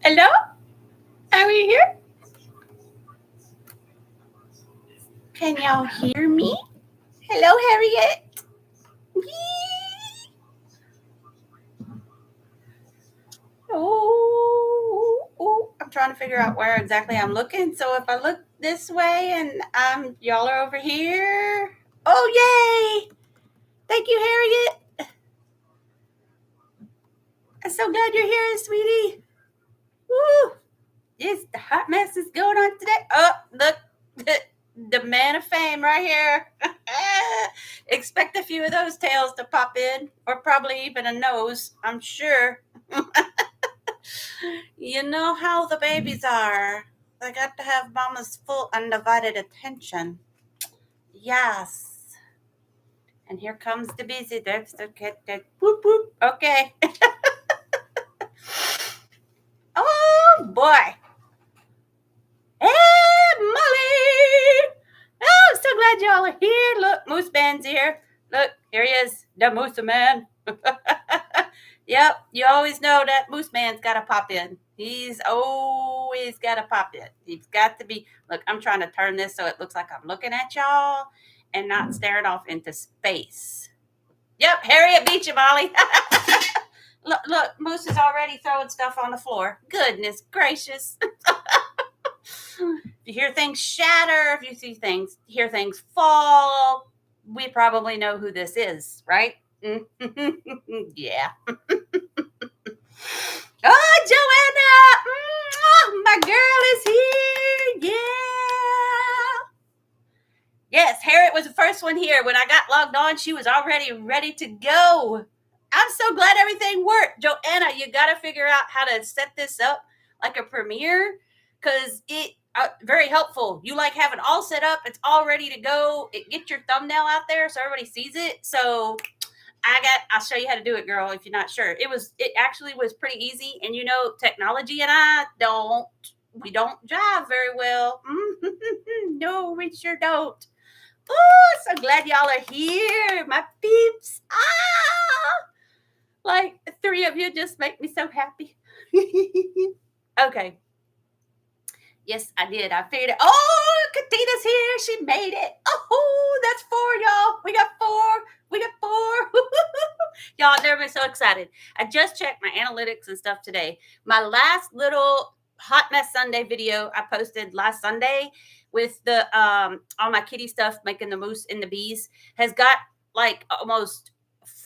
Hello? Are you here? Can y'all hear me? Hello, Harriet. Oh, I'm trying to figure out where exactly I'm looking. So if I look this way and y'all are over here. Oh, yay! Thank you, Harriet. I'm so glad you're here, sweetie. Woo! Yes, the hot mess is going on today. Oh, look, the man of fame right here. Expect a few of those tails to pop in, or probably even a nose, I'm sure. You know how the babies are. They got to have mama's full undivided attention. Yes. And here comes the busy. That's the kid. Whoop, whoop. Okay. Oh, boy. Hey, Molly! Oh, so glad y'all are here. Look, Moose Man's here. Look, here he is, the Moose Man. Yep, you always know that Moose Man's got to pop in. He's always got to pop in. He's got to be. Look, I'm trying to turn this so it looks like I'm looking at y'all and not staring off into space. Yep, Harriet beat you, Molly. Look, Moose is already throwing stuff on the floor. Goodness gracious. If you hear things shatter, if you hear things fall, we probably know who this is, right? Yeah. Oh, Joanna! My girl is here. Yeah. Yes, Harriet was the first one here. When I got logged on, she was already ready to go. I'm so glad everything worked. Joanna, you got to figure out how to set this up like a premiere because it very helpful. You like have it all set up. It's all ready to go. Get your thumbnail out there so everybody sees it. So I'll show you how to do it, girl, if you're not sure. It actually was pretty easy. And technology and we don't jive very well. No, we sure don't. Oh, so glad y'all are here, my peeps. Like 3 of you just make me so happy. Okay. Yes, I did. I figured it. Oh, Katina's here. She made it. Oh, that's 4, y'all. We got 4. We got 4. Y'all, never been so excited. I just checked my analytics and stuff today. My last little Hot Mess Sunday video I posted last Sunday with the all my kitty stuff, making the moose and the bees, has got like almost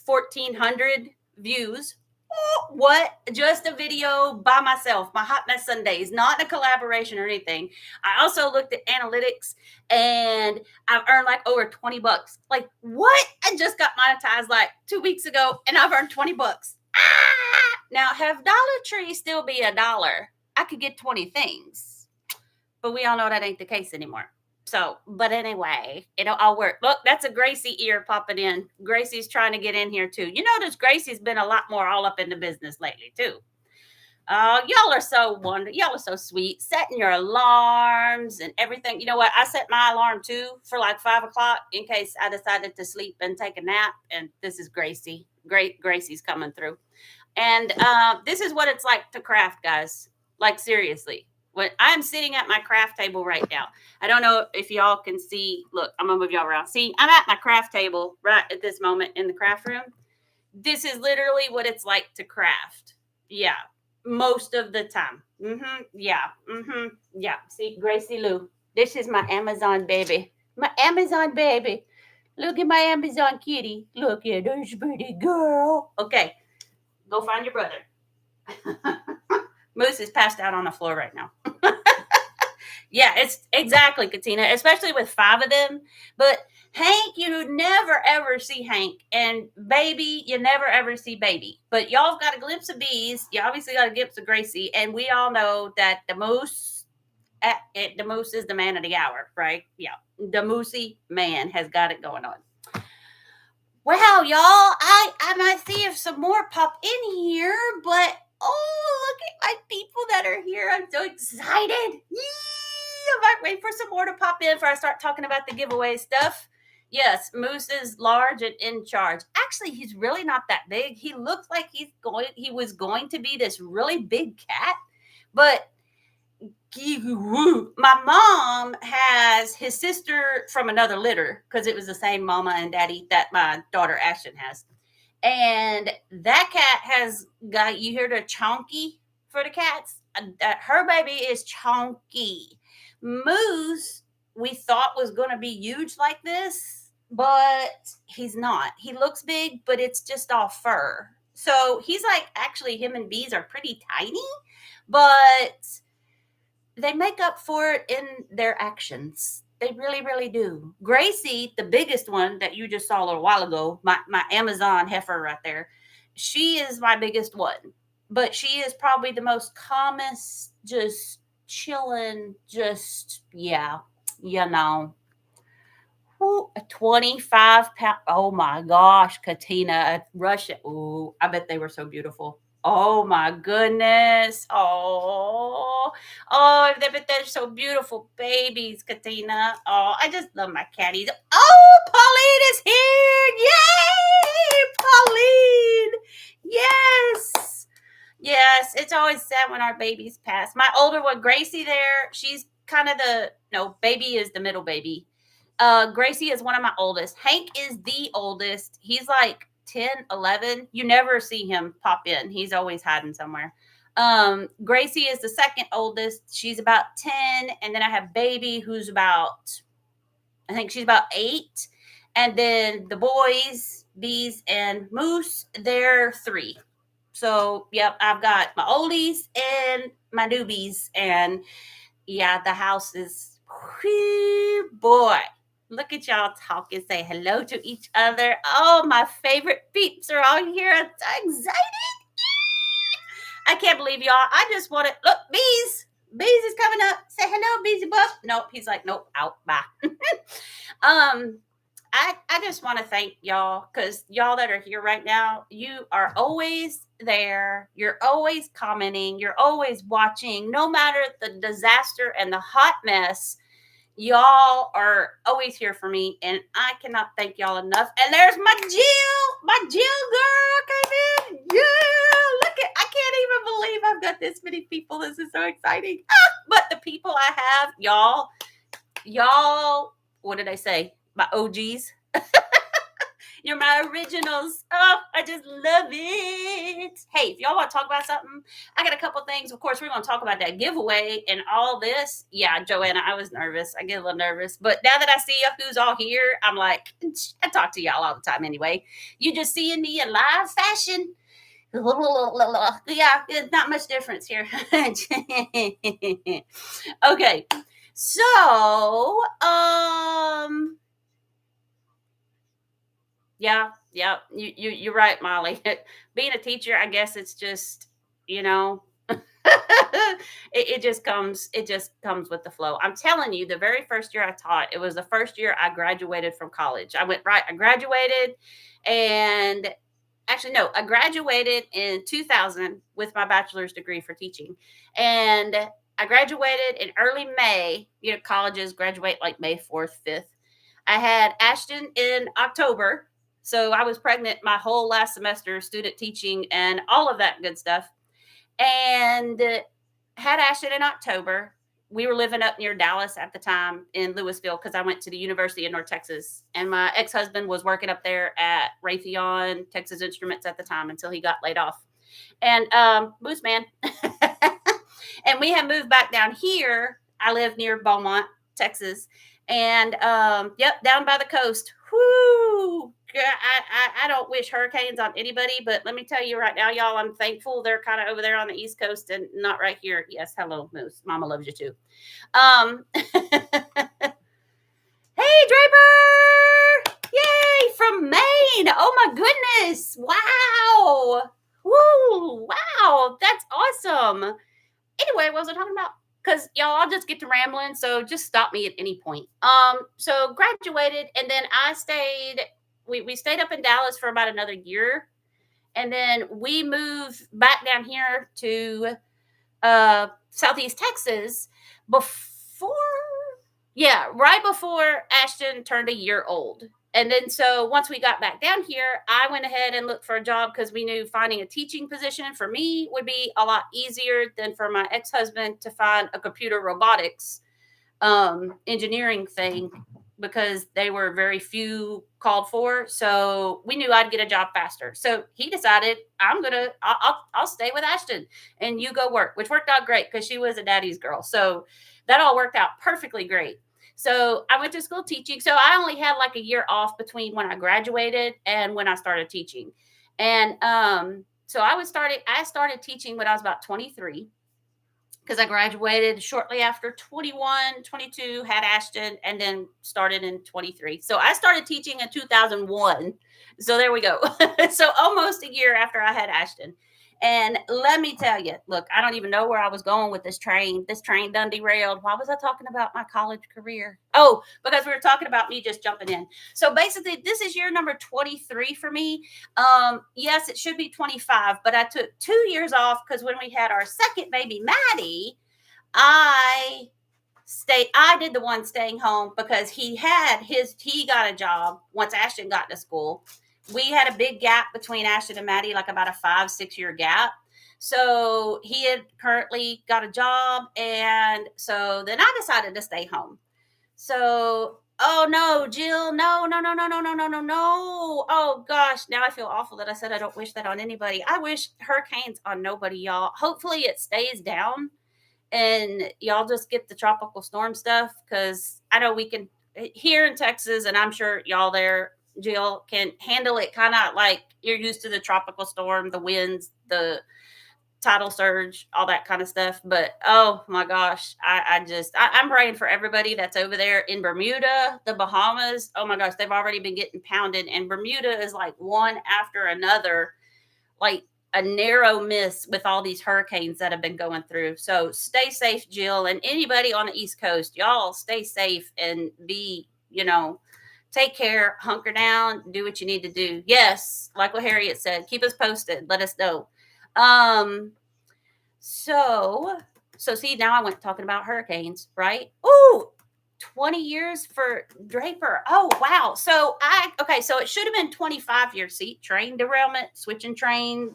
1,400 views. What? Just a video by myself, my Hot Mess Sundays, not in a collaboration or anything. I also looked at analytics and I've earned like over $20. Like, what? I just got monetized like 2 weeks ago and I've earned $20. Now, have Dollar Tree still be $1, I could get 20 things. But we all know that ain't the case anymore. So, but anyway, it'll all work. Look, that's a Gracie ear popping in. Gracie's trying to get in here too. You notice Gracie's been a lot more all up in the business lately too. Y'all are so wonderful. Y'all are so sweet. Setting your alarms and everything. You know what? I set my alarm too for like 5 o'clock in case I decided to sleep and take a nap. And this is Gracie. Great Gracie's coming through. And this is what it's like to craft, guys. Like seriously. When I'm sitting at my craft table right now, I don't know if y'all can see. Look, I'm gonna move y'all around. See, I'm at my craft table right at this moment in the craft room. This is literally what it's like to craft. Yeah, most of the time. Yeah. Yeah. See, Gracie Lou. This is my Amazon baby. My Amazon baby. Look at my Amazon kitty. Look at this pretty girl. Okay, go find your brother. Moose is passed out on the floor right now. Yeah, it's exactly, Katina, especially with 5 of them. But Hank, you never ever see Hank. And Baby, you never ever see Baby. But y'all have got a glimpse of bees. You obviously got a glimpse of Gracie. And we all know that the moose is the man of the hour, right? Yeah. The moosey man has got it going on. Wow, y'all, I might see if some more pop in here, but oh, look at my people that are here. I'm so excited. Yee! I might wait for some more to pop in before I start talking about the giveaway stuff. Yes, Moose is large and in charge. Actually, he's really not that big. He looks like he was going to be this really big cat, but my mom has his sister from another litter because it was the same mama and daddy that my daughter Ashton has. And that cat has got, you hear the chonky for the cats? Her baby is chonky. Moose, we thought was going to be huge like this, but he's not. He looks big, but it's just all fur. So he's like, actually, him and Bees are pretty tiny, but they make up for it in their actions. They really, really do. Gracie, the biggest one that you just saw a little while ago, my Amazon heifer right there, she is my biggest one. But she is probably the most calmest, just chilling, just, yeah, you know. Ooh, a 25 pound. Oh my gosh, Katina, Russia. Ooh, I bet they were so beautiful. Oh my goodness. Oh, oh, I bet they're so beautiful babies, Katina. Oh, I just love my catties. Oh, Pauline is here. Yay, Pauline. Yes. Yes, it's always sad when our babies pass. My older one, Gracie, there, she's kind of no, baby is the middle baby. Gracie is one of my oldest. Hank is the oldest. He's like 10, 11. You never see him pop in. He's always hiding somewhere. Gracie is the second oldest. She's about 10. And then I have baby who's about, I think she's about 8. And then the boys, Bees and Moose, they're 3. So, yep, I've got my oldies and my newbies. And yeah, the house is, whoo, boy. Look at y'all talking, say hello to each other. Oh, my favorite peeps are all here. I'm so excited. I can't believe y'all. I just want to look, Bees. Bees is coming up. Say hello, Beesy Buff. Nope. He's like, nope, out. Bye. I just want to thank y'all because y'all that are here right now, you are always there. You're always commenting. You're always watching. No matter the disaster and the hot mess, y'all are always here for me, and I cannot thank y'all enough. And there's my Jill girl came in. Yeah, look at, I can't even believe I've got this many people. This is so exciting. But the people I have, y'all, what did I say? My OGs. You're my originals. Oh, I just love it. Hey, if y'all want to talk about something, I got a couple things. Of course, we're going to talk about that giveaway and all this. Yeah, Joanna, I was nervous. I get a little nervous. But now that I see who's all here, I'm like, I talk to y'all all the time anyway. You just seeing me in live fashion. Yeah, it's not much difference here. Okay. So, yeah, you're right, Molly. Being a teacher, I guess it's just, you know, it just comes with the flow. I'm telling you, the very first year I taught, it was the first year I graduated from college. I graduated, and actually no, I graduated in 2000 with my bachelor's degree for teaching. And I graduated in early May. You know, colleges graduate like May 4th, 5th. I had Ashton in October. So I was pregnant my whole last semester, student teaching and all of that good stuff. And had Ashton in October. We were living up near Dallas at the time in Lewisville because I went to the University of North Texas. And my ex-husband was working up there at Raytheon, Texas Instruments at the time until he got laid off. And Moose Man. And we had moved back down here. I live near Beaumont, Texas. And yep, down by the coast. Whoo! I don't wish hurricanes on anybody, but let me tell you right now, y'all, I'm thankful they're kind of over there on the East Coast and not right here. Yes, hello, Moose. Mama loves you too. Hey, Draper! Yay, from Maine! Oh my goodness! Wow! Woo! Wow, that's awesome. Anyway, what was I talking about? Because y'all, I'll just get to rambling, so just stop me at any point. So graduated, and then I stayed. We stayed up in Dallas for about another year, and then we moved back down here to Southeast Texas before, yeah, right before Ashton turned a year old. And then so once we got back down here, I went ahead and looked for a job because we knew finding a teaching position for me would be a lot easier than for my ex-husband to find a computer robotics engineering thing, because they were very few called for. So we knew I'd get a job faster. So he decided, I'll stay with Ashton and you go work, which worked out great because she was a daddy's girl. So that all worked out perfectly great. So I went to school teaching. So I only had like a year off between when I graduated and when I started teaching. And so I started teaching when I was about 23, because I graduated shortly after 21, 22, had Ashton, and then started in 23. So I started teaching in 2001. So there we go. So almost a year after I had Ashton. And let me tell you, look, I don't even know where I was going with this train. This train done derailed. Why was I talking about my college career? Oh, because we were talking about me just jumping in. So basically, this is year number 23 for me. Yes, it should be 25, but I took 2 years off because when we had our second baby, Maddie, I did the one staying home because he got a job once Ashton got to school. We had a big gap between Ashton and Maddie, like about a 5-6 year gap. So he had currently got a job. And so then I decided to stay home. So, oh no, Jill, no. Oh gosh, now I feel awful that I said I don't wish that on anybody. I wish hurricanes on nobody, y'all. Hopefully it stays down and y'all just get the tropical storm stuff, because I know we can here in Texas, and I'm sure y'all there, Jill, can handle it kind of like you're used to the tropical storm, the winds, the tidal surge, all that kind of stuff. But oh my gosh, I'm praying for everybody that's over there in Bermuda, the Bahamas. Oh my gosh, they've already been getting pounded, and Bermuda is like one after another, like a narrow miss with all these hurricanes that have been going through. So stay safe, Jill, and anybody on the East Coast, y'all stay safe and be, take care, hunker down, do what you need to do. Yes, like what Harriet said, keep us posted. Let us know. So see, now I went talking about hurricanes, right? Ooh, 20 years for Draper. Oh, wow. So so it should have been 25 years. See, train derailment, switching train,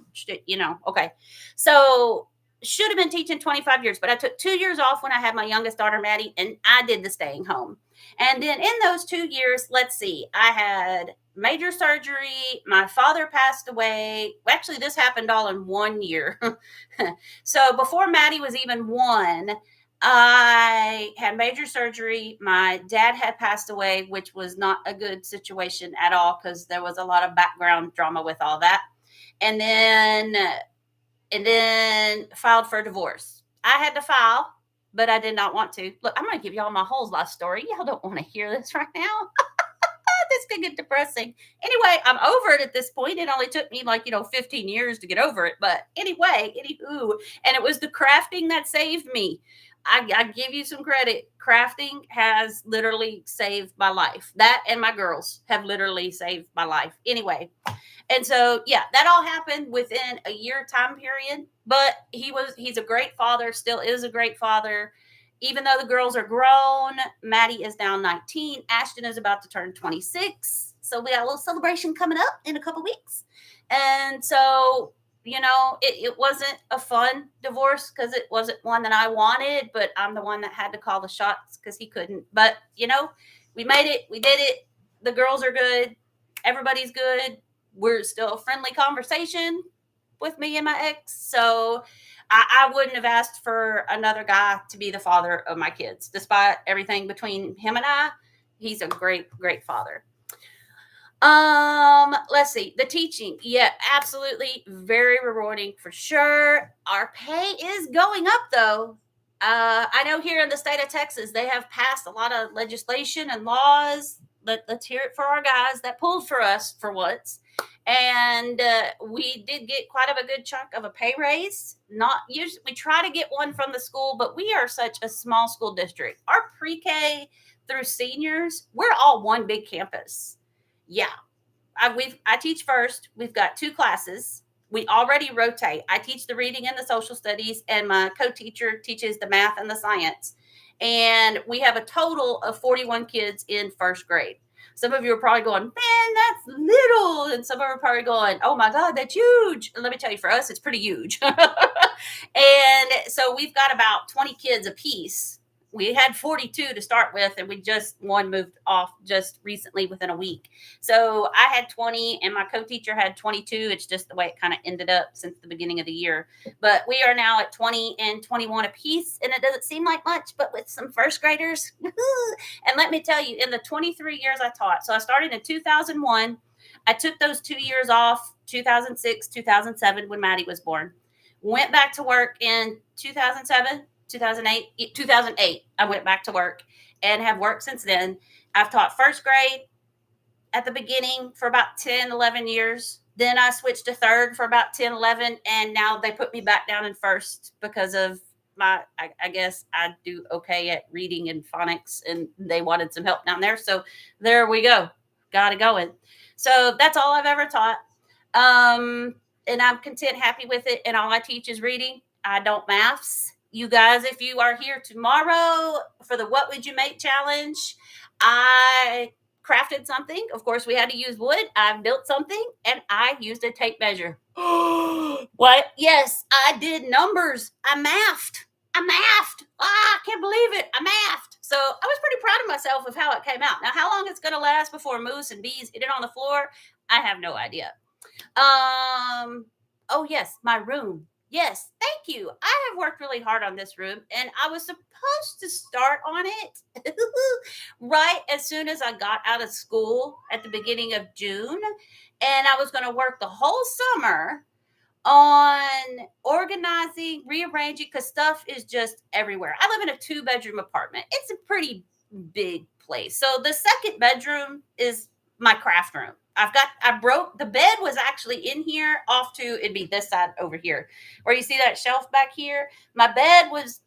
okay. So should have been teaching 25 years, but I took 2 years off when I had my youngest daughter, Maddie, and I did the staying home. And then in those 2 years, let's see, I had major surgery. My father passed away. Actually, this happened all in 1 year. So before Maddie was even 1, I had major surgery. My dad had passed away, which was not a good situation at all because there was a lot of background drama with all that. And then filed for divorce. I had to file, but I did not want to. Look, I'm going to give y'all my whole life story. Y'all don't want to hear this right now. This could get depressing. Anyway, I'm over it at this point. It only took me 15 years to get over it. But anyway, anywho, and it was the crafting that saved me. I give you some credit. Crafting has literally saved my life. That and my girls have literally saved my life. Anyway, and so, yeah, that all happened within a year time period. But he's a great father, still is a great father. Even though the girls are grown, Maddie is now 19. Ashton is about to turn 26. So we got a little celebration coming up in a couple weeks. And so, it wasn't a fun divorce because it wasn't one that I wanted, but I'm the one that had to call the shots because he couldn't. But, we made it. We did it. The girls are good. Everybody's good. We're still a friendly conversation with me and my ex. So I wouldn't have asked for another guy to be the father of my kids. Despite everything between him and I, he's a great, great father. Let's see. The teaching. Yeah, absolutely. Very rewarding for sure. Our pay is going up though. I know here in the state of Texas, they have passed a lot of legislation and laws. Let's hear it for our guys that pulled for us for once. And we did get quite a good chunk of a pay raise. Not usually, we try to get one from the school, but we are such a small school district. Our pre-K through seniors, we're all one big campus. Yeah, I teach first. We've got 2 classes. We already rotate. I teach the reading and the social studies, and my co-teacher teaches the math and the science. And we have a total of 41 kids in first grade. Some of you are probably going, man, that's little. And some of you are probably going, oh my God, that's huge. And let me tell you, for us, it's pretty huge. And so we've got about 20 kids apiece. We had 42 to start with, and we just one moved off just recently within a week. So I had 20 and my co-teacher had 22. It's just the way it kind of ended up since the beginning of the year. But we are now at 20 and 21 apiece, and it doesn't seem like much, but with some first graders. And let me tell you, in the 23 years I taught, so I started in 2001. I took those 2 years off, 2006, 2007, when Maddie was born. Went back to work in 2007, 2008. I went back to work and have worked since then. I've taught first grade at the beginning for about 10, 11 years. Then I switched to third for about 10, 11. And now they put me back down in first because of I guess I do okay at reading and phonics, and they wanted some help down there. So there we go. Got it going. So that's all I've ever taught. And I'm content, happy with it. And all I teach is reading. I don't maths. You guys, if you are here tomorrow for the What Would You Make challenge, I crafted something. Of course, we had to use wood. I built something, and I used a tape measure. What? Yes, I did numbers. I mathed. I can't believe it. I mathed. So I was pretty proud of myself of how it came out. Now, how long it's going to last before moose and bees hit it on the floor, I have no idea. Oh yes, my room. Yes, thank you. I have worked really hard on this room, and I was supposed to start on it right as soon as I got out of school at the beginning of June. And I was going to work the whole summer on organizing, rearranging, because stuff is just everywhere. I live in a 2-bedroom apartment. It's a pretty big place. So the second bedroom is my craft room. I broke, the bed was actually in here off to, it'd be this side over here, where you see that shelf back here. My bed was,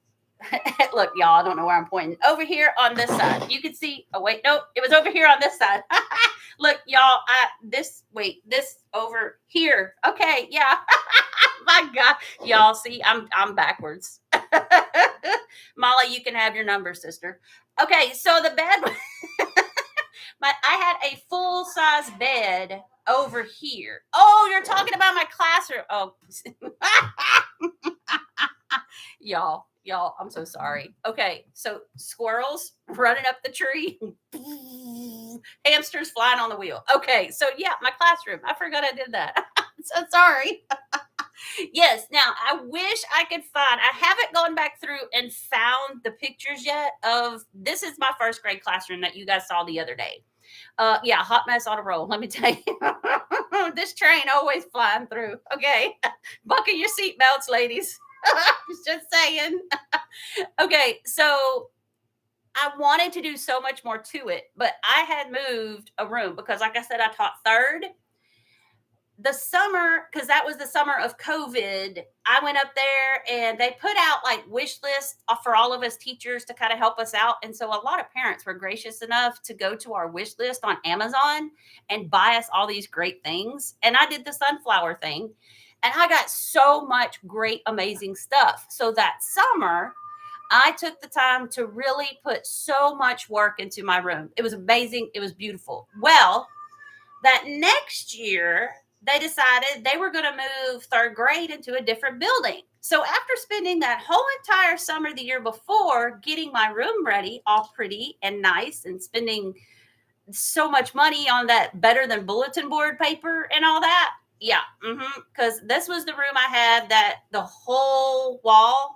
look, y'all, I don't know where I'm pointing. Over here on this side. You can see, oh wait, no, it was over here on this side. Look, y'all, this over here. Okay, yeah. My God, y'all see, I'm backwards. Molly, you can have your number, sister. Okay, so the bed I had a full-size bed over here. Oh, you're talking about my classroom. Oh, y'all, I'm so sorry. Okay, so squirrels running up the tree, hamsters flying on the wheel. Okay, so yeah, my classroom. I forgot I did that. So sorry. Yes, now I wish I could find, I haven't gone back through and found the pictures yet of, this is my first grade classroom that you guys saw the other day. Yeah, hot mess on a roll. Let me tell you, this train always flying through. Okay, buckle your seatbelts, ladies. Just saying. Okay, so I wanted to do so much more to it, but I had moved a room because, like I said, I taught third. The summer, because that was the summer of COVID, I went up there and they put out like wish lists for all of us teachers to kind of help us out. And so a lot of parents were gracious enough to go to our wish list on Amazon and buy us all these great things. And I did the sunflower thing, and I got so much great, amazing stuff. So that summer, I took the time to really put so much work into my room. It was amazing. It was beautiful. Well, that next year, they decided they were going to move third grade into a different building. So after spending that whole entire summer the year before getting my room ready, all pretty and nice, and spending so much money on that better than bulletin board paper and all that. Yeah, because this was the room I had that the whole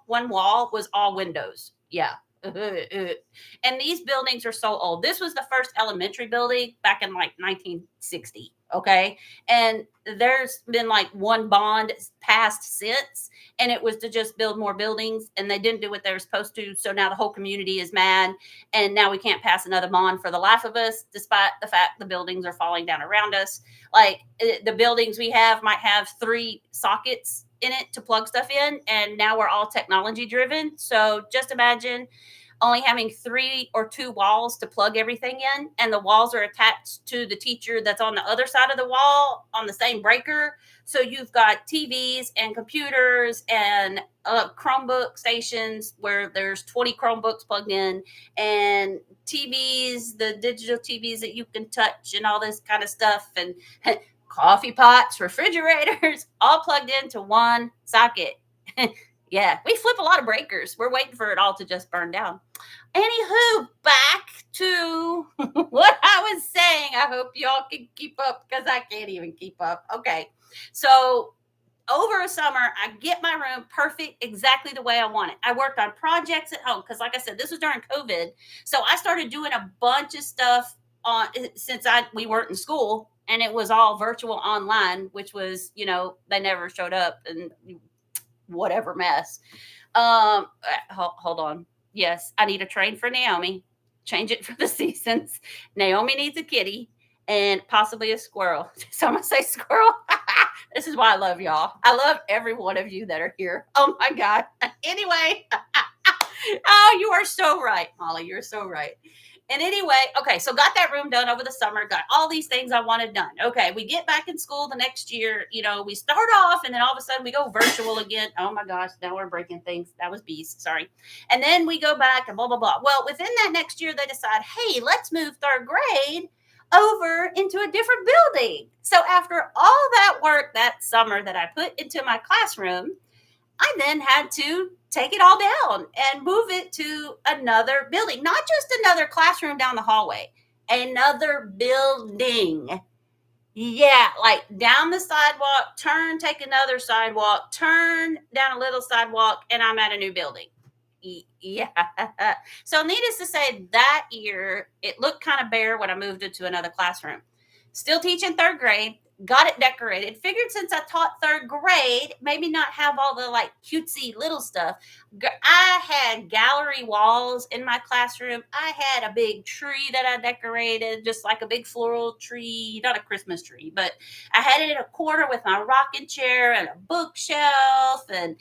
one wall was all windows. Yeah. And these buildings are so old. This was the first elementary building back in like 1960. Okay. And there's been like one bond passed since, and it was to just build more buildings, and they didn't do what they were supposed to. So now the whole community is mad, and now we can't pass another bond for the life of us, despite the fact the buildings are falling down around us. Like the buildings we have might have 3 sockets in it to plug stuff in, and now we're all technology driven. So just imagine only having 3 or 2 walls to plug everything in, and the walls are attached to the teacher that's on the other side of the wall on the same breaker. So you've got TVs and computers and Chromebook stations where there's 20 Chromebooks plugged in, and TVs, the digital TVs that you can touch, and all this kind of stuff, and coffee pots, refrigerators, all plugged into one socket. Yeah, we flip a lot of breakers. We're waiting for it all to just burn down. Anywho, back to what I was saying. I hope y'all can keep up because I can't even keep up. Okay, so over a summer, I get my room perfect, exactly the way I want it. I worked on projects at home because, like I said, this was during COVID, so I started doing a bunch of stuff on since we weren't in school, and it was all virtual online, which was, they never showed up, and whatever mess. Hold on. Yes, I need a train for Naomi. Change it for the seasons. Naomi needs a kitty and possibly a squirrel. So I'm gonna say squirrel. This is why I love y'all. I love every one of you that are here. Oh my God. Anyway. Oh, you are so right, Molly. You're so right. And anyway, okay, so got that room done over the summer, got all these things I wanted done. Okay, we get back in school the next year, we start off and then all of a sudden we go virtual again. Oh my gosh, now we're breaking things. That was bees, sorry. And then we go back and blah, blah, blah. Well, within that next year, they decide, hey, let's move third grade over into a different building. So after all that work that summer that I put into my classroom, I then had to take it all down and move it to another building, not just another classroom down the hallway, another building. Yeah, like down the sidewalk, turn, take another sidewalk, turn down a little sidewalk, and I'm at a new building. Yeah. So needless to say, that year, it looked kind of bare when I moved it to another classroom. Still teaching third grade, got it decorated. Figured since I taught third grade, maybe not have all the like cutesy little stuff. I had gallery walls in my classroom. I had a big tree that I decorated, just like a big floral tree, not a Christmas tree, but I had it in a corner with my rocking chair and a bookshelf, and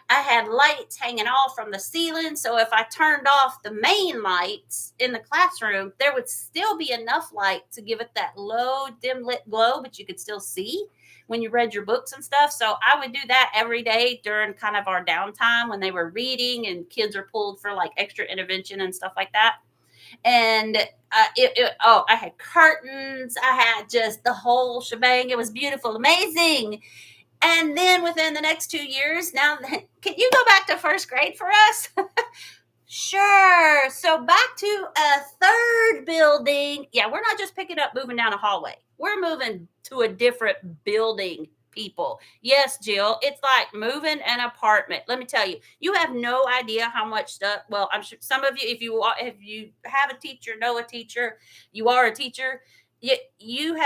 I had lights hanging off from the ceiling. So if I turned off the main lights in the classroom, there would still be enough light to give it that low, dim lit glow, but you could still see when you read your books and stuff. So I would do that every day during kind of our downtime when they were reading and kids are pulled for like extra intervention and stuff like that. And I had curtains. I had just the whole shebang. It was beautiful, amazing. And then within the next 2 years, now, can you go back to first grade for us? Sure. So back to a third building. Yeah, we're not just picking up, moving down a hallway. We're moving to a different building, people. Yes, Jill, it's like moving an apartment. Let me tell you, you have no idea how much stuff. Well, I'm sure some of you, if you have a teacher, know a teacher, you are a teacher, you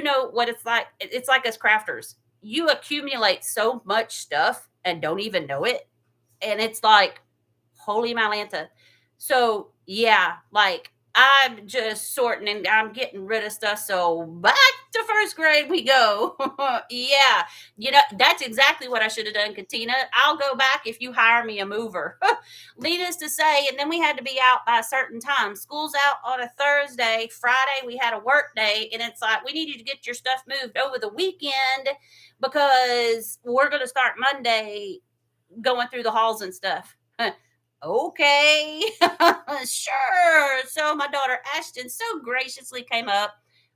know what it's like. It's like us crafters. You accumulate so much stuff and don't even know it. And it's like, holy Malanta. So yeah, like I'm just sorting and I'm getting rid of stuff. So back to first grade we go. Yeah, that's exactly what I should have done, Katina. I'll go back if you hire me a mover. Needless to say, and then we had to be out by a certain time. School's out on a Thursday. Friday we had a work day, and it's like we need you to get your stuff moved over the weekend because we're going to start Monday going through the halls and stuff. Okay, sure. So my daughter Ashton so graciously came up.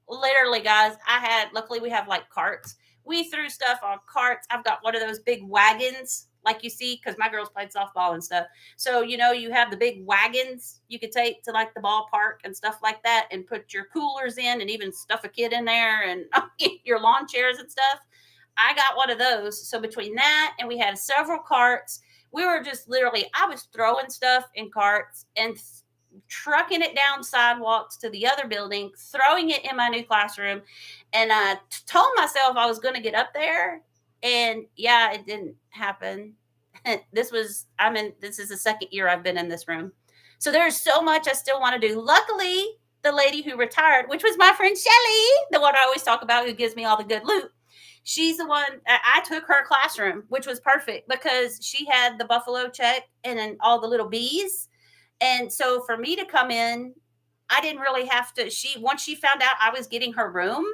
Literally, guys, luckily we have like carts. We threw stuff on carts. I've got one of those big wagons like you see, because my girls played softball and stuff. So, you have the big wagons you could take to like the ballpark and stuff like that and put your coolers in and even stuff a kid in there and your lawn chairs and stuff. I got one of those. So between that and we had several carts, we were just literally, I was throwing stuff in carts and trucking it down sidewalks to the other building, throwing it in my new classroom. And I told myself I was going to get up there. And yeah, it didn't happen. This is the second year I've been in this room. So there's so much I still want to do. Luckily, the lady who retired, which was my friend Shelly, the one I always talk about who gives me all the good loot. She's the one, I took her classroom, which was perfect because she had the buffalo check and then all the little bees. And so for me to come in, I didn't really have to. Once she found out I was getting her room,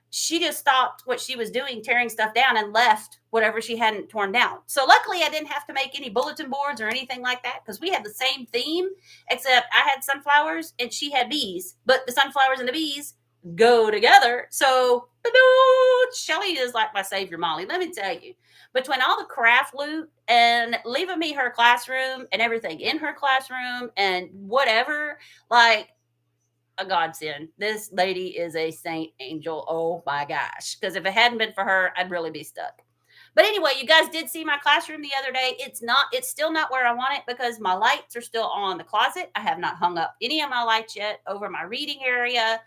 she just stopped what she was doing, tearing stuff down, and left whatever she hadn't torn down. So luckily, I didn't have to make any bulletin boards or anything like that because we had the same theme, except I had sunflowers and she had bees. But the sunflowers and the bees go together. So Shelly is like my savior, Molly. Let me tell you, between all the craft loot and leaving me her classroom and everything in her classroom and whatever, like a godsend. This lady is a saint angel. Oh my gosh. Because if it hadn't been for her, I'd really be stuck. But anyway, you guys did see my classroom the other day. It's still not where I want it because my lights are still on the closet. I have not hung up any of my lights yet over my reading area.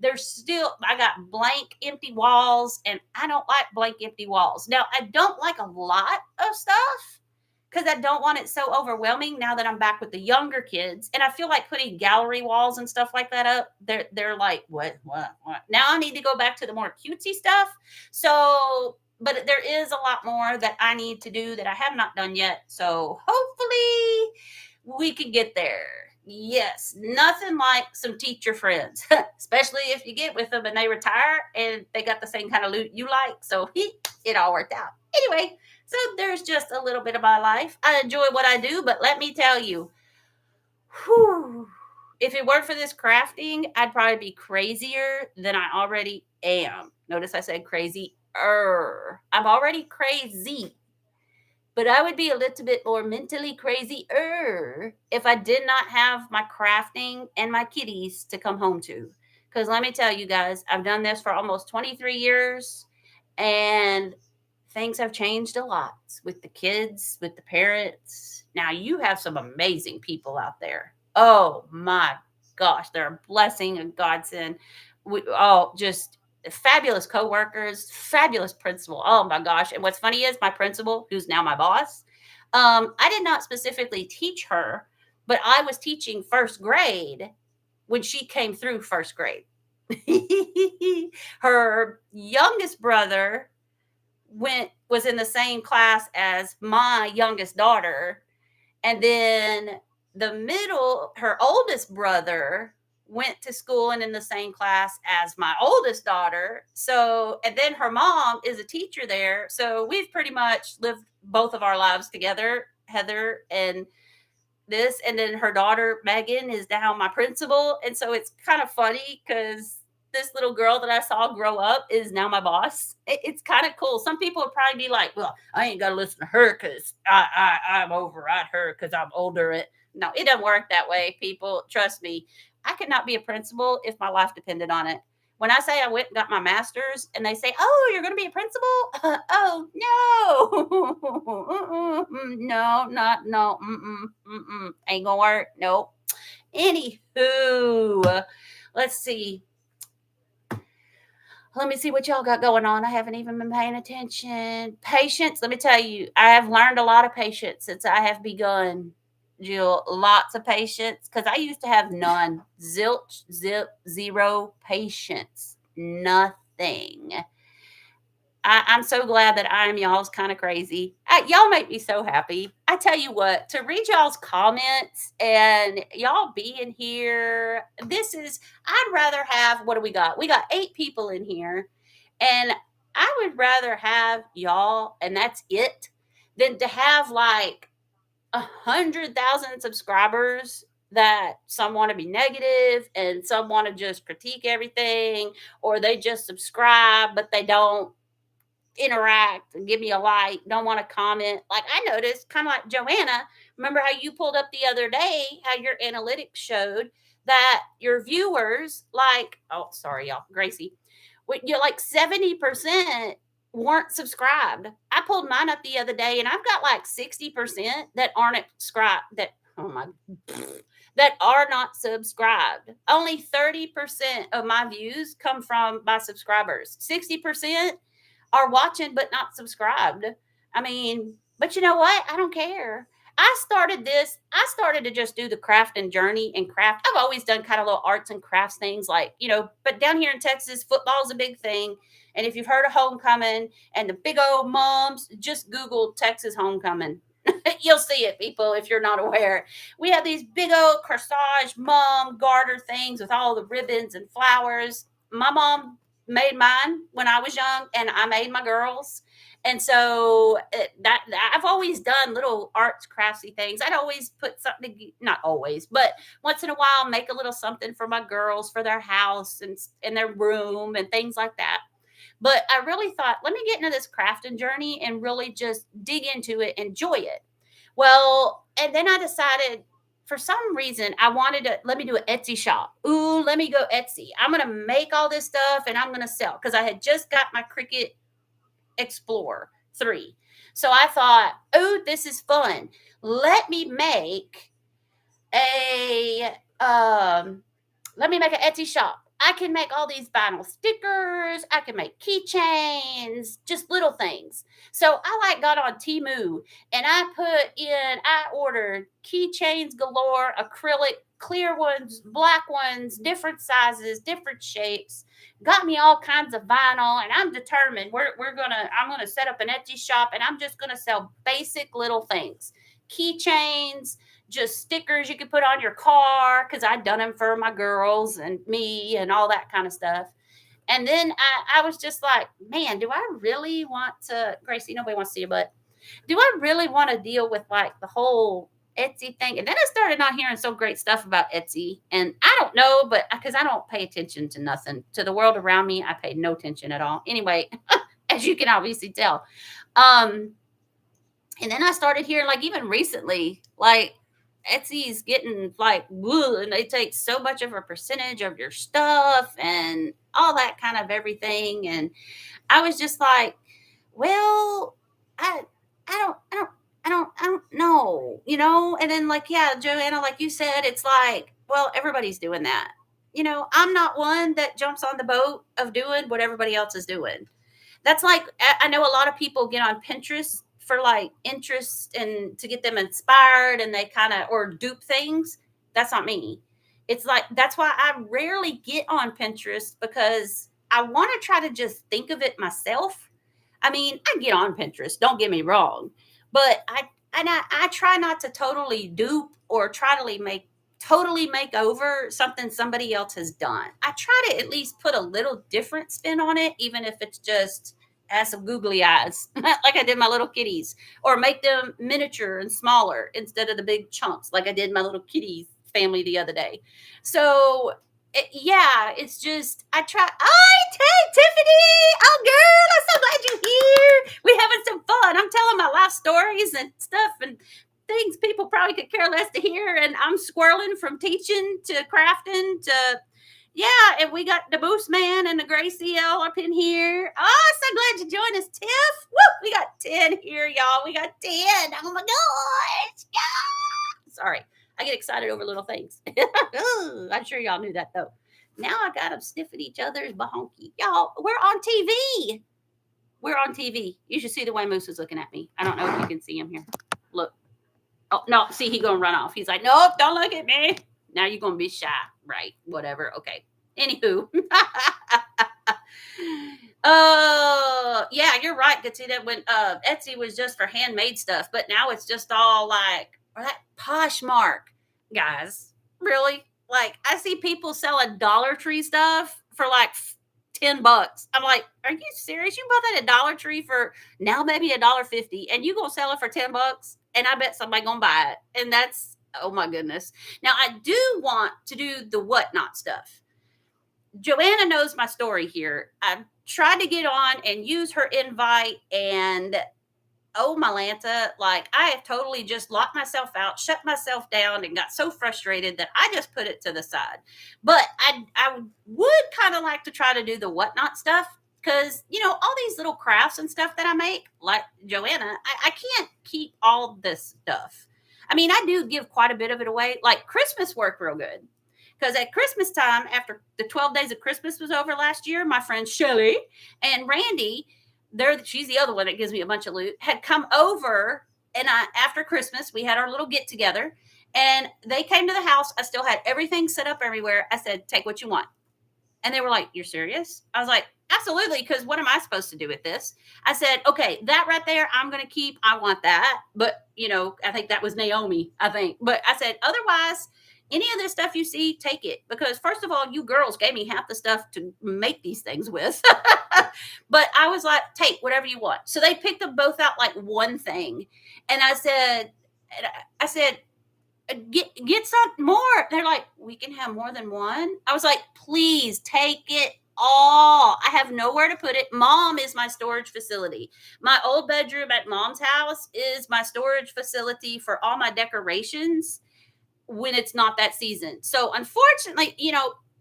I got blank, empty walls, and I don't like blank, empty walls. Now, I don't like a lot of stuff because I don't want it so overwhelming now that I'm back with the younger kids. And I feel like putting gallery walls and stuff like that up, they're like, what? Now I need to go back to the more cutesy stuff. So, but there is a lot more that I need to do that I have not done yet. So hopefully we can get there. Yes, nothing like some teacher friends, especially if you get with them and they retire and they got the same kind of loot you like. So it all worked out. Anyway, so there's just a little bit of my life. I enjoy what I do, but let me tell you, whew, if it weren't for this crafting, I'd probably be crazier than I already am. Notice I said crazy. I'm already crazy, but I would be a little bit more mentally crazy if I did not have my crafting and my kitties to come home to. Because let me tell you guys, I've done this for almost 23 years and things have changed a lot with the kids, with the parents. Now, you have some amazing people out there. Oh my gosh, they're a blessing, a godsend. Just fabulous coworkers, fabulous principal. Oh my gosh. And what's funny is my principal, who's now my boss, I did not specifically teach her, but I was teaching first grade when she came through first grade. Her youngest brother was in the same class as my youngest daughter, and then her oldest brother went to school and in the same class as my oldest daughter. So, and then her mom is a teacher there. So we've pretty much lived both of our lives together, Heather and this. And then her daughter, Megan, is now my principal. And so it's kind of funny because this little girl that I saw grow up is now my boss. It's kind of cool. Some people would probably be like, well, I ain't got to listen to her because I'm override her because I'm older. No, it doesn't work that way, people. Trust me. I could not be a principal if my life depended on it. When I say I went and got my master's and they say, oh, you're going to be a principal? Oh, no. No. Ain't going to work. Nope. Anywho, let's see. Let me see what y'all got going on. I haven't even been paying attention. Patience. Let me tell you, I have learned a lot of patience since I have begun, Jill. Lots of patience because I used to have none. Zilch, zero patience. Nothing. I'm so glad that I'm y'all's kind of crazy. Y'all make me so happy. I tell you what, to read y'all's comments and y'all being here, I'd rather have, what do we got? We got 8 people in here, and I would rather have y'all, and that's it, than to have like 100,000 subscribers that some want to be negative and some want to just critique everything, or they just subscribe, but they don't interact and give me a like, don't want to comment. Like I noticed, kind of like Joanna, remember how you pulled up the other day, how your analytics showed that your viewers, sorry, y'all, Gracie, you're like 70% weren't subscribed. I pulled mine up the other day and I've got like 60% that aren't subscribed, that are not subscribed. Only 30% of my views come from my subscribers. 60% are watching but not subscribed. I mean, but you know what? I don't care. I started to just do the craft and journey and craft. I've always done kind of little arts and crafts things but down here in Texas, football is a big thing. And if you've heard of homecoming and the big old moms, just Google Texas homecoming. You'll see it, people, if you're not aware. We have these big old corsage mom garter things with all the ribbons and flowers. My mom made mine when I was young, and I made my girls. And so I've always done little arts, craftsy things. I'd always put something, not always, but once in a while, make a little something for my girls for their house and in their room and things like that. But I really thought, let me get into this crafting journey and really just dig into it, enjoy it. Well, and then I decided for some reason I wanted to let me do an Etsy shop. Ooh, let me go Etsy. I'm gonna make all this stuff and I'm gonna sell because I had just got my Cricut Explorer 3. So I thought, oh, this is fun. Let me make a let me make an Etsy shop. I can make all these vinyl stickers. I can make keychains, just little things. So I like got on Temu and I ordered keychains galore, acrylic, clear ones, black ones, different sizes, different shapes. Got me all kinds of vinyl, and I'm determined I'm gonna set up an Etsy shop, and I'm just gonna sell basic little things, keychains, just stickers you could put on your car because I'd done them for my girls and me and all that kind of stuff. And then I was just like, man, do I really want to, Gracie? Nobody wants to see your butt. Do I really want to deal with like the whole Etsy thing? And then I started not hearing so great stuff about Etsy. And I don't know, but because I don't pay attention to nothing, to the world around me, I pay no attention at all. Anyway, as you can obviously tell. Um, and then I started hearing, like, even recently, like, Etsy's getting like, woo, and they take so much of a percentage of your stuff and all that kind of everything. And I was just like, well, I, I don't know, And then, like, yeah, Joanna, like you said, it's like, well, everybody's doing that. I'm not one that jumps on the boat of doing what everybody else is doing. That's like I know a lot of people get on Pinterest for like interest and to get them inspired and they kind of or dupe things. That's not me. It's like that's why I rarely get on Pinterest because I want to try to just think of it myself. I mean, I get on Pinterest, don't get me wrong, but I try not to totally dupe or totally make over something somebody else has done. I try to at least put a little different spin on it, even if it's just has some googly eyes, like I did my little kitties, or make them miniature and smaller instead of the big chunks, like I did my little kitties family the other day. So yeah, it's just I try. Hey, Tiffany! Oh, girl, I'm so glad you're here. We're having some fun. I'm telling my life stories and stuff and things people probably could care less to hear. And I'm squirreling from teaching to crafting to yeah. And we got the Boost Man and the Gracie L up in here. Oh, so glad you joined us, Tiff. Woo, we got 10 here, y'all. We got 10. Oh my gosh. Yeah. Sorry. I get excited over little things. I'm sure y'all knew that though. Now I got them sniffing each other's bahonky. Y'all, we're on TV. We're on TV. You should see the way Moose is looking at me. I don't know if you can see him here. Look. Oh, no. See, he's going to run off. He's like, nope, don't look at me. Now you're going to be shy. Right. Whatever. Okay. Anywho. Yeah, you're right, Katina. When Etsy was just for handmade stuff, but now it's just all like that Poshmark, guys. Really? Like I see people selling Dollar Tree stuff for like $10. I'm like, are you serious? You bought that at Dollar Tree for now maybe $1.50, and you gonna sell it for $10? And I bet somebody gonna buy it. And that's oh my goodness. Now I do want to do the whatnot stuff. Joanna knows my story here. I've tried to get on and use her invite, and oh my Lanta, like I have totally just locked myself out, shut myself down, and got so frustrated that I just put it to the side. But I would kind of like to try to do the whatnot stuff because all these little crafts and stuff that I make, like Joanna, I can't keep all this stuff. I mean, I do give quite a bit of it away. Like Christmas worked real good. Because at Christmas time, after the 12 days of Christmas was over last year, my friends Shelly and Randy, she's the other one that gives me a bunch of loot, had come over. And after Christmas, we had our little get together. And they came to the house. I still had everything set up everywhere. I said, take what you want. And they were like, "You're serious?" I was like, "Absolutely, because what am I supposed to do with this?" I said, "Okay, that right there, I'm going to keep. I want that." But, I think that was Naomi, I think. But I said, "Otherwise, any of this stuff you see, take it. Because, first of all, you girls gave me half the stuff to make these things with." But I was like, "Take whatever you want." So they picked them both out like one thing. And I said, get some more. They're like, "We can have more than one." I was like, "Please take it all. I have nowhere to put it. Mom is my storage facility. My old bedroom at mom's house is my storage facility for all my decorations when it's not that season." So unfortunately,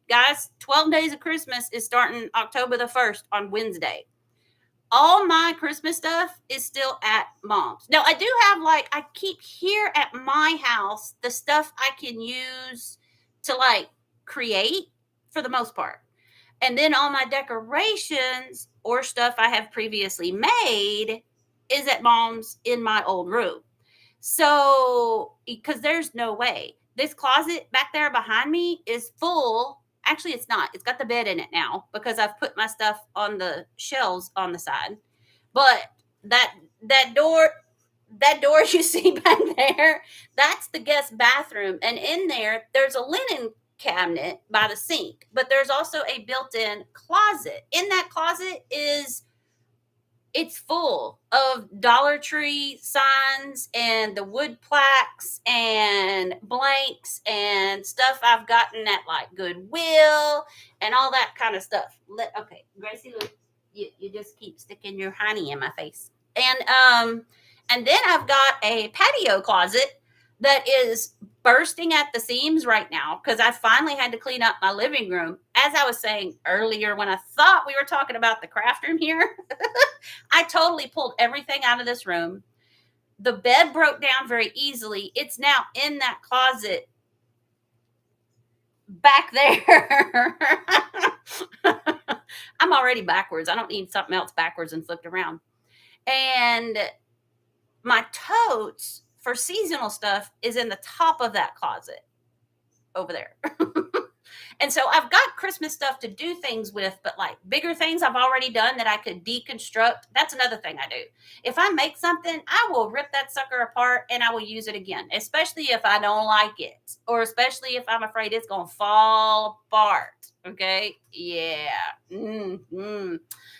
guys, 12 days of Christmas is starting October the 1st on Wednesday. All my Christmas stuff is still at mom's. Now, I do have, I keep here at my house the stuff I can use to create for the most part. And then all my decorations or stuff I have previously made is at mom's in my old room. So, because there's no way. This closet back there behind me is full. Actually, it's not. It's got the bed in it now because I've put my stuff on the shelves on the side. But that that door that door you see back there, that's the guest bathroom. And in there, there's a linen cabinet by the sink, but there's also a built-in closet. In that closet it's full of Dollar Tree signs and the wood plaques and blanks and stuff I've gotten at Goodwill and all that kind of stuff. Okay, Gracie, look, you just keep sticking your honey in my face. And then I've got a patio closet that is bursting at the seams right now because I finally had to clean up my living room. As I was saying earlier, when I thought we were talking about the craft room here, I totally pulled everything out of this room. The bed broke down very easily. It's now in that closet back there. I'm already backwards. I don't need something else backwards and flipped around. And my totes for seasonal stuff is in the top of that closet over there. And so I've got Christmas stuff to do things with, but bigger things I've already done that I could deconstruct. That's another thing I do. If I make something, I will rip that sucker apart and I will use it again, especially if I don't like it, or especially if I'm afraid it's going to fall apart. Okay. Yeah. Mm-hmm.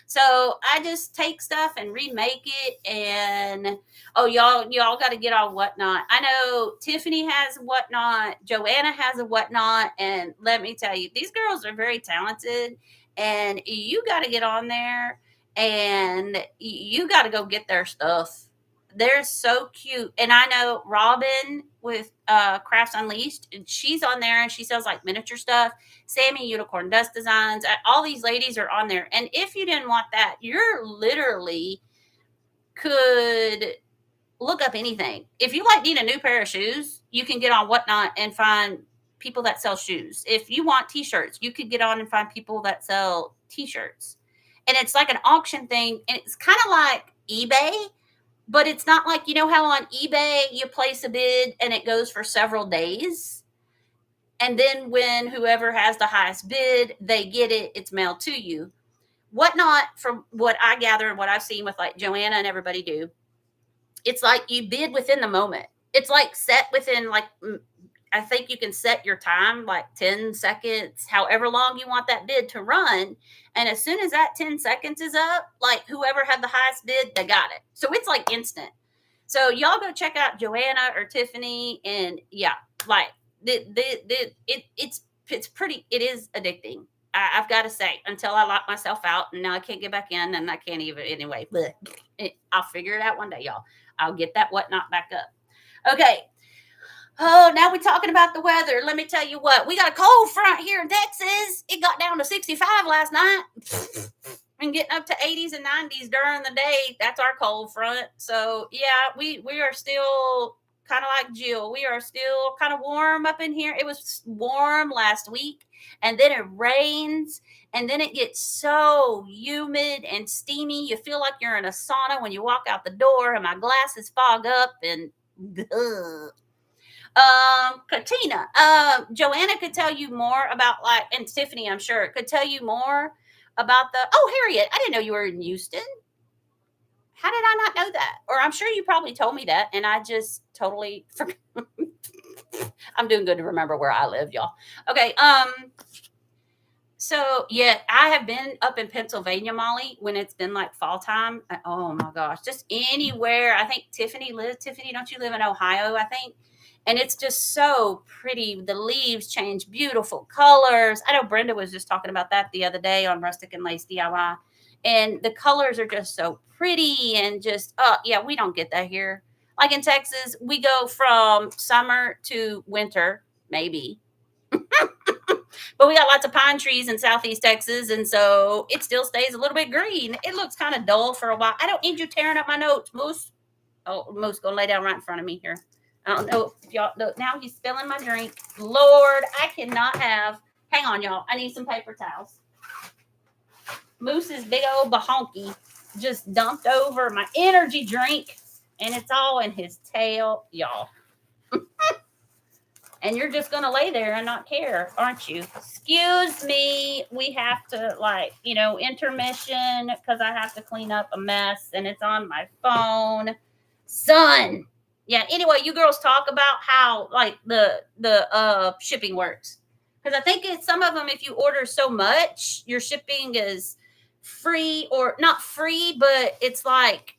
So I just take stuff and remake it. And y'all got to get on Whatnot. I know Tiffany has Whatnot, Joanna has a Whatnot, and let me tell you, these girls are very talented, and you got to get on there and you got to go get their stuff. They're so cute. And I know Robin with Crafts Unleashed, and she's on there and she sells miniature stuff. Sammy Unicorn Dust Designs. All these ladies are on there. And if you didn't want that, you're literally could look up anything. If you need a new pair of shoes, you can get on Whatnot and find people that sell shoes. If you want t-shirts, you could get on and find people that sell t-shirts. And it's like an auction thing. And it's kind of like eBay, but it's not like, how on eBay you place a bid and it goes for several days. And then when whoever has the highest bid, they get it, it's mailed to you. Whatnot, from what I gather and what I've seen with Joanna and everybody do, it's you bid within the moment. It's set within I think you can set your time 10 seconds, however long you want that bid to run. And as soon as that 10 seconds is up, whoever had the highest bid, they got it. So it's instant. So y'all go check out Joanna or Tiffany. And yeah, it's pretty, it is addicting. I've got to say, until I lock myself out and now I can't get back in and I can't even anyway. I'll figure it out one day, y'all. I'll get that Whatnot back up. Okay. Oh, now we're talking about the weather. Let me tell you what. We got a cold front here in Texas. It got down to 65 last night. And getting up to 80s and 90s during the day. That's our cold front. So, yeah, we are still kind of like Jill. We are still kind of warm up in here. It was warm last week. And then it rains. And then it gets so humid and steamy. You feel like you're in a sauna when you walk out the door. And my glasses fog up. And Katina, Joanna could tell you more about and Tiffany, I'm sure, could tell you more about Harriet, I didn't know you were in Houston. How did I not know that? Or I'm sure you probably told me that and I just totally forgot. I'm doing good to remember where I live, y'all. Okay. So yeah, I have been up in Pennsylvania, Molly, when it's been like fall time. Oh my gosh, just anywhere. I think Tiffany lives. Tiffany, don't you live in Ohio? I think, and it's just so pretty. The leaves change beautiful colors. I know Brenda was just talking about that the other day on Rustic and Lace DIY, and the colors are just so pretty and just yeah, we don't get that here. Like in Texas, we go from summer to winter, maybe. But we got lots of pine trees in southeast Texas, and so it still stays a little bit green. It looks kind of dull for a while. I don't need you tearing up my notes, Moose. Oh, Moose, gonna lay down right in front of me here. I don't know if y'all look. Now he's spilling my drink. Lord, I cannot have. Hang on, y'all. I need some paper towels. Moose's big old bahonky just dumped over my energy drink, and it's all in his tail, y'all. And you're just going to lay there and not care, aren't you? Excuse me. We have to, intermission because I have to clean up a mess and it's on my phone. Son. Yeah, anyway, you girls talk about how, the shipping works. Because I think some of them, if you order so much, your shipping is free or not free, but it's like,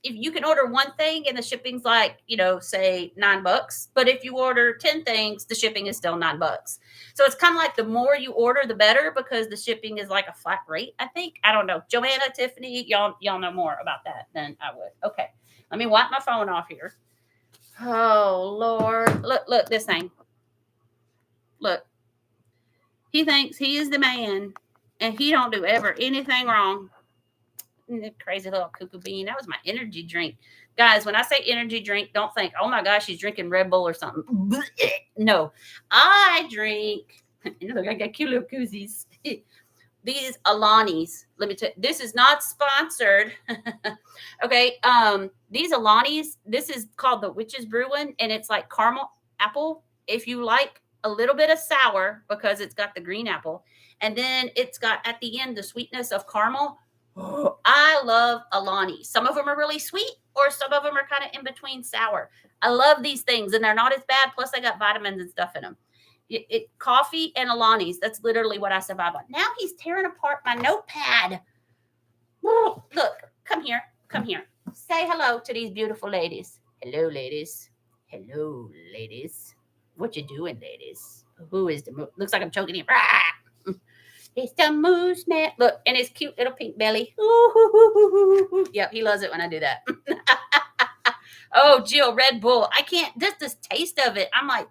if you can order one thing and the shipping's say $9, but if you order 10 things, the shipping is still $9. So it's kind of like the more you order, the better, because the shipping is like a flat rate, I think. I don't know. Joanna, Tiffany, y'all know more about that than I would. Okay. Let me wipe my phone off here. Oh, Lord. Look, this thing. Look. He thinks he is the man and he don't do ever anything wrong. Crazy little cuckoo bean. That was my energy drink. Guys, when I say energy drink, don't think, oh my gosh, she's drinking Red Bull or something. No, I drink, look, I got cute little koozies. These Alani's. Let me tell you, this is not sponsored. Okay. These Alani's, this is called the Witch's Brewing, and it's like caramel apple. If you like a little bit of sour, because it's got the green apple, and then it's got at the end the sweetness of caramel. Oh, I love Alani. Some of them are really sweet, or some of them are kind of in between sour. I love these things, and they're not as bad. Plus, they got vitamins and stuff in them. Coffee and Alani's. That's literally what I survive on. Now he's tearing apart my notepad. Look, come here. Say hello to these beautiful ladies. Hello, ladies. Hello, ladies. What you doing, ladies? Who is the looks like I'm choking him. It's the moose man. Look, and his cute little pink belly. Ooh. Yep, he loves it when I do that. Oh, Jill, Red Bull. I can't, just this taste of it. I'm like,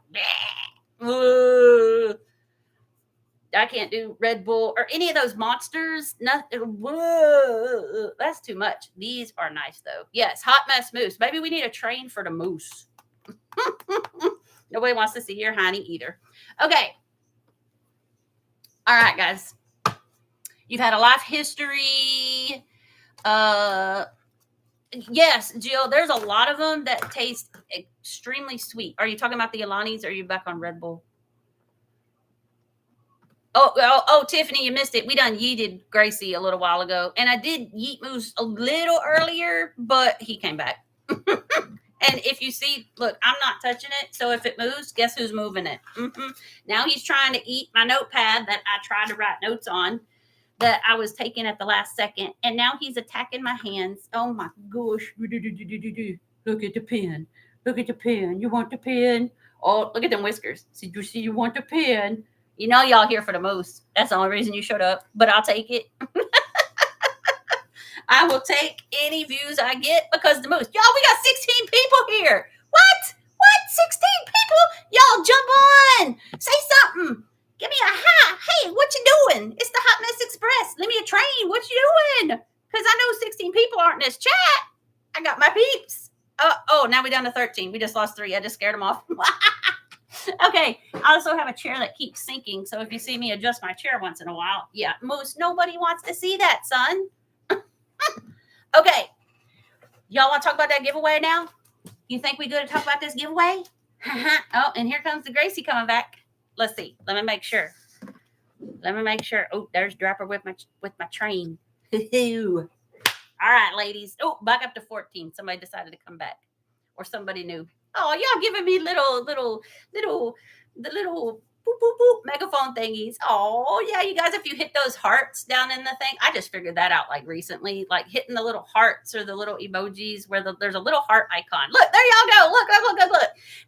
I can't do Red Bull or any of those monsters. Nothing. Whoa, that's too much. These are nice, though. Yes, hot mess moose. Maybe we need a train for the moose. Nobody wants to see your honey either. Okay. All right, guys. You've had a life history. Yes, Jill, there's a lot of them that taste extremely sweet. Are you talking about the Alani's, or are you back on Red Bull? Oh, Tiffany, you missed it. We done yeeted Gracie a little while ago. And I did yeet Moose a little earlier, but he came back. And if you see, look, I'm not touching it. So if it moves, guess who's moving it? Now he's trying to eat my notepad that I tried to write notes on that I was taking at the last second. And now he's attacking my hands. Oh my gosh. Look at the pen. Look at the pen. You want the pen? Oh, look at them whiskers. See, you want the pen? You know y'all here for the moose. That's the only reason you showed up. But I'll take it. I will take any views I get because the moose. Y'all, we got 16 people here. What? 16 people? Y'all jump on. Say something. Give me a hi. Hey, what you doing? It's the Hot Mess Express. Let me a train. What you doing? Because I know 16 people aren't in this chat. I got my peeps. Now we're down to 13. We just lost 3. I just scared them off. Okay. I also have a chair that keeps sinking. So if you see me adjust my chair once in a while, yeah, Moose, nobody wants to see that, son. Okay. Y'all want to talk about that giveaway now? You think we good to talk about this giveaway? Oh, and here comes the Gracie coming back. Let's see. Let me make sure. Oh, there's Dropper with my train. All right, ladies. Oh, back up to 14. Somebody decided to come back, or somebody new. Oh, y'all giving me the little boop boop boop megaphone thingies. Oh yeah, you guys. If you hit those hearts down in the thing, I just figured that out like recently. Like hitting the little hearts or the little emojis where there's a little heart icon. Look, there y'all go. Look.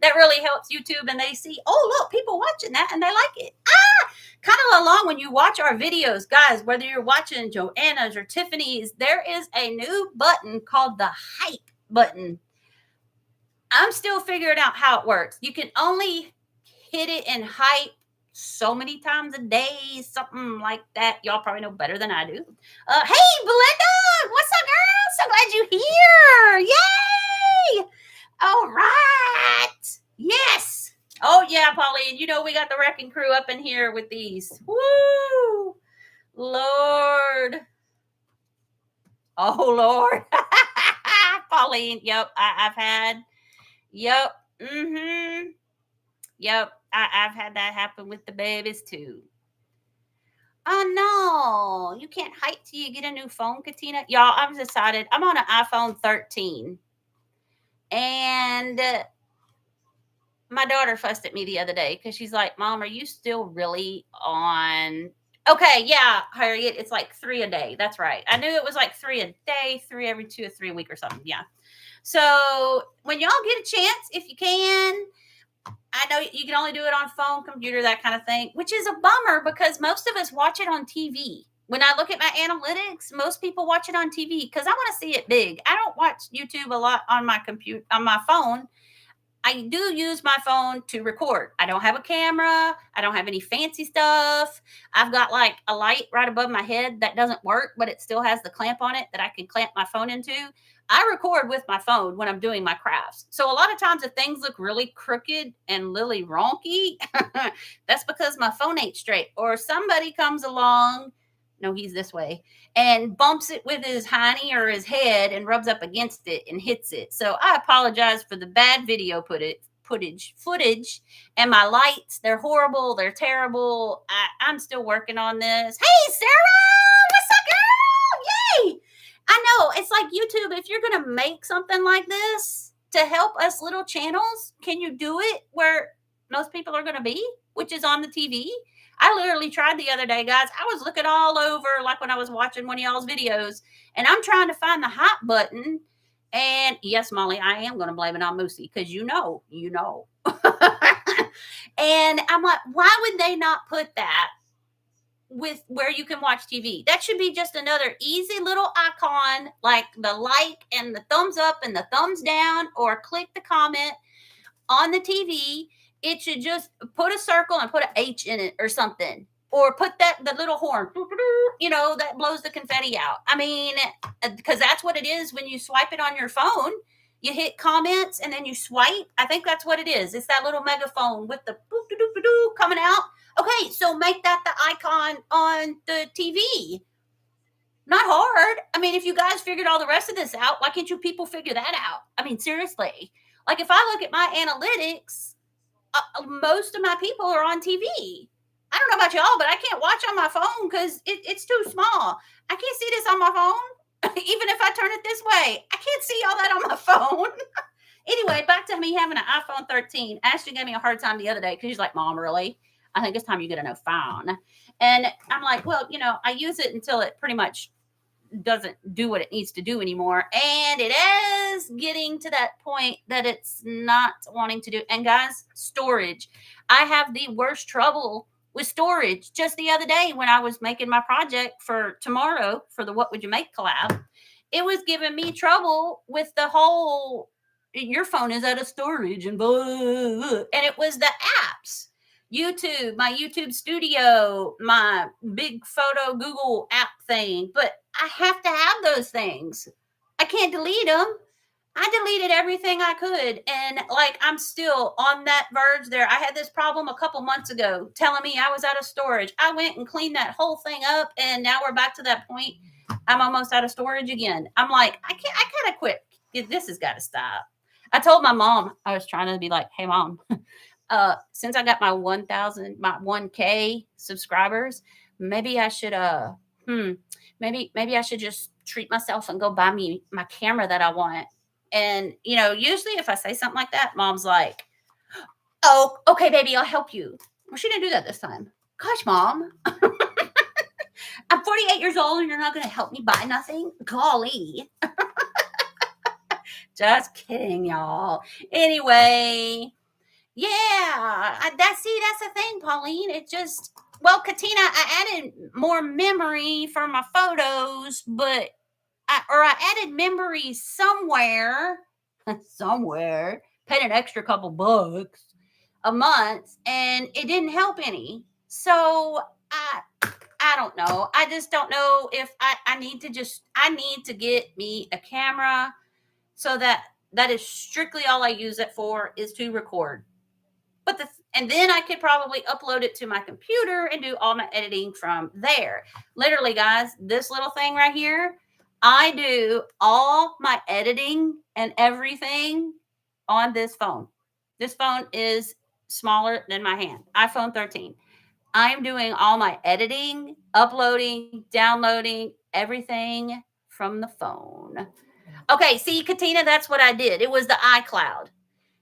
That really helps YouTube, and they see. Oh, look, people watching that and they like it. Kind of along when you watch our videos, guys, whether you're watching Joanna's or Tiffany's, there is a new button called the hype button. I'm still figuring out how it works. You can only hit it and hype so many times a day, something like that. Y'all probably know better than I do. Hey, Belinda, what's up, girl? So glad you're here. Yay! All right. Yes. Oh, yeah, Pauline. You know, we got the wrecking crew up in here with these. Woo! Lord. Oh, Lord. Pauline. Yep. I've had. Yep. Mm-hmm. Yep. I've had that happen with the babies, too. Oh, no. You can't hype till you get a new phone, Katina. Y'all, I've decided I'm on an iPhone 13. And my daughter fussed at me the other day because she's like, Mom, are you still really on? Okay, yeah, Harriet, it's like 3 a day. That's right. I knew it was like 3 a day, 3 every 2 or 3 a week or something. Yeah. So when y'all get a chance, if you can, I know you can only do it on phone, computer, that kind of thing, which is a bummer because most of us watch it on TV. When I look at my analytics, most people watch it on TV because I want to see it big. I don't watch YouTube a lot on my computer, on my phone. I do use my phone to record. I don't have a camera. I don't have any fancy stuff. I've got like a light right above my head that doesn't work, but it still has the clamp on it that I can clamp my phone into. I record with my phone when I'm doing my crafts. So a lot of times if things look really crooked and lily wonky, that's because my phone ain't straight. Or somebody comes along, no, he's this way, and bumps it with his hiney or his head and rubs up against it and hits it. So I apologize for the bad video footage and my lights. They're horrible. They're terrible. I'm still working on this. Hey, Sarah, what's up, girl? Yay. I know. It's like YouTube. If you're going to make something like this to help us little channels, can you do it where most people are going to be, which is on the TV? I literally tried the other day, guys. I was looking all over, like when I was watching one of y'all's videos, and I'm trying to find the hot button. And yes, Molly, I am going to blame it on Moosey because you know. And I'm like, why would they not put that with where you can watch TV? That should be just another easy little icon, like the like and the thumbs up and the thumbs down, or click the comment on the TV. It should just put a circle and put an H in it or something. Or put the little horn, that blows the confetti out. I mean, because that's what it is when you swipe it on your phone. You hit comments and then you swipe. I think that's what it is. It's that little megaphone with the boop-a-doop-a-doo coming out. Okay, so make that the icon on the TV. Not hard. I mean, if you guys figured all the rest of this out, why can't you people figure that out? I mean, seriously. Like if I look at my analytics, most of my people are on TV. I don't know about y'all, but I can't watch on my phone because it's too small. I can't see this on my phone. Even if I turn it this way, I can't see all that on my phone. Anyway, back to me having an iPhone 13. Ashley gave me a hard time the other day because she's like, Mom, really? I think it's time you get a new phone. And I'm like, well, I use it until it pretty much doesn't do what it needs to do anymore, and it is getting to that point that it's not wanting to do. And guys, storage, I have the worst trouble with storage. Just the other day when I was making my project for tomorrow for the What Would You Make collab, it was giving me trouble with the whole your phone is out of storage and blah, blah, blah. And it was the apps. YouTube, my YouTube studio, my big photo Google app thing, but I have to have those things. I can't delete them. I deleted everything I could. And like, I'm still on that verge there. I had this problem a couple months ago telling me I was out of storage. I went and cleaned that whole thing up. And now we're back to that point. I'm almost out of storage again. I'm like, I gotta quit. This has got to stop. I told my mom, I was trying to be like, hey, mom, since I got my 1K subscribers, maybe I should, hmm, maybe I should just treat myself and go buy me my camera that I want. And, usually if I say something like that, mom's like, oh, okay, baby, I'll help you. Well, she didn't do that this time. Gosh, mom, I'm 48 years old and you're not going to help me buy nothing? Golly. Just kidding, y'all. Anyway, yeah, that's the thing, Pauline. It just, well, Katina, I added more memory for my photos, but I added memories somewhere, somewhere, paid an extra couple bucks a month, and it didn't help any. So I don't know. I just don't know if I need to get me a camera so that is strictly all I use it for, is to record. But and then I could probably upload it to my computer and do all my editing from there. Literally, guys, this little thing right here, I do all my editing and everything on this phone. This phone is smaller than my hand. iPhone 13. I'm doing all my editing, uploading, downloading, everything from the phone. Okay, see, Katina, that's what I did. It was the iCloud.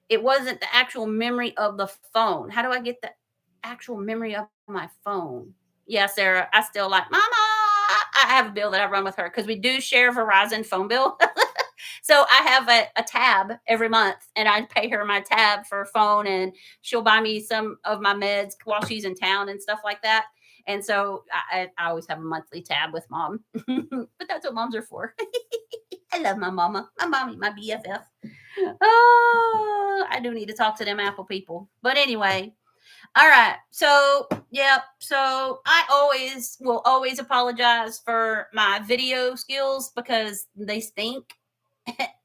It wasn't the actual memory of the phone. How do I get the actual memory of my phone? Yeah, Sarah, I still like, Mama, I have a bill that I run with her because we do share Verizon phone bill. So I have a tab every month and I pay her my tab for a phone, and she'll buy me some of my meds while she's in town and stuff like that. And so I always have a monthly tab with mom. But that's what moms are for. I love my mama. My mommy, my BFF. Oh, I do need to talk to them Apple people. But anyway, all right. So, yep. So I will always apologize for my video skills because they stink.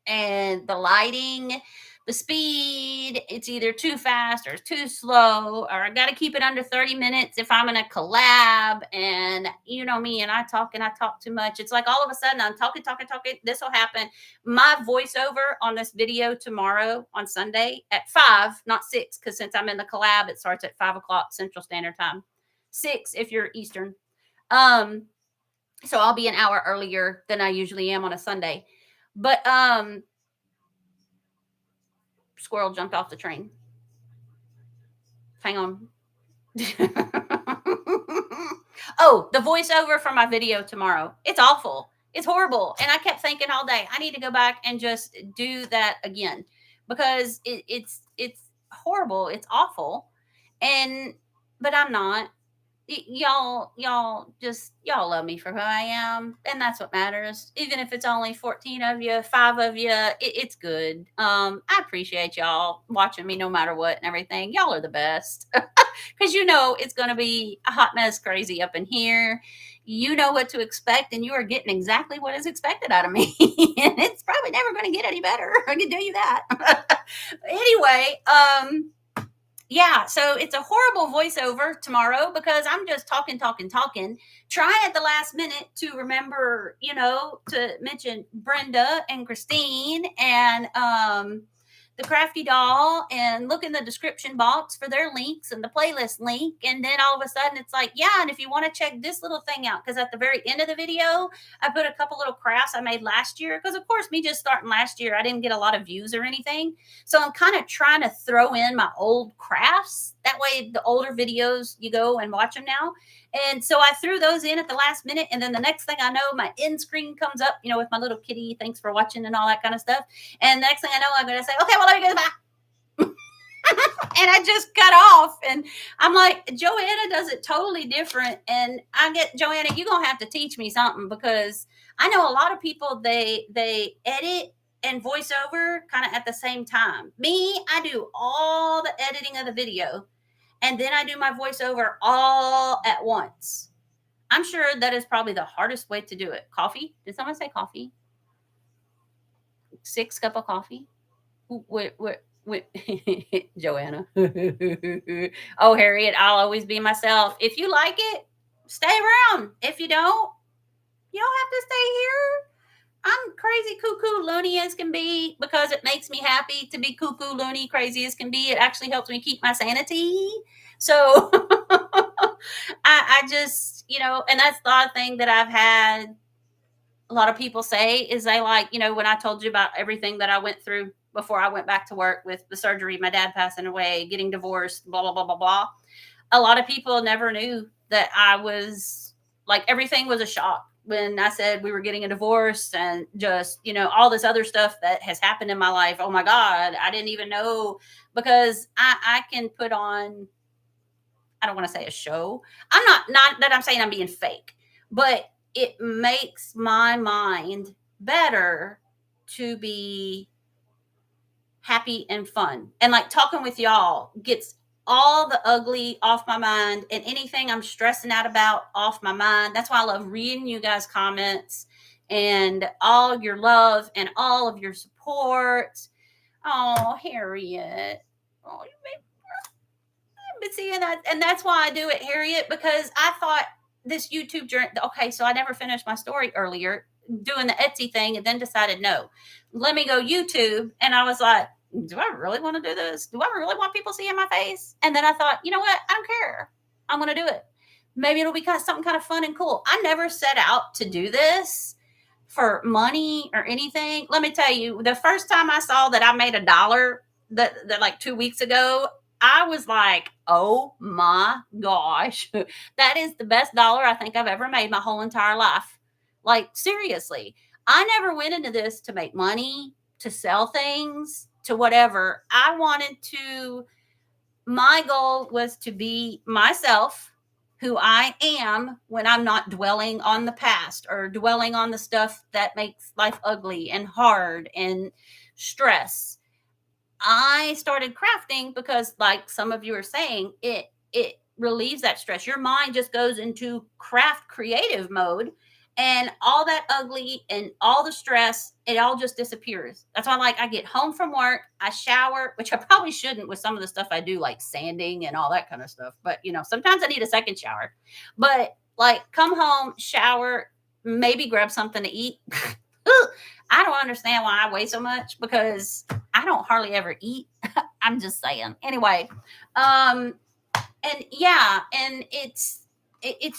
And the lighting, the speed, it's either too fast or too slow, or I got to keep it under 30 minutes if I'm in a collab. And you know me, and I talk too much. It's like all of a sudden I'm talking. This will happen. My voiceover on this video tomorrow on Sunday at 5, not 6, because since I'm in the collab, it starts at 5 o'clock Central Standard Time, 6 if you're Eastern. So I'll be an hour earlier than I usually am on a Sunday. But squirrel jumped off the train. Hang on. Oh, the voiceover for my video tomorrow. It's awful. It's horrible. And I kept thinking all day, I need to go back and just do that again because it's horrible. It's awful. But I'm not. Y'all love me for who I am, and that's what matters. Even if it's only 14 of you, 5 of you, it's good. I appreciate y'all watching me no matter what and everything. Y'all are the best. Because it's going to be a hot mess crazy up in here. You know what to expect, and you are getting exactly what is expected out of me. And it's probably never going to get any better. I can tell you that. Anyway, yeah, so it's a horrible voiceover tomorrow because I'm just talking, trying at the last minute to remember, to mention Brenda and Christine and the Crafty Doll, and look in the description box for their links and the playlist link. And then all of a sudden it's like, yeah, and if you want to check this little thing out, because at the very end of the video, I put a couple little crafts I made last year. Because of course, me just starting last year, I didn't get a lot of views or anything. So I'm kind of trying to throw in my old crafts. That way the older videos, you go and watch them now. And so I threw those in at the last minute. And then the next thing I know, my end screen comes up, with my little kitty, thanks for watching and all that kind of stuff. And next thing I know, I'm going to say, okay, well, let me go back. And I just cut off. And I'm like, Joanna does it totally different. And I get, Joanna, you're going to have to teach me something, because I know a lot of people, they edit and voiceover kind of at the same time. Me, I do all the editing of the video, and then I do my voiceover all at once. I'm sure that is probably the hardest way to do it. Coffee? Did someone say coffee? 6 cup of coffee? Wait. Joanna. Oh, Harriet, I'll always be myself. If you like it, stay around. If you don't have to stay here. I'm crazy, cuckoo, loony as can be because it makes me happy to be cuckoo, loony, crazy as can be. It actually helps me keep my sanity. So I just, and that's the odd thing that I've had a lot of people say is they like, when I told you about everything that I went through before I went back to work with the surgery, my dad passing away, getting divorced, blah, blah, blah, blah, blah. A lot of people never knew that I was like, everything was a shock when I said we were getting a divorce and just, all this other stuff that has happened in my life. Oh my God, I didn't even know because I can put on, I don't want to say a show. Not that I'm saying I'm being fake, but it makes my mind better to be happy and fun. And like talking with y'all gets all the ugly off my mind and anything I'm stressing out about off my mind. That's why I love reading you guys' comments and all your love and all of your support. Oh, Harriet. Oh, you made but see, and that's why I do it, Harriet, because I thought this YouTube journey. Okay, so I never finished my story earlier doing the Etsy thing, and then decided no, let me go YouTube, and I was like, do I really want to do this? Do I really want people seeing my face? And then I thought, you know what? I don't care. I'm going to do it. Maybe it'll be something kind of fun and cool. I never set out to do this for money or anything. Let me tell you, the first time I saw that I made $1 that like 2 weeks ago, I was like, oh my gosh, that is the best dollar I think I've ever made my whole entire life. Like, seriously, I never went into this to make money, to sell things, to whatever. My goal was to be myself, who I am when I'm not dwelling on the past or dwelling on the stuff that makes life ugly and hard and stress. I started crafting because, like some of you are saying, it relieves that stress. Your mind just goes into craft creative mode, and all that ugly and all the stress, it all just disappears. That's why, like, I get home from work, I shower, which I probably shouldn't with some of the stuff I do, like sanding and all that kind of stuff. But sometimes I need a second shower. But like, come home, shower, maybe grab something to eat. I don't understand why I weigh so much because I don't hardly ever eat. I'm just saying. Anyway, and yeah, and it's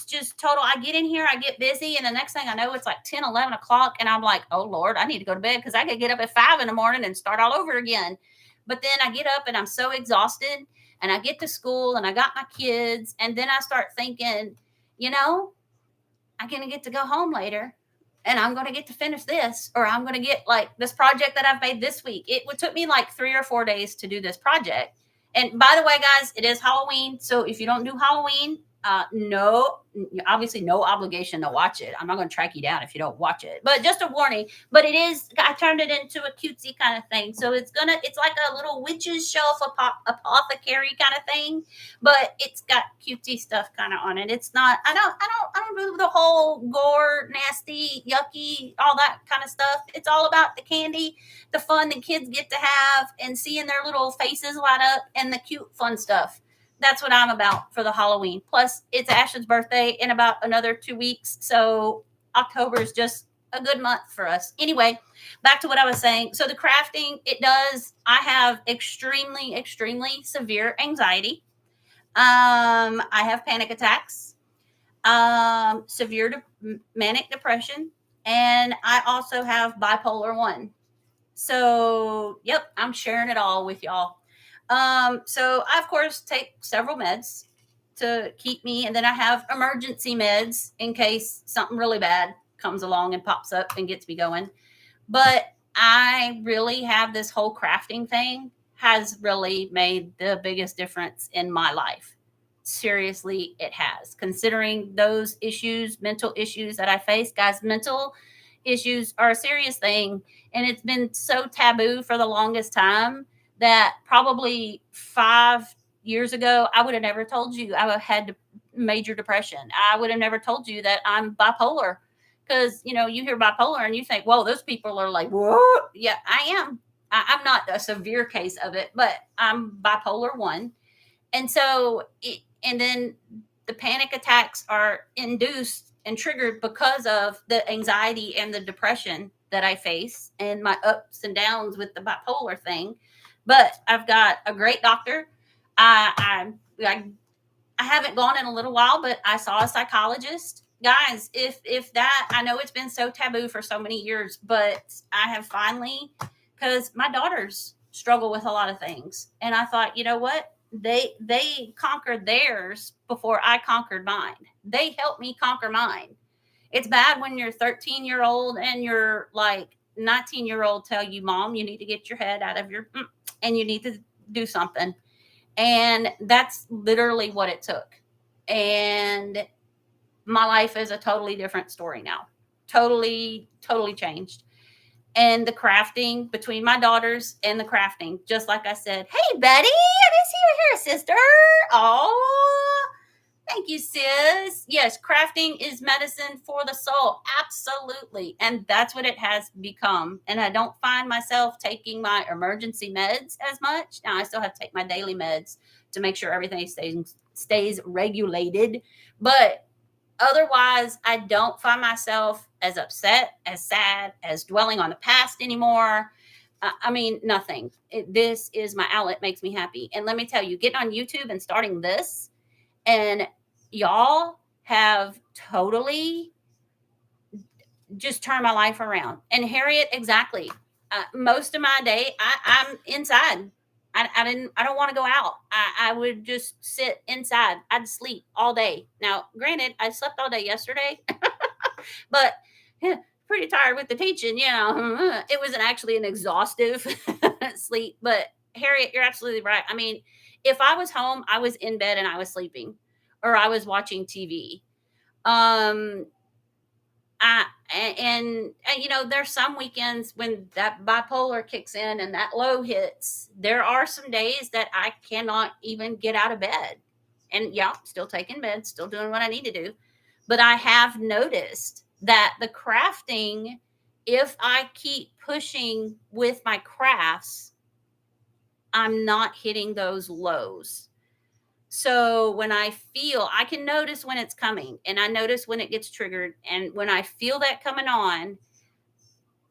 just total. I get in here, I get busy, and the next thing I know, it's like 10, 11 o'clock, and I'm like, oh Lord, I need to go to bed because I could get up at 5 in the morning and start all over again. But then I get up and I'm so exhausted, and I get to school and I got my kids, and then I start thinking, I'm gonna get to go home later and I'm going to get to finish this, or I'm going to get like this project that I've made this week. It took me like 3 or 4 days to do this project. And by the way, guys, it is Halloween. So if you don't do Halloween, no, obviously no obligation to watch it. I'm not going to track you down if you don't watch it, but just a warning. But I turned it into a cutesy kind of thing. So it's like a little witch's shelf apothecary kind of thing, but it's got cutesy stuff kind of on it. It's not, I don't do the whole gore, nasty, yucky, all that kind of stuff. It's all about the candy, the fun the kids get to have, and seeing their little faces light up, and the cute, fun stuff. That's what I'm about for the Halloween. Plus, it's Ashton's birthday in about another 2 weeks. So October is just a good month for us. Anyway, back to what I was saying. So the crafting, I have extremely, extremely severe anxiety. I have panic attacks, severe manic depression, and I also have bipolar 1. So, yep, I'm sharing it all with y'all. So I, of course, take several meds to keep me, and then I have emergency meds in case something really bad comes along and pops up and gets me going. But I really have this whole crafting thing has really made the biggest difference in my life. Seriously, it has. Considering those issues, mental issues that I face, guys, mental issues are a serious thing, and it's been so taboo for the longest time that probably 5 years ago, I would have never told you I had major depression. I would have never told you that I'm bipolar because, you hear bipolar and you think, whoa, those people are like, what? Yeah, I am. I'm not a severe case of it, but I'm bipolar 1. And so, and then the panic attacks are induced and triggered because of the anxiety and the depression that I face and my ups and downs with the bipolar thing. But I've got a great doctor. I haven't gone in a little while, but I saw a psychologist. Guys, if that, I know it's been so taboo for so many years, but I have finally, because my daughters struggle with a lot of things, and I thought, you know what? They conquered theirs before I conquered mine. They helped me conquer mine. It's bad when you're 13-year-old and you're like 19-year-old tell you, Mom, you need to get your head out of your and you need to do something. And that's literally what it took. And my life is a totally different story now. Totally, totally changed. And the crafting between my daughters and the crafting, just like I said, hey, Betty, I miss you here, sister. Oh, thank you, sis. Yes, crafting is medicine for the soul. Absolutely. And that's what it has become. And I don't find myself taking my emergency meds as much. Now, I still have to take my daily meds to make sure everything stays regulated. But otherwise, I don't find myself as upset, as sad, as dwelling on the past anymore. I mean, nothing. This is my outlet, makes me happy. And let me tell you, getting on YouTube and starting this, and y'all have totally just turned my life around. And Harriet, exactly. Most of my day, I'm inside. I don't want to go out. I would just sit inside. I'd sleep all day. Now, granted, I slept all day yesterday, but pretty tired with the teaching. It wasn't actually an exhaustive sleep. But Harriet, you're absolutely right. I mean, if I was home, I was in bed and I was sleeping, or I was watching TV. Um, I and there's some weekends when that bipolar kicks in and that low hits. There are some days that I cannot even get out of bed. And yeah, still taking meds, still doing what I need to do. But I have noticed that the crafting, if I keep pushing with my crafts, I'm not hitting those lows. So when I can notice when it's coming, and I notice when it gets triggered. And when I feel that coming on,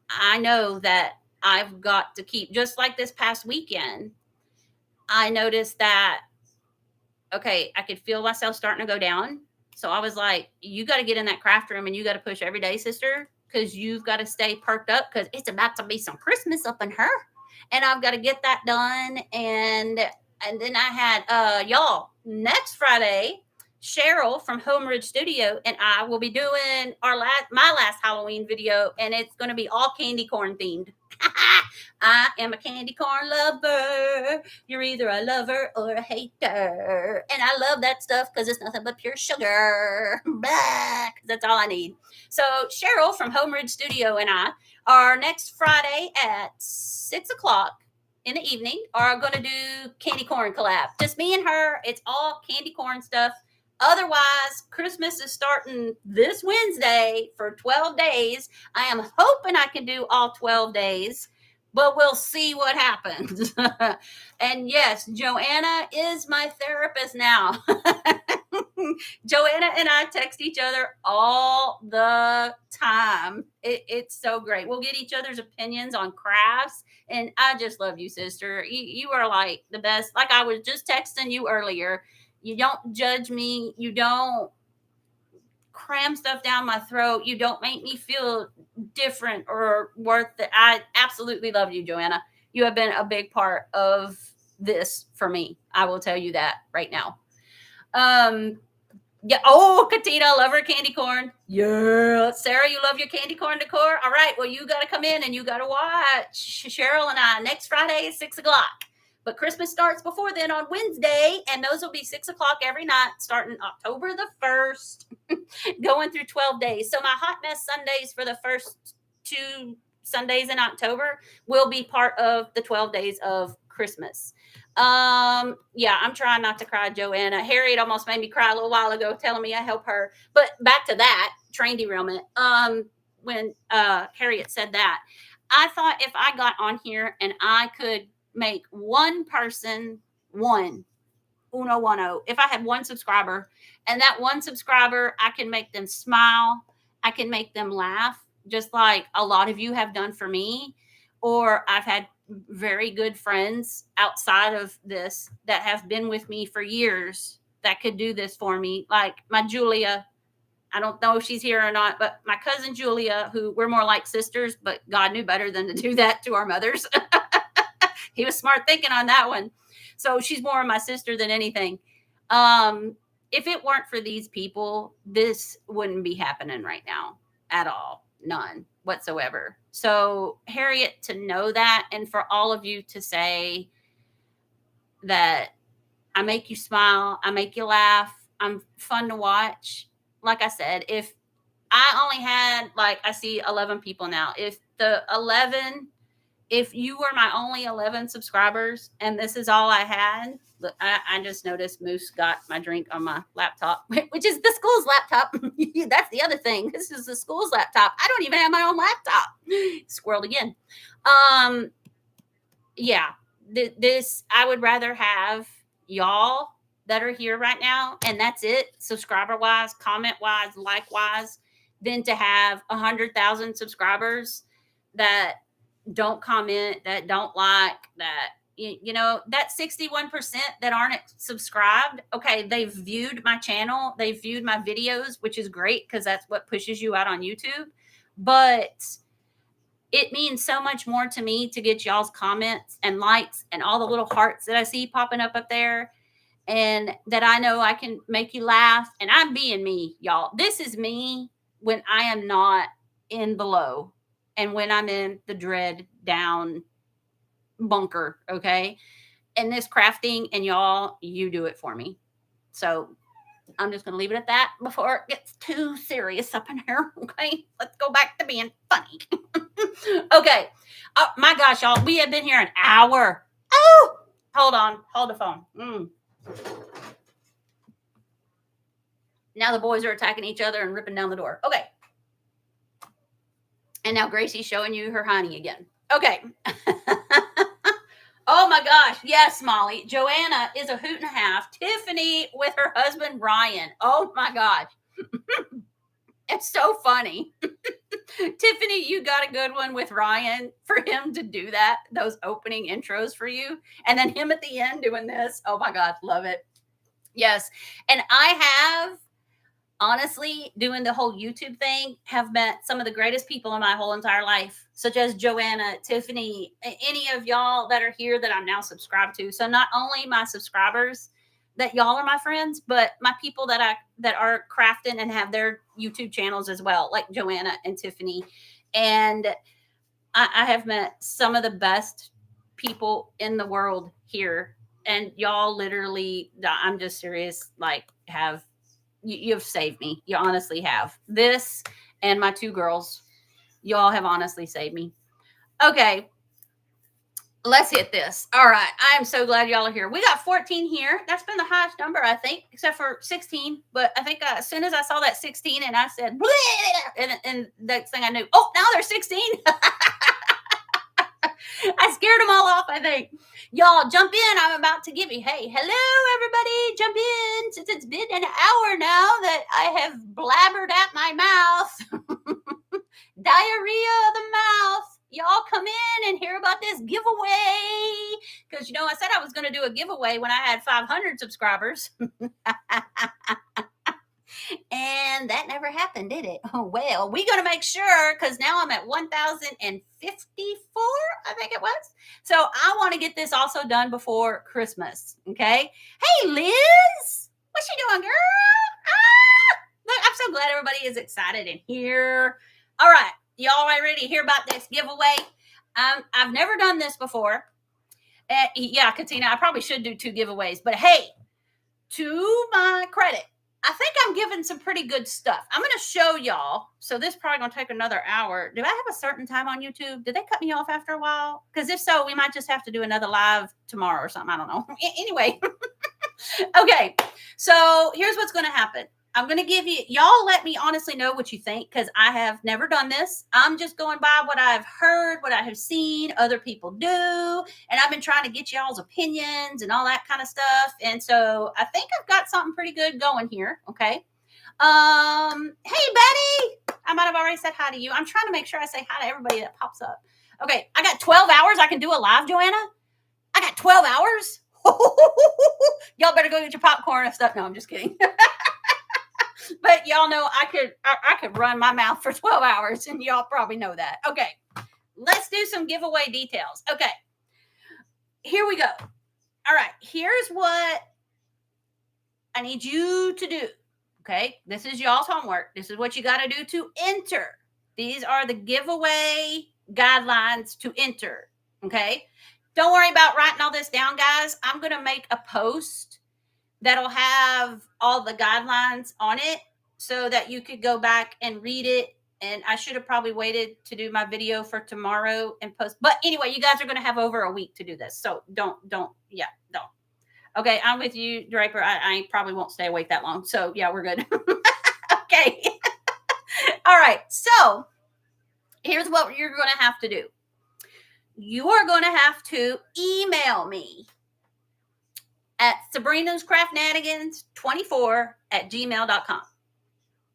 I know that I've got to keep, just like this past weekend, I noticed that, okay, I could feel myself starting to go down. So I was like, you got to get in that craft room and you got to push every day, sister, because you've got to stay perked up, because it's about to be some Christmas up in her. And I've got to get that done. And then I had y'all, next Friday, Cheryl from Home Ridge Studio and I will be doing my last Halloween video, and it's going to be all candy corn themed. I am a candy corn lover. You're either a lover or a hater. And I love that stuff because it's nothing but pure sugar. That's all I need. So Cheryl from Home Ridge Studio and I are next Friday at 6 o'clock in the evening are going to do candy corn collab. Just me and her. It's all candy corn stuff. Otherwise, Christmas is starting this Wednesday for 12 days. I am hoping I can do all 12 days, but we'll see what happens. And yes, Joanna is my therapist now. Joanna and I text each other all the time. It's so great. We'll get each other's opinions on crafts. And I just love you, sister. You are like the best. Like I was just texting you earlier. You don't judge me. You don't cram stuff down my throat. You don't make me feel different or worth it. I absolutely love you, Joanna. You have been a big part of this for me. I will tell you that right now. Yeah. Oh, Katina, love her candy corn. Yeah. Sarah, you love your candy corn decor. All right. Well, you got to come in and you got to watch Cheryl and I next Friday at 6 o'clock. But Christmas starts before then on Wednesday, and those will be 6 o'clock every night starting October the 1st, going through 12 days. So my Hot Mess Sundays for the first 2 Sundays in October will be part of the 12 days of Christmas. Yeah, I'm trying not to cry, Joanna. Harriet almost made me cry a little while ago telling me I help her. But back to that train derailment. When Harriet said that, I thought if I got on here and I could make one person, if I had one subscriber, and that one subscriber, I can make them smile, I can make them laugh, just like a lot of you have done for me, or I've had very good friends outside of this that have been with me for years that could do this for me. Like my Julia, I don't know if she's here or not, but my cousin Julia, who we're more like sisters, but God knew better than to do that to our mothers. He was smart thinking on that one. So she's more of my sister than anything. If it weren't for these people, this wouldn't be happening right now at all. None whatsoever. So, Harriet, to know that, and for all of you to say that I make you smile, I make you laugh, I'm fun to watch. Like I said, if I only had, like, I see 11 people now. If you were my only 11 subscribers and this is all I had, look, I just noticed Moose got my drink on my laptop, which is the school's laptop. That's the other thing. This is the school's laptop. I don't even have my own laptop. Squirreled again. Yeah, this, I would rather have y'all that are here right now, and that's it, subscriber wise, comment wise, like wise, than to have 100,000 subscribers that don't comment, that don't like, that that 61% that aren't subscribed. Okay, they've viewed my channel, they've viewed my videos, which is great because that's what pushes you out on YouTube. But it means so much more to me to get y'all's comments and likes and all the little hearts that I see popping up there, and that I know I can make you laugh. And I'm being me, y'all. This is me when I am not in the low and when I'm in the dread down bunker, okay? And this crafting, and y'all, you do it for me. So I'm just going to leave it at that before it gets too serious up in here, okay? Let's go back to being funny. Okay. Oh, my gosh, y'all, we have been here an hour. Oh, hold on. Hold the phone. Now the boys are attacking each other and ripping down the door. Okay. And now Gracie's showing you her honey again. Okay. Oh my gosh. Yes, Molly. Joanna is a hoot and a half. Tiffany with her husband, Ryan. Oh my gosh. It's so funny. Tiffany, you got a good one with Ryan for him to do that, those opening intros for you. And then him at the end doing this. Oh my gosh. Love it. Yes. And I have, honestly, doing the whole YouTube thing, have met some of the greatest people in my whole entire life, such as Joanna, Tiffany, any of y'all that are here that I'm now subscribed to. So not only my subscribers, that y'all are my friends, but my people that are crafting and have their YouTube channels as well, like Joanna and Tiffany. And I have met some of the best people in the world here. And y'all literally, I'm just serious, like you've saved me. You honestly have. This and my two girls, y'all have honestly saved me. Okay. Let's hit this. All right. I am so glad y'all are here. We got 14 here. That's been the highest number, I think, except for 16. But I think as soon as I saw that 16 and I said, and next thing I knew, oh, now there's 16. I scared them all off, I think. Y'all jump in. I'm about to give you, hey, hello, everybody. Jump in, since it's been an hour now that I have blabbered at my mouth. Diarrhea of the mouth. Y'all come in and hear about this giveaway. Because, I said I was going to do a giveaway when I had 500 subscribers. And that never happened, did it? Oh, well, we're going to make sure, because now I'm at 1,054, I think it was. So I want to get this also done before Christmas, okay? Hey, Liz! What's she doing, girl? Look, I'm so glad everybody is excited and here. All right. Y'all ready to hear about this giveaway? I've never done this before. Yeah, Katina, I probably should do 2 giveaways. But hey, to my credit, I think I'm giving some pretty good stuff. I'm going to show y'all. So this is probably going to take another hour. Do I have a certain time on YouTube? Did they cut me off after a while? Because if so, we might just have to do another live tomorrow or something. I don't know. Anyway. Okay. So here's what's going to happen. I'm going to give you, y'all let me honestly know what you think, because I have never done this. I'm just going by what I've heard, what I have seen other people do. And I've been trying to get y'all's opinions and all that kind of stuff. And so I think I've got something pretty good going here. Okay. Hey, Betty. I might have already said hi to you. I'm trying to make sure I say hi to everybody that pops up. Okay, I got 12 hours I can do a live, Joanna. I got 12 hours. Y'all better go get your popcorn and stuff. No, I'm just kidding. But y'all know I could run my mouth for 12 hours, and y'all probably know that. Okay, let's do some giveaway details. Okay, here we go. All right, here's what I need you to do. Okay, this is y'all's homework. This is what you got to do to enter. These are the giveaway guidelines to enter. Okay, don't worry about writing all this down, guys. I'm going to make a post that'll have all the guidelines on it so that you could go back and read it. And I should have probably waited to do my video for tomorrow and post. But anyway, you guys are going to have over a week to do this. So don't. Okay, I'm with you, Draper. I probably won't stay awake that long. So yeah, we're good. Okay. All right. So here's what you're going to have to do. You are going to have to email me at Sabrina's Craft-nanigans 24@gmail.com.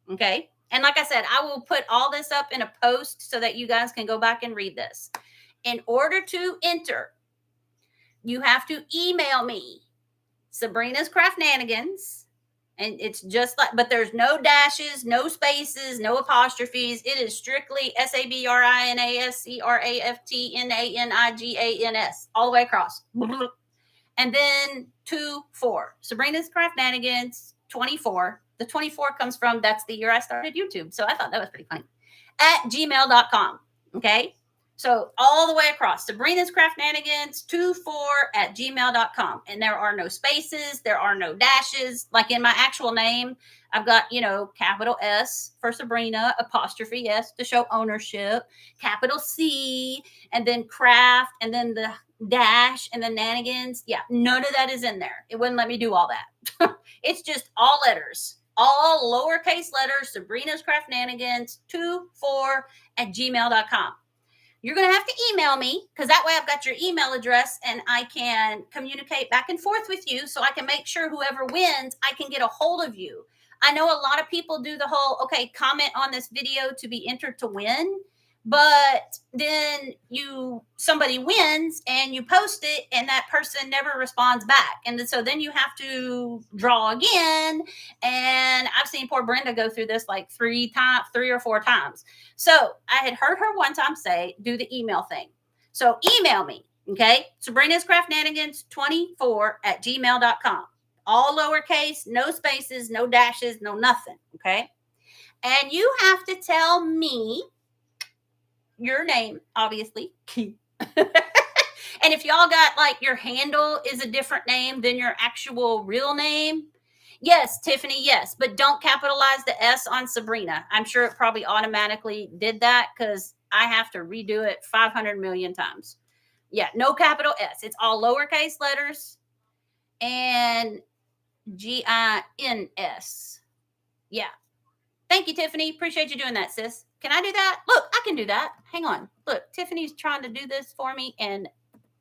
Okay. And like I said, I will put all this up in a post so that you guys can go back and read this. In order to enter, you have to email me Sabrina's Craft-nanigans. And it's just like, but there's no dashes, no spaces, no apostrophes. It is strictly SABRINASCRAFTNANIGANS all the way across. And then 24, Sabrina's Craft-nanigans 24. The 24 comes from, that's the year I started YouTube. So I thought that was pretty funny. At gmail.com. Okay. So all the way across, Sabrina's Craft-nanigans 24@gmail.com. And there are no spaces. There are no dashes. Like in my actual name, I've got, capital S for Sabrina, apostrophe S to show ownership, capital C, and then craft, and then the dash, and the nanigans. Yeah, none of that is in there. It wouldn't let me do all that. It's just all letters, all lowercase letters, Sabrina's Craft-nanigans 24@gmail.com. You're going to have to email me because that way I've got your email address and I can communicate back and forth with you so I can make sure whoever wins, I can get a hold of you. I know a lot of people do the whole, okay, comment on this video to be entered to win. But then somebody wins and you post it and that person never responds back. And so then you have to draw again. And I've seen poor Brenda go through this like 3 or 4 times. So I had heard her one time say, do the email thing. So email me, okay? Sabrina's Craft-nanigans 24@gmail.com. All lowercase, no spaces, no dashes, no nothing, okay? And you have to tell me your name, obviously. And if y'all got like your handle is a different name than your actual real name, yes, Tiffany, yes, but don't capitalize the S on Sabrina. I'm sure it probably automatically did that because I have to redo it 500 million times. Yeah, no capital S. It's all lowercase letters and GINS. Yeah. Thank you, Tiffany. Appreciate you doing that, sis. Can I do that? Look, I can do that. Hang on. Look, Tiffany's trying to do this for me. And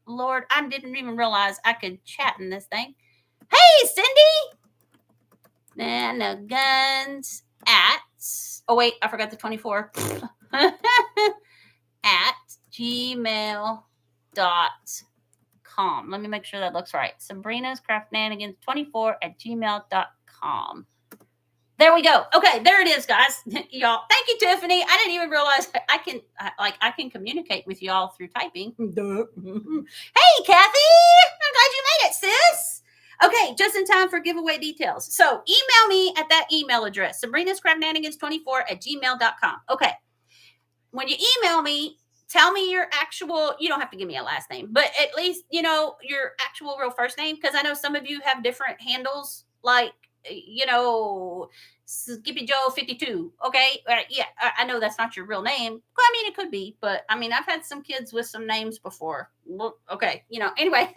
Lord, I didn't even realize I could chat in this thing. Hey, Cindy. Nanigans at, oh wait, I forgot the 24. At gmail.com. Let me make sure that looks right. Sabrina's Craft-nanigans 24@gmail.com. There we go. Okay, there it is, guys. Y'all, thank you, Tiffany. I didn't even realize I can communicate with y'all through typing. Hey, Kathy. I'm glad you made it, sis. Okay, just in time for giveaway details. So email me at that email address, Sabrina's Craft-nanigans 24@gmail.com. Okay. When you email me, tell me your actual, you don't have to give me a last name, but at least, your actual real first name. Because I know some of you have different handles, like, Skippy Joe 52. Okay. Yeah. I know that's not your real name. Well, I mean, it could be, but I mean, I've had some kids with some names before. Okay. Anyway,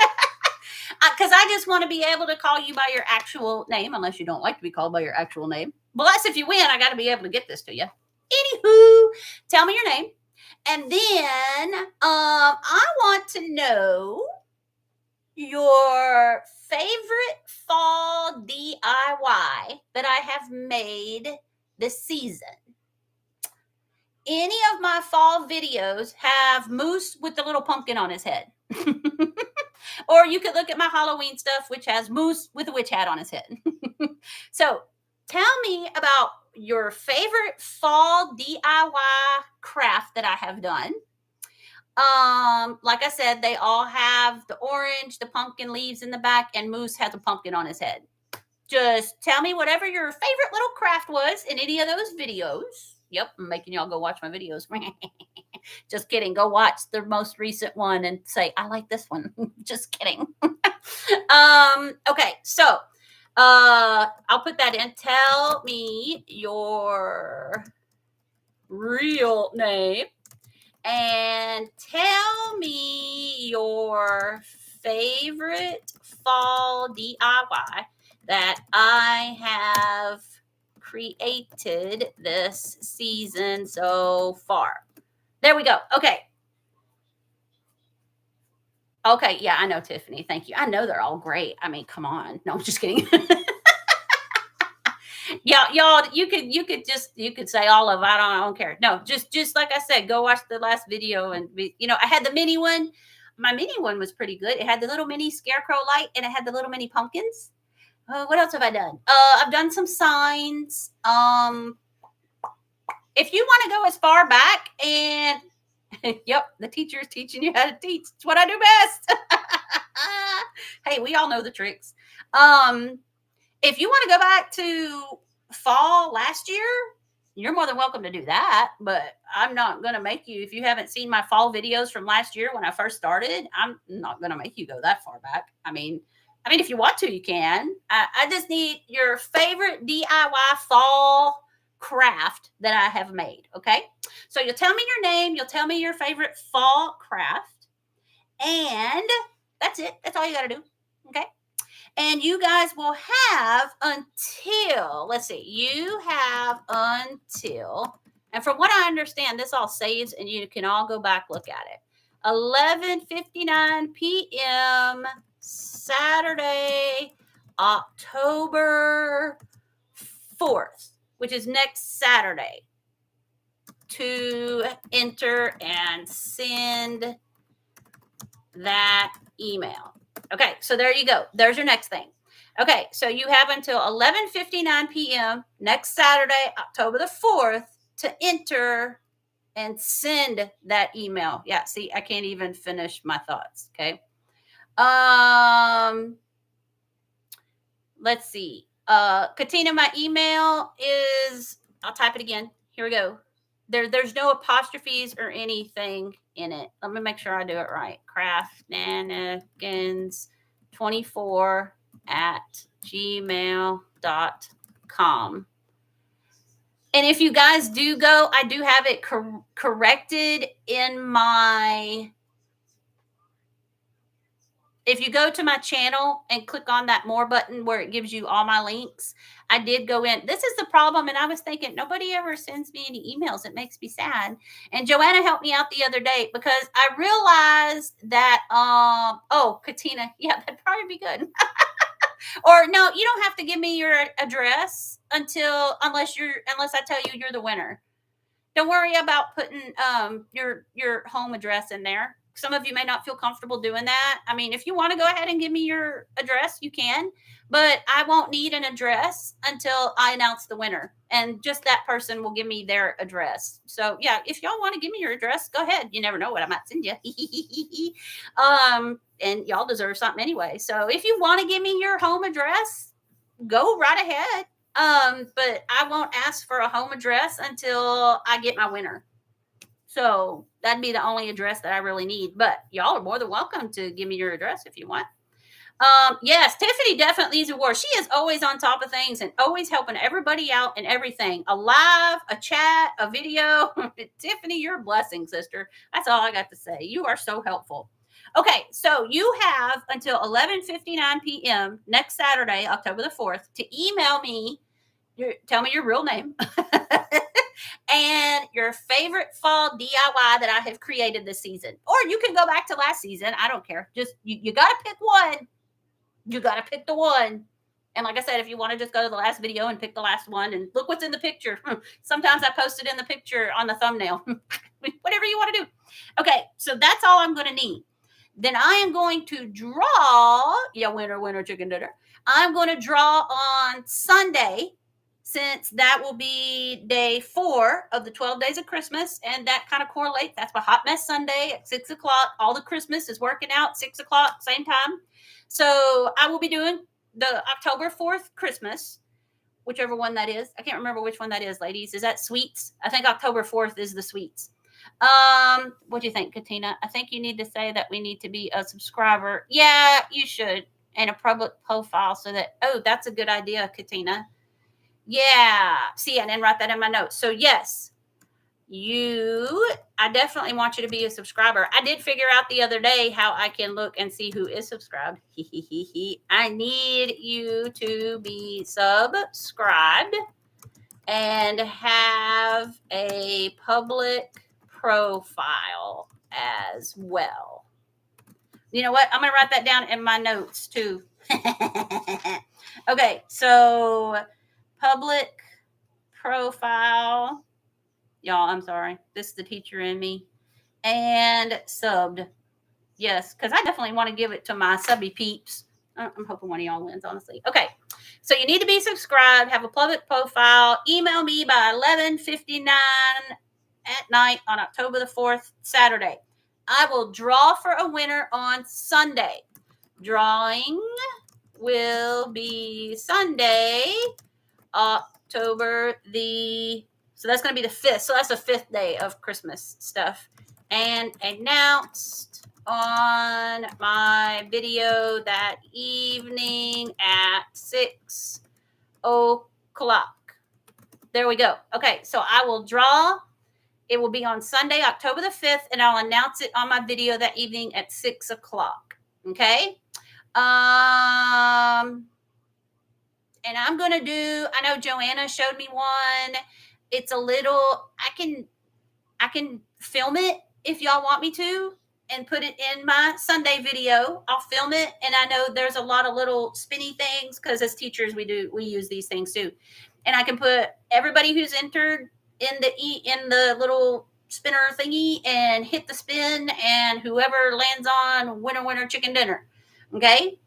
because I just want to be able to call you by your actual name, unless you don't like to be called by your actual name. But that's if you win, I got to be able to get this to you. Anywho, tell me your name. And then I want to know your favorite fall DIY that I have made this season. any of my fall videos have Moose with the little pumpkin on his head. Or you could look at my Halloween stuff, which has Moose with a witch hat on his head. So tell me about your favorite fall DIY craft that I have done. Like I said, they all have the orange, the pumpkin leaves in the back, and Moose has a pumpkin on his head. Just tell me whatever your favorite little craft was in any of those videos. Yep, I'm making y'all go watch my videos. Just kidding. Go watch the most recent one and say, I like this one. Just kidding. Okay, so I'll put that in. Tell me your real name and tell me your favorite fall DIY that I have created this season so far. There we go. Okay. Okay. Yeah, I know, Tiffany. Thank you. I know they're all great. I mean, come on. No, I'm just kidding. Yeah, y'all, you could say all of it. I don't care. No, just like I said, go watch the last video and I had the mini one. My mini one was pretty good. It had the little mini scarecrow light and it had the little mini pumpkins. What else have I done? I've done some signs. If you want to go as far back and yep, the teacher is teaching you how to teach. It's what I do best. Hey, we all know the tricks. If you want to go back to fall last year, you're more than welcome to do that. But I'm not going to make you, if you haven't seen my fall videos from last year when I first started, I'm not going to make you go that far back. I mean, if you want to, you can. I just need your favorite DIY fall craft that I have made. Okay. So you'll tell me your name. You'll tell me your favorite fall craft. And that's it. That's all you got to do. Okay. And you guys will have until, let's see, you have until, and from what I understand, this all saves and you can all go back, look at it. 11:59 p.m. Saturday, October 4th, which is next Saturday, to enter and send that email. Okay, so there you go. There's your next thing. Okay, so you have until 11:59 p.m. next Saturday, October the 4th, to enter and send that email. Yeah, see, I can't even finish my thoughts. Okay. Let's see. Katina, my email is, I'll type it again. Here we go. There's no apostrophes or anything in it. Let me make sure I do it right. Craft-nanigans24@gmail.com. And if you guys do go, I do have it corrected in my, if you go to my channel and click on that more button where it gives you all my links, I did go in. This is the problem. And I was thinking, nobody ever sends me any emails. It makes me sad. And Joanna helped me out the other day because I realized that, Katina, yeah, that'd probably be good. Or no, you don't have to give me your address unless I tell you you're the winner. Don't worry about putting your home address in there. Some of you may not feel comfortable doing that. I mean, if you want to go ahead and give me your address, you can, but I won't need an address until I announce the winner, and just that person will give me their address. So yeah, if y'all want to give me your address, go ahead. You never know what I might send you. And y'all deserve something anyway. So if you want to give me your home address, go right ahead. But I won't ask for a home address until I get my winner. So that'd be the only address that I really need. But y'all are more than welcome to give me your address if you want. Yes, Tiffany definitely needs a award. She is always on top of things and always helping everybody out and everything. A live, a chat, a video. Tiffany, you're a blessing, sister. That's all I got to say. You are so helpful. Okay, so you have until 11:59 p.m. next Saturday, October the 4th, to email me. Tell me your real name. And your favorite fall DIY that I have created this season. Or you can go back to last season. I don't care. Just you got to pick one. You got to pick the one. And like I said, if you want to just go to the last video and pick the last one and look what's in the picture. Sometimes I post it in the picture on the thumbnail. Whatever you want to do. Okay, so that's all I'm going to need. Then I am going to draw, winner, chicken dinner. I'm going to draw on Sunday, since that will be day 4 of the 12 days of Christmas, and that kind of correlates. That's my Hot Mess Sunday at 6 o'clock. All the Christmas is working out 6 o'clock, same time. So I will be doing the October 4th Christmas, whichever one that is. I can't remember which one that is, ladies. Is that sweets? I think October 4th is the sweets. What do you think, Katina? I think you need to say that we need to be a subscriber. Yeah, you should. And a public profile so that, that's a good idea, Katina. Yeah. See, I didn't write that in my notes. So yes, I definitely want you to be a subscriber. I did figure out the other day how I can look and see who is subscribed. I need you to be subscribed and have a public profile as well. You know what? I'm going to write that down in my notes too. Okay, so public profile. Y'all, I'm sorry. This is the teacher in me. And subbed. Yes, because I definitely want to give it to my subby peeps. I'm hoping one of y'all wins, honestly. Okay, so you need to be subscribed, have a public profile. Email me by 11:59 at night on October the 4th, Saturday. I will draw for a winner on Sunday. Drawing will be Sunday, October so that's going to be the 5th. So that's the 5th day of Christmas stuff. And announced on my video that evening at 6 o'clock. There we go. Okay, so I will draw. It will be on Sunday, October the 5th, and I'll announce it on my video that evening at 6 o'clock. Okay? And I'm going to do, I know Joanna showed me one. It's a little, I can film it if y'all want me to and put it in my Sunday video. I'll film it. And I know there's a lot of little spinny things because as teachers, we use these things too. And I can put everybody who's entered in the little spinner thingy and hit the spin, and whoever lands on winner, chicken dinner. Okay.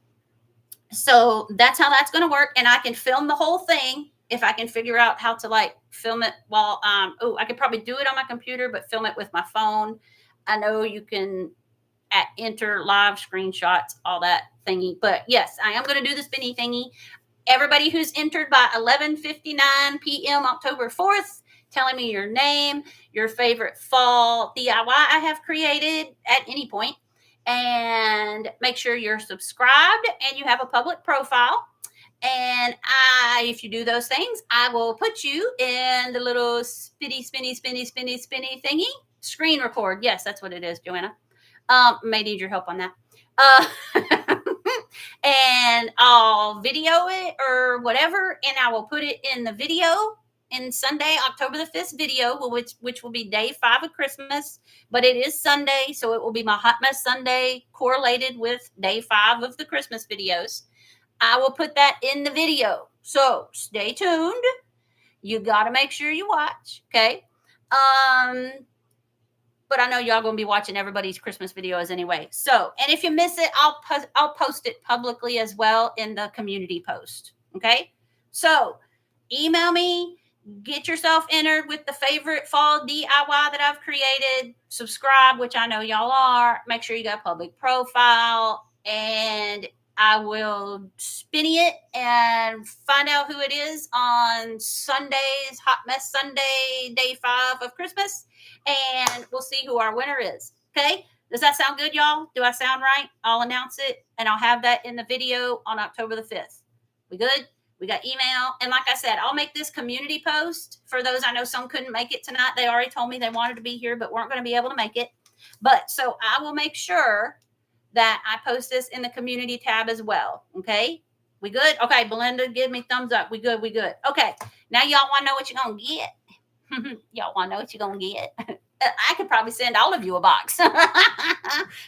So that's how that's going to work. And I can film the whole thing if I can figure out how to film it while, I could probably do it on my computer, but film it with my phone. I know you can enter live screenshots, all that thingy. But yes, I am going to do the spinny thingy. Everybody who's entered by 11:59 p.m. October 4th, telling me your name, your favorite fall DIY I have created at any point. And make sure you're subscribed and you have a public profile. And if you do those things, I will put you in the little spinny thingy. Screen record. Yes, that's what it is, Joanna. May need your help on that. And I'll video it or whatever, and I will put it in the video in Sunday, October the 5th video, which will be day 5 of Christmas. But it is Sunday, so it will be my Hot Mess Sunday correlated with day 5 of the Christmas videos. I will put that in the video. So stay tuned. You got to make sure you watch. Okay. But I know y'all going to be watching everybody's Christmas videos anyway. So, and if you miss it, I'll post it publicly as well in the community post. Okay. So email me, get yourself entered with the favorite fall DIY that I've created. Subscribe, which I know y'all are. Make sure you got a public profile, and I will spinny it and find out who it is on Sunday's Hot Mess Sunday, day 5 of Christmas. And we'll see who our winner is. Okay? Does that sound good, y'all? Do I sound right? I'll announce it, and I'll have that in the video on October the 5th. We good? We got email. And like I said, I'll make this community post for those. I know some couldn't make it tonight. They already told me they wanted to be here, but weren't going to be able to make it. But so I will make sure that I post this in the community tab as well. Okay? We good? Okay, Belinda, give me thumbs up. We good, we good. Okay, now y'all want to know what you're going to get? Y'all want to know what you're going to get? I could probably send all of you a box.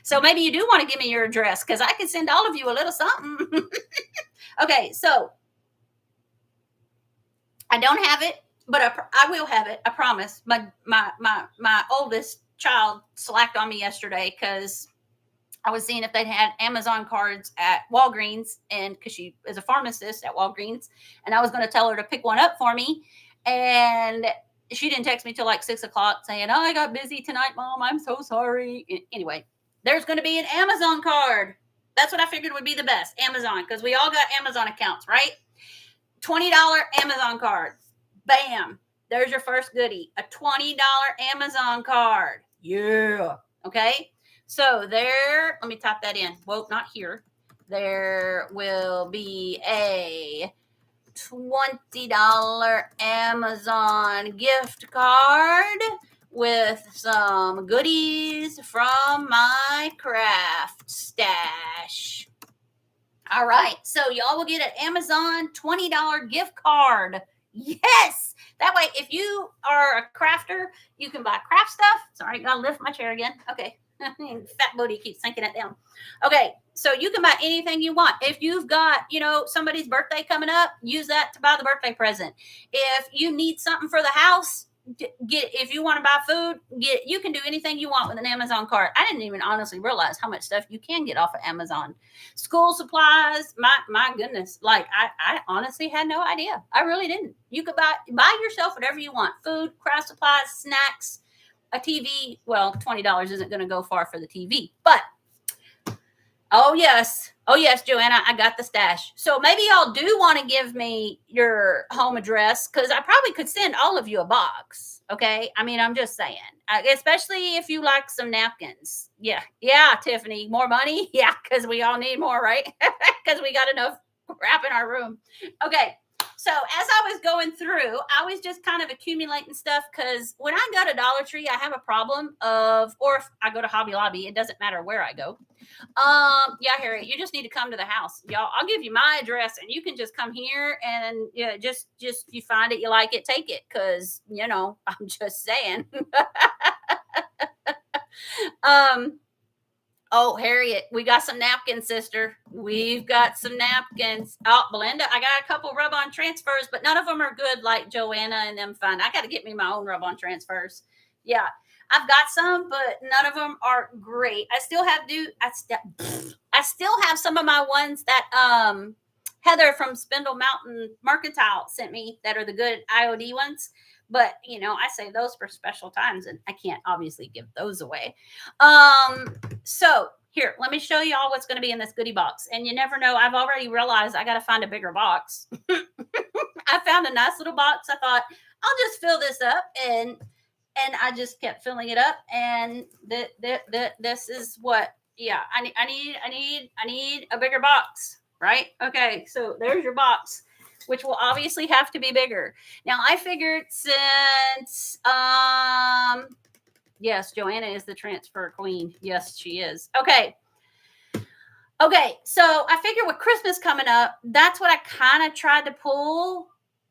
So maybe you do want to give me your address, because I could send all of you a little something. Okay, so I don't have it, but I will have it. I promise. My oldest child slacked on me yesterday because I was seeing if they had Amazon cards at Walgreens, and because she is a pharmacist at Walgreens, and I was going to tell her to pick one up for me, and she didn't text me till like 6 o'clock saying, "Oh, I got busy tonight, Mom. I'm so sorry." Anyway, there's going to be an Amazon card. That's what I figured would be the best, Amazon, because we all got Amazon accounts, right? $20 Amazon card. Bam. There's your first goodie. A $20 Amazon card. Yeah. Okay. So there, let me type that in. Well, not here. There will be a $20 Amazon gift card with some goodies from my craft stash. All right. So y'all will get an Amazon $20 gift card. Yes. That way, if you are a crafter, you can buy craft stuff. Sorry, gotta lift my chair again. Okay. Fat booty keeps sinking it down. Okay. So you can buy anything you want. If you've got, somebody's birthday coming up, use that to buy the birthday present. If you need something for the house, if you want to buy food, you can do anything you want with an Amazon cart. I didn't even honestly realize how much stuff you can get off of Amazon. School supplies, my goodness, like I honestly had no idea. I really didn't. You could buy yourself whatever you want: food, craft supplies, snacks, a TV. Well, $20 isn't going to go far for the TV, but oh yes, Joanna, I got the stash. So maybe y'all do want to give me your home address, because I probably could send all of you a box. Okay, I mean, I'm just saying, especially if you like some napkins. Yeah, Tiffany, more money. Yeah, because we all need more, right? Because we got enough crap in our room. Okay. So as I was going through, I was just kind of accumulating stuff, because when I go to Dollar Tree, I have a problem or if I go to Hobby Lobby, it doesn't matter where I go. Yeah, Harry, you just need to come to the house, y'all. I'll give you my address, and you can just come here, and just you find it, you like it, take it, because I'm just saying. Oh, Harriet, we got some napkins, sister. We've got some napkins. Oh, Belinda, I got a couple rub-on transfers, but none of them are good like Joanna and them fun. I got to get me my own rub-on transfers. Yeah, I've got some, but none of them are great. I still have some of my ones that Heather from Spindle Mountain Mercantile sent me that are the good IOD ones. But I say those for special times, and I can't obviously give those away. So here, let me show you all what's going to be in this goodie box. And you never know, I've already realized I got to find a bigger box. I found a nice little box. I thought I'll just fill this up, and I just kept filling it up. And this is what, I need a bigger box, right? Okay, so there's your box, which will obviously have to be bigger. Now, I figured since, yes, Joanna is the transfer queen. Yes, she is. Okay, so I figure with Christmas coming up, that's what I kind of tried to pull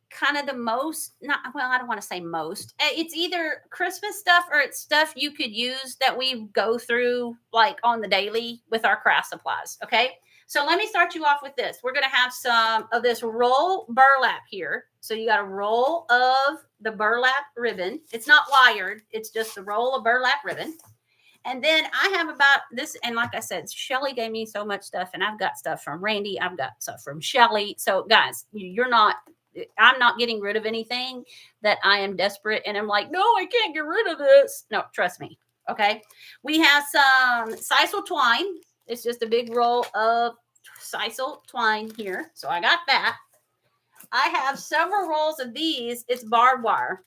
kind of the most. I don't want to say most. It's either Christmas stuff or it's stuff you could use that we go through like on the daily with our craft supplies, okay? So let me start you off with this. We're going to have some of this roll burlap here. So you got a roll of the burlap ribbon. It's not wired. It's just the roll of burlap ribbon. And then I have about this. And like I said, Shelly gave me so much stuff. And I've got stuff from Randy. I've got stuff from Shelly. So guys, I'm not getting rid of anything that I am desperate. And I'm like, no, I can't get rid of this. No, trust me. Okay. We have some sisal twine. It's just a big roll of sisal twine here. So I got that. I have several rolls of these. It's barbed wire.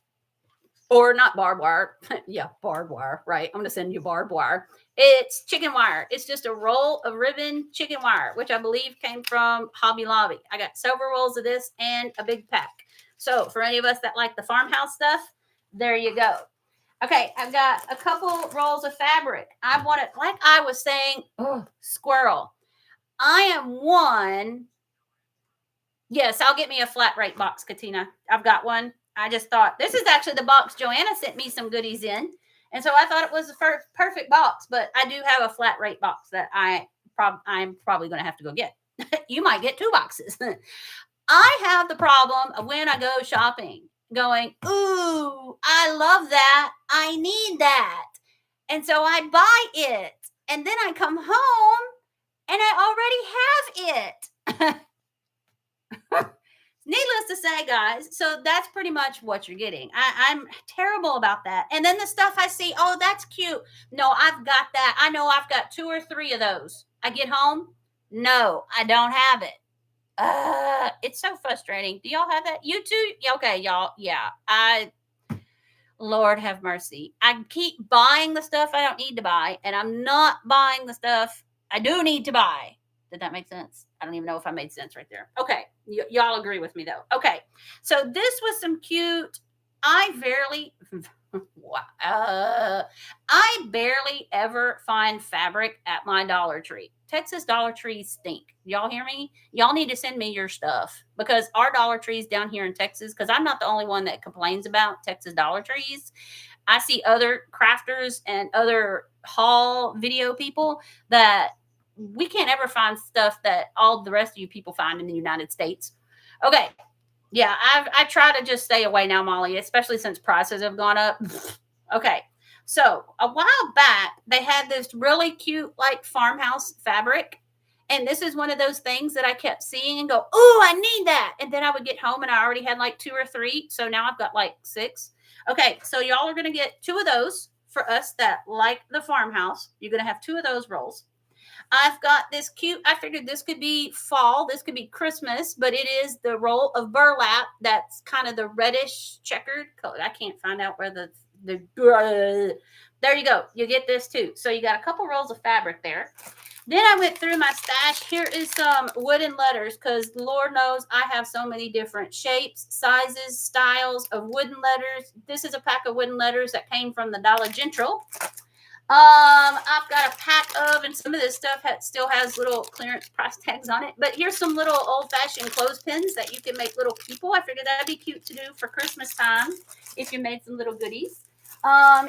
Or not barbed wire. Yeah, barbed wire, right? I'm going to send you barbed wire. It's chicken wire. It's just a roll of ribbon chicken wire, which I believe came from Hobby Lobby. I got several rolls of this and a big pack. So for any of us that like the farmhouse stuff, there you go. Okay, I've got a couple rolls of fabric. I want it, like I was saying, squirrel. I am one. Yes, I'll get me a flat rate box, Katina. I've got one. I just thought, this is actually the box Joanna sent me some goodies in. And so I thought it was the perfect box, but I do have a flat rate box that I'm probably going to have to go get. You might get 2 boxes. I have the problem of when I go shopping going, ooh, I love that. I need that. And so I buy it. And then I come home and I already have it. Needless to say, guys, so that's pretty much what you're getting. I'm terrible about that. And then the stuff I see, oh, that's cute. No, I've got that. I know I've got 2 or 3 of those. I get home, no, I don't have it. It's so frustrating. Do y'all have that? You too? Okay, y'all. Yeah. Lord have mercy. I keep buying the stuff I don't need to buy, and I'm not buying the stuff I do need to buy. Did that make sense? I don't even know if I made sense right there. Okay. Y'all agree with me though. Okay. So this was some cute. I barely ever find fabric at my Dollar Tree. Texas Dollar Trees stink. Y'all hear me? Y'all need to send me your stuff because our Dollar Trees down here in Texas, because I'm not the only one that complains about Texas Dollar Trees. I see other crafters and other haul video people that we can't ever find stuff that all the rest of you people find in the United States. Okay. Yeah, I try to just stay away now, Molly, especially since prices have gone up. Okay. So a while back, they had this really cute, like farmhouse fabric. And this is one of those things that I kept seeing and go, oh, I need that. And then I would get home and I already had like 2 or 3. So now I've got like 6. Okay. So y'all are going to get 2 of those for us that like the farmhouse. You're going to have 2 of those rolls. I've got this cute, I figured this could be fall, this could be Christmas, but it is the roll of burlap that's kind of the reddish checkered color. I can't find out where there you go. You get this too. So you got a couple rolls of fabric there. Then I went through my stash. Here is some wooden letters because Lord knows I have so many different shapes, sizes, styles of wooden letters. This is a pack of wooden letters that came from the Dollar General. I've got a pack of, and some of this stuff still has little clearance price tags on it. But here's some little old-fashioned clothespins that you can make little people. I figured that'd be cute to do for Christmas time if you made some little goodies.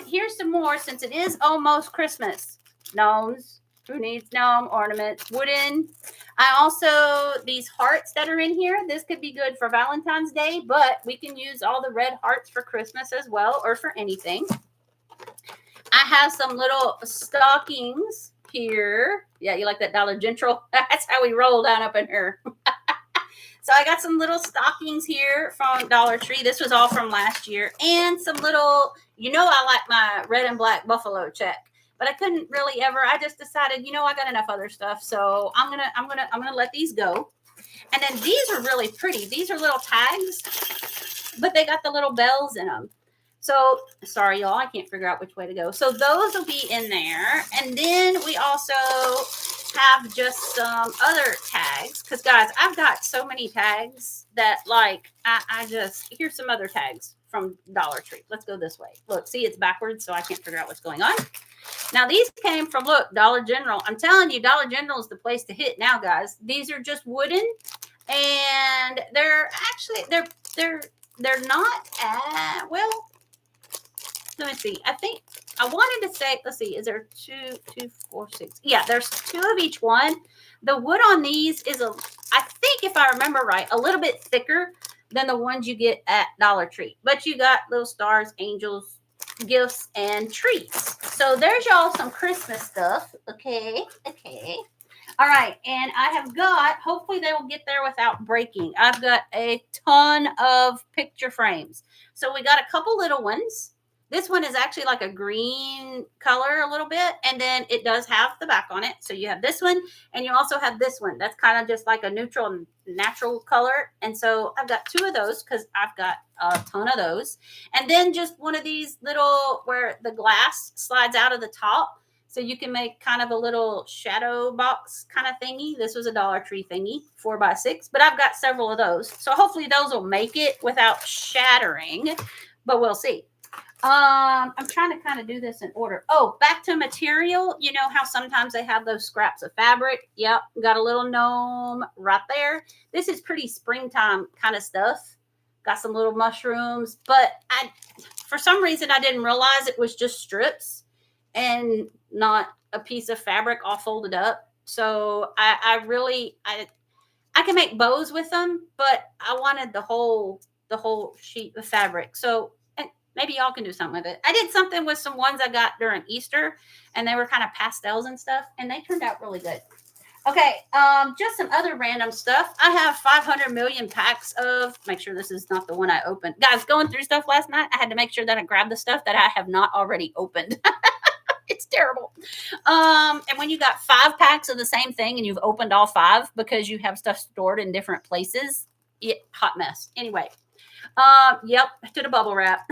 Here's some more since it is almost Christmas. Gnomes. Who needs gnome ornaments? Wooden. I also, these hearts that are in here, this could be good for Valentine's Day, but we can use all the red hearts for Christmas as well, or for anything. I have some little stockings here. Yeah, you like that Dollar General? That's how we roll down up in here. So I got some little stockings here from Dollar Tree. This was all from last year. And some little, I like my red and black buffalo check. But I couldn't really ever. I just decided, I got enough other stuff. So I'm gonna let these go. And then these are really pretty. These are little tags, but they got the little bells in them. So, sorry, y'all, I can't figure out which way to go. So those will be in there. And then we also have just some other tags. Because, guys, I've got so many tags that, here's some other tags from Dollar Tree. Let's go this way. Look, see, it's backwards, so I can't figure out what's going on. Now, these came from, look, Dollar General. I'm telling you, Dollar General is the place to hit now, guys. These are just wooden. And they're actually, they're not, well, let me see. I think I wanted to say, let's see, is there 2, 4, 6? Yeah, there's 2 of each one. The wood on these is I think if I remember right, a little bit thicker than the ones you get at Dollar Tree. But you got little stars, angels, gifts, and trees. So there's y'all some Christmas stuff. Okay. All right. And I have got, hopefully they will get there without breaking. I've got a ton of picture frames. So we got a couple little ones. This one is actually like a green color a little bit, and then it does have the back on it. So you have this one, and you also have this one. That's kind of just like a neutral, natural color. And so I've got 2 of those because I've got a ton of those. And then just one of these little where the glass slides out of the top. So you can make kind of a little shadow box kind of thingy. This was a Dollar Tree thingy, 4x6. But I've got several of those. So hopefully those will make it without shattering. But we'll see. I'm trying to kind of do this in order. Oh, back to material. You know how sometimes they have those scraps of fabric? Yep, got a little gnome right there. This is pretty springtime kind of stuff. Got some little mushrooms, but for some reason I didn't realize it was just strips and not a piece of fabric all folded up. So I I can make bows with them, but I wanted the whole sheet of fabric. So maybe y'all can do something with it. I did something with some ones I got during Easter, and they were kind of pastels and stuff, and they turned out really good. Okay, just some other random stuff. I have 500 million packs of, make sure this is not the one I opened. Guys, going through stuff last night, I had to make sure that I grabbed the stuff that I have not already opened. It's terrible. And when you got 5 packs of the same thing and you've opened all 5 because you have stuff stored in different places, hot mess. Anyway, yep, to the bubble wrap.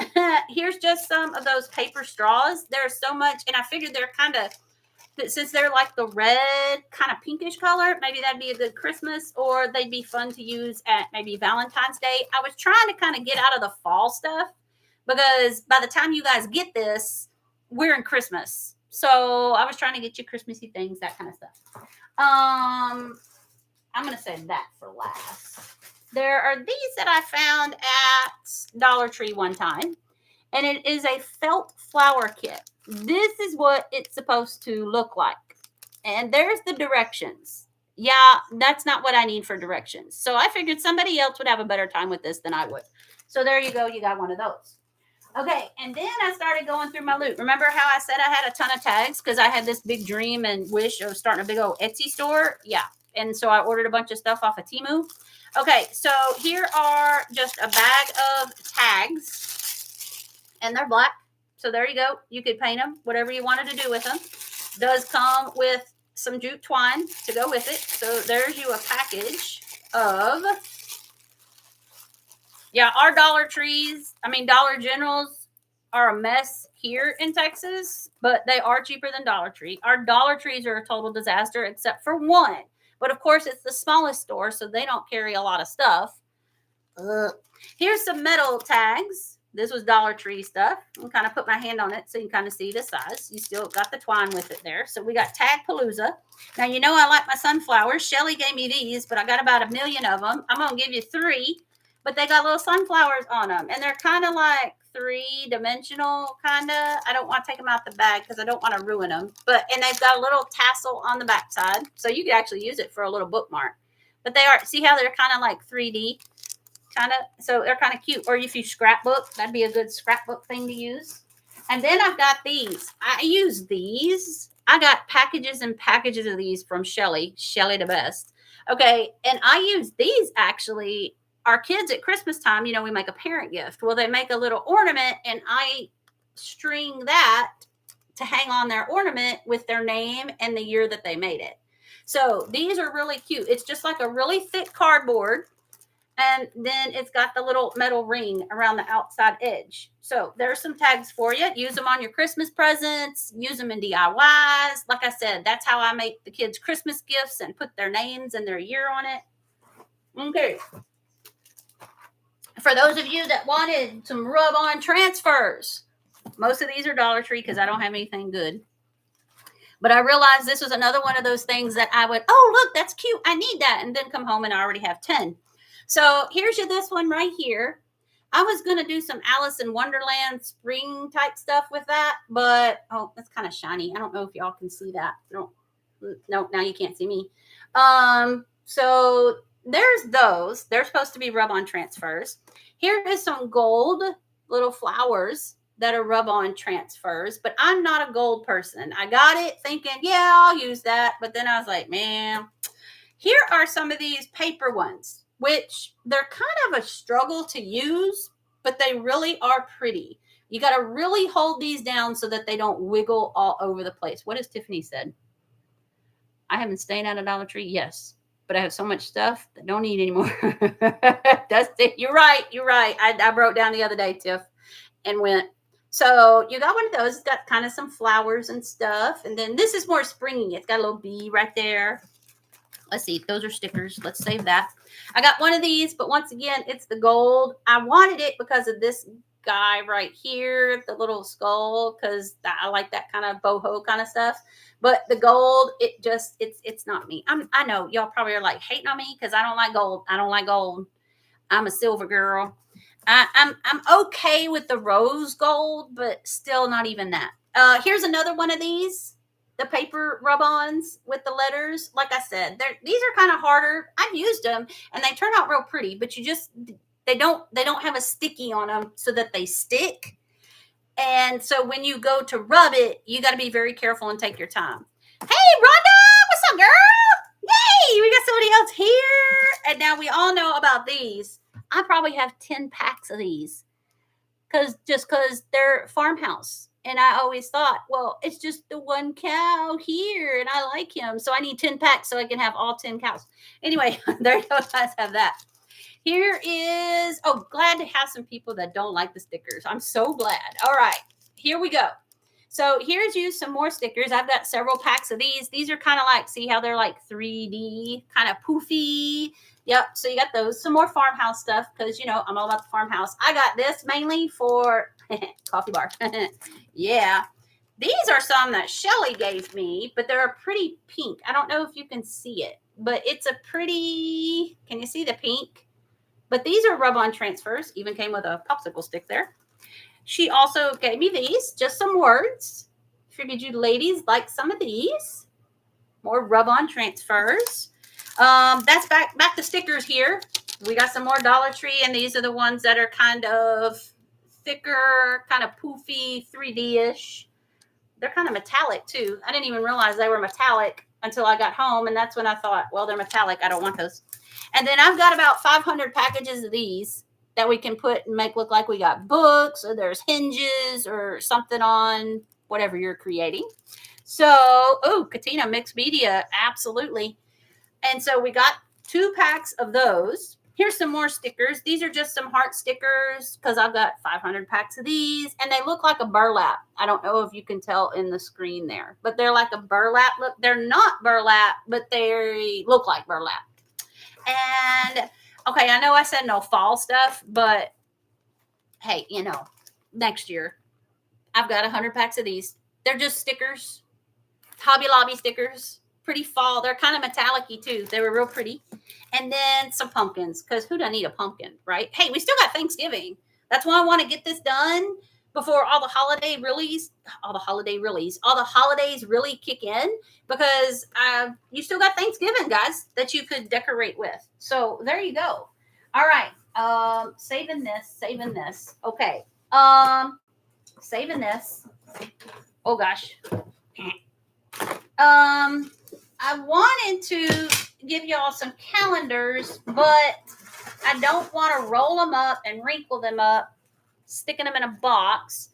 Here's just some of those paper straws. There's so much, and I figured they're kind of, since they're like the red kind of pinkish color, maybe that'd be a good Christmas, or they'd be fun to use at maybe Valentine's Day. I was trying to kind of get out of the fall stuff because by the time you guys get this, we're in Christmas. So I was trying to get you Christmassy things, that kind of stuff. I'm going to save that for last. There are these that I found at Dollar Tree one time, and it is a felt flower kit. This is what it's supposed to look like. And there's the directions. Yeah, that's not what I need for directions. So I figured somebody else would have a better time with this than I would. So there you go. You got one of those. Okay, and then I started going through my loot. Remember how I said I had a ton of tags because I had this big dream and wish of starting a big old Etsy store? Yeah, and so I ordered a bunch of stuff off of Temu. Okay, so here are just a bag of tags, and they're black. So there you go. You could paint them, whatever you wanted to do with them. Does come with some jute twine to go with it. So there's you a package of... Yeah, our Dollar Generals are a mess here in Texas, but they are cheaper than Dollar Tree. Our Dollar Trees are a total disaster except for one. But of course, it's the smallest store, so they don't carry a lot of stuff. Here's some metal tags. This was Dollar Tree stuff. I'll kind of put my hand on it so you can kind of see the size. You still got the twine with it there. So we got Tag Palooza. Now, you know I like my sunflowers. Shelly gave me these, but I got about 1 million of them. I'm going to give you 3. But they got little sunflowers on them. And they're kind of like 3-dimensional, kind of. I don't want to take them out the bag because I don't want to ruin them. And they've got a little tassel on the backside. So you could actually use it for a little bookmark. But they are, see how they're kind of like 3D? Kind of. So they're kind of cute. Or if you scrapbook, that'd be a good scrapbook thing to use. And then I've got these. I use these. I got packages and packages of these from Shelly. Shelly the best. Okay. And I use these actually. Our kids at Christmas time, we make a parent gift. Well, they make a little ornament, and I string that to hang on their ornament with their name and the year that they made it. So these are really cute. It's just like a really thick cardboard, and then it's got the little metal ring around the outside edge. So there's some tags for you. Use them on your Christmas presents. Use them in DIYs. Like I said, that's how I make the kids Christmas gifts and put their names and their year on it. Okay. For those of you that wanted some rub-on transfers, most of these are Dollar Tree because I don't have anything good. But I realized this was another one of those things that I would, oh, look, that's cute. I need that. And then come home and I already have 10. So here's this one right here. I was going to do some Alice in Wonderland spring type stuff with that. But, oh, that's kind of shiny. I don't know if y'all can see that. No, now you can't see me. So there's those. They're supposed to be rub-on transfers. Here is some gold little flowers that are rub-on transfers, but I'm not a gold person. I got it thinking, yeah, I'll use that. But then I was like, man, here are some of these paper ones, which they're kind of a struggle to use, but they really are pretty. You got to really hold these down so that they don't wiggle all over the place. What has Tiffany said? I have been staying at a Dollar Tree. Yes. But I have so much stuff that I don't need anymore. That's it. You're right. I wrote down the other day, Tiff, and went. So you got one of those. It's got kind of some flowers and stuff. And then this is more springy. It's got a little bee right there. Let's see. Those are stickers. Let's save that. I got one of these, but once again, it's the gold. I wanted it because of this guy right here, the little skull, because I like that kind of boho kind of stuff. But the gold, it's not me. I know y'all probably are like hating on me because I don't like gold. I'm a silver girl. I'm okay with the rose gold, but still not even that. Here's another one of these. the paper rub-ons with the letters. Like I said, these are kind of harder. I've used them and they turn out real pretty, but they don't have a sticky on them so that they stick. And so when you go to rub it, you got to be very careful and take your time. Hey, Rhonda, what's up, girl? Yay, we got somebody else here. And now we all know about these. I probably have 10 packs of these because they're farmhouse. And I always thought, well, it's just the one cow here and I like him. So I need 10 packs so I can have all 10 cows. Anyway, there you go, guys, have that. Here is, glad to have some people that don't like the stickers. I'm so glad. All right, here we go. So here's you some more stickers. I've got several packs of these. These are kind of like, see how they're like 3D, kind of poofy. Yep, so you got those. Some more farmhouse stuff because, you know, I'm all about the farmhouse. I got this mainly for coffee bar. Yeah. These are some that Shelly gave me, but they're a pretty pink. I don't know if you can see it, but it's a pretty, can you see the pink? But these are rub-on transfers. Even came with a popsicle stick there. She also gave me these, just some words. Figured you ladies like some of these. More rub-on transfers. That's back to stickers here. We got some more Dollar Tree, and these are the ones that are kind of thicker, kind of poofy, 3D-ish. They're kind of metallic, too. I didn't even realize they were metallic until I got home, and that's when I thought, well, they're metallic. I don't want those. And then I've got about 500 packages of these that we can put and make look like we got books or there's hinges or something on whatever you're creating. So, Katina, mixed media, absolutely. And so we got 2 packs of those. Here's some more stickers. These are just some heart stickers because I've got 500 packs of these. And they look like a burlap. I don't know if you can tell in the screen there. But they're like a burlap. Look, they're not burlap, but they look like burlap. And, okay, I know I said no fall stuff. But, hey, you know, next year, I've got 100 packs of these. They're just stickers. Hobby Lobby stickers. Pretty fall. They're kind of metallic-y too. They were real pretty. And then some pumpkins, because who doesn't need a pumpkin, right? Hey, we still got Thanksgiving. That's why I want to get this done before all the holidays really kick in, because you still got Thanksgiving, guys, that you could decorate with. So there you go. All right. Saving this. Okay. Saving this. Oh gosh. I wanted to give y'all some calendars, but I don't want to roll them up and wrinkle them up, sticking them in a box.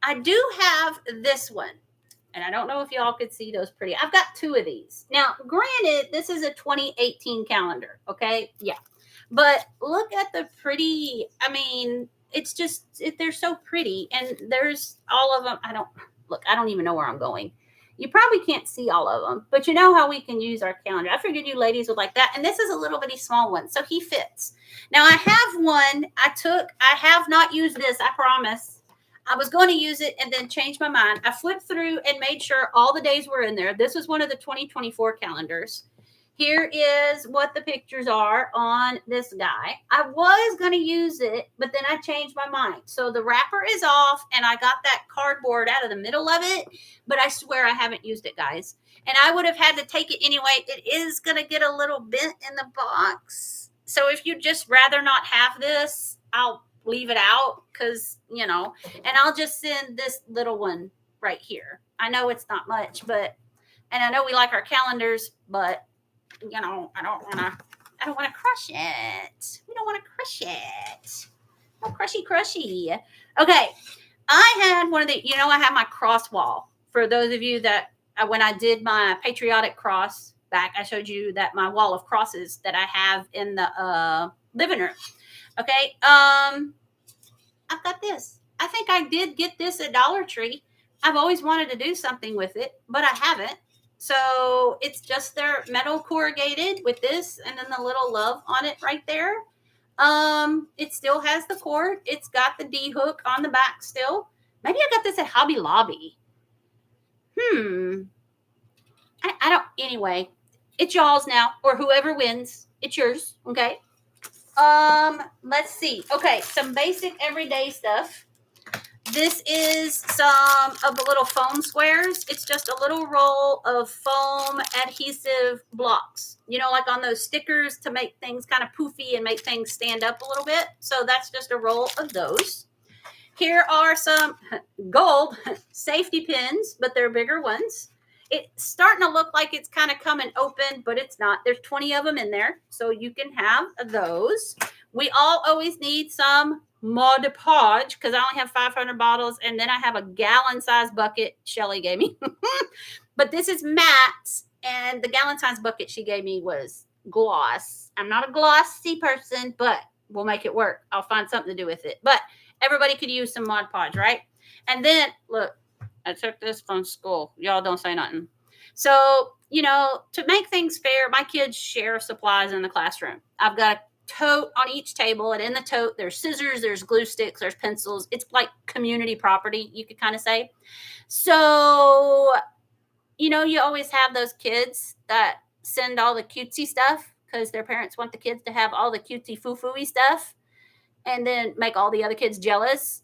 I do have this one, and I don't know if y'all could see those pretty. I've got 2 of these. Now, granted, this is a 2018 calendar, okay? Yeah. But look at the pretty, I mean, it's just, they're so pretty, and there's all of them. I don't even know where I'm going. You probably can't see all of them, but you know how we can use our calendar. I figured you ladies would like that. And this is a little bitty small one, so he fits. Now, I have one I have not used this, I promise. I was going to use it and then changed my mind. I flipped through and made sure all the days were in there. This was one of the 2024 calendars. Here is what the pictures are on this guy. I was going to use it, but then I changed my mind. So the wrapper is off, and I got that cardboard out of the middle of it, but I swear I haven't used it, guys. And I would have had to take it anyway. It is going to get a little bent in the box. So if you'd just rather not have this, I'll leave it out because, you know, and I'll just send this little one right here. I know it's not much, but, and I know we like our calendars, but you know, I don't want to crush it. We don't want to crush it. No crushy. Okay. I had one of the, you know, I have my cross wall. For those of you that, when I did my patriotic cross back, I showed you that my wall of crosses that I have in the living room. Okay. I've got this. I think I did get this at Dollar Tree. I've always wanted to do something with it, but I haven't. So it's just their metal corrugated with this and then the little love on it right there. It still has the cord. It's got the D hook on the back still. Maybe I got this at Hobby Lobby. I don't, anyway, it's y'all's now, or whoever wins, it's yours. Okay. Let's see. Okay. Some basic everyday stuff. This is some of the little foam squares. It's just a little roll of foam adhesive blocks, you know, like on those stickers to make things kind of poofy and make things stand up a little bit. So that's just a roll of those. Here are some gold safety pins, but they're bigger ones. It's starting to look like it's kind of coming open, but it's not. There's 20 of them in there, so you can have those. We all always need some Mod Podge because I only have 500 bottles, and then I have a gallon-sized bucket Shelly gave me. But this is Matt's, and the gallon-sized bucket she gave me was gloss. I'm not a glossy person, but we'll make it work. I'll find something to do with it. But everybody could use some Mod Podge, right? And then, look, I took this from school. Y'all don't say nothing. So, you know, to make things fair, my kids share supplies in the classroom. I've got a tote on each table, and in the tote, there's scissors, there's glue sticks, there's pencils. It's like community property, you could kind of say. So, you know, you always have those kids that send all the cutesy stuff because their parents want the kids to have all the cutesy foo-foo-y stuff and then make all the other kids jealous.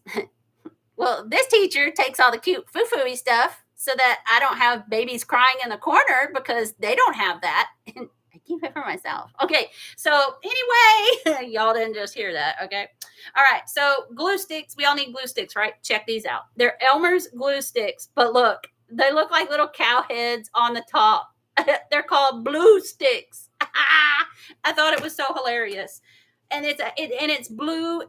Well, this teacher takes all the cute foo-foo-y stuff so that I don't have babies crying in the corner because they don't have that. And I keep it for myself. Okay, so anyway, y'all didn't just hear that, okay? All right, so glue sticks. We all need glue sticks, right? Check these out. They're Elmer's glue sticks, but look, they look like little cow heads on the top. They're called blue sticks. I thought it was so hilarious. And it's blue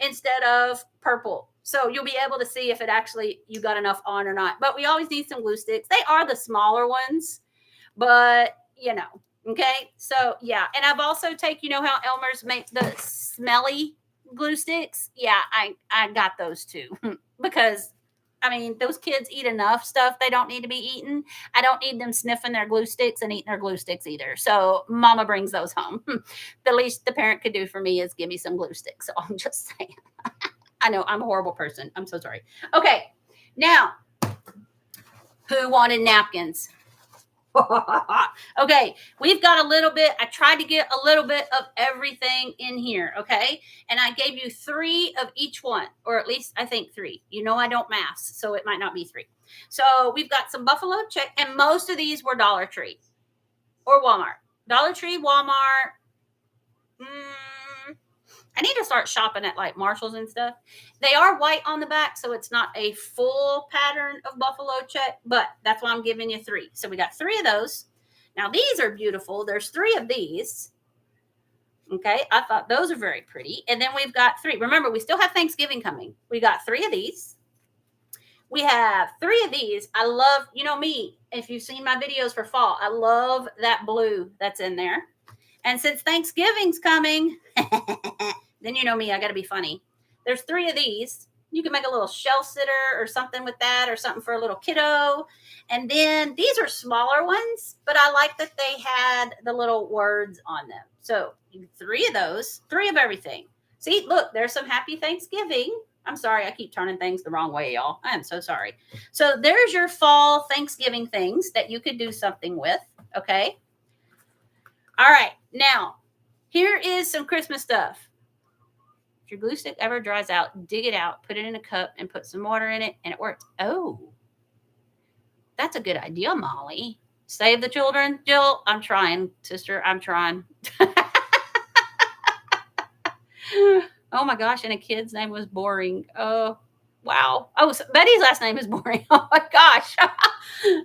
instead of purple. So you'll be able to see if it actually you got enough on or not. But we always need some glue sticks. They are the smaller ones, but you know, okay. So yeah, and I've also you know how Elmer's make the smelly glue sticks? Yeah, I got those too because I mean those kids eat enough stuff they don't need to be eaten. I don't need them sniffing their glue sticks and eating their glue sticks either. So Mama brings those home. The least the parent could do for me is give me some glue sticks. So I'm just saying. I know I'm a horrible person. I'm so sorry. Okay, now, who wanted napkins? Okay, we've got a little bit. I tried to get a little bit of everything in here, okay? And I gave you 3 of each one, or at least I think 3. You know I don't math, so it might not be 3. So we've got some buffalo check, and most of these were Dollar Tree or Walmart. Dollar Tree, Walmart. I need to start shopping at like Marshall's and stuff. They are white on the back, so it's not a full pattern of buffalo check, but that's why I'm giving you 3. So we got 3 of those. Now these are beautiful. There's 3 of these. Okay, I thought those are very pretty. And then we've got 3. Remember, we still have Thanksgiving coming. We got 3 of these. We have 3 of these. I love, you know me, if you've seen my videos for fall, I love that blue that's in there. And since Thanksgiving's coming, then you know me, I got to be funny. There's 3 of these. You can make a little shell sitter or something with that or something for a little kiddo. And then these are smaller ones, but I like that they had the little words on them. So 3 of those, 3 of everything. See, look, there's some Happy Thanksgiving. I'm sorry, I keep turning things the wrong way, y'all. I am so sorry. So there's your fall Thanksgiving things that you could do something with, okay? All right, now, here is some Christmas stuff. If your glue stick ever dries out, dig it out, put it in a cup, and put some water in it, and it works. Oh, that's a good idea, Molly. Save the children. Jill, I'm trying. Sister, I'm trying. Oh, my gosh, and a kid's name was Boring. Oh, wow. Oh, so Betty's last name is Boring. Oh, my gosh.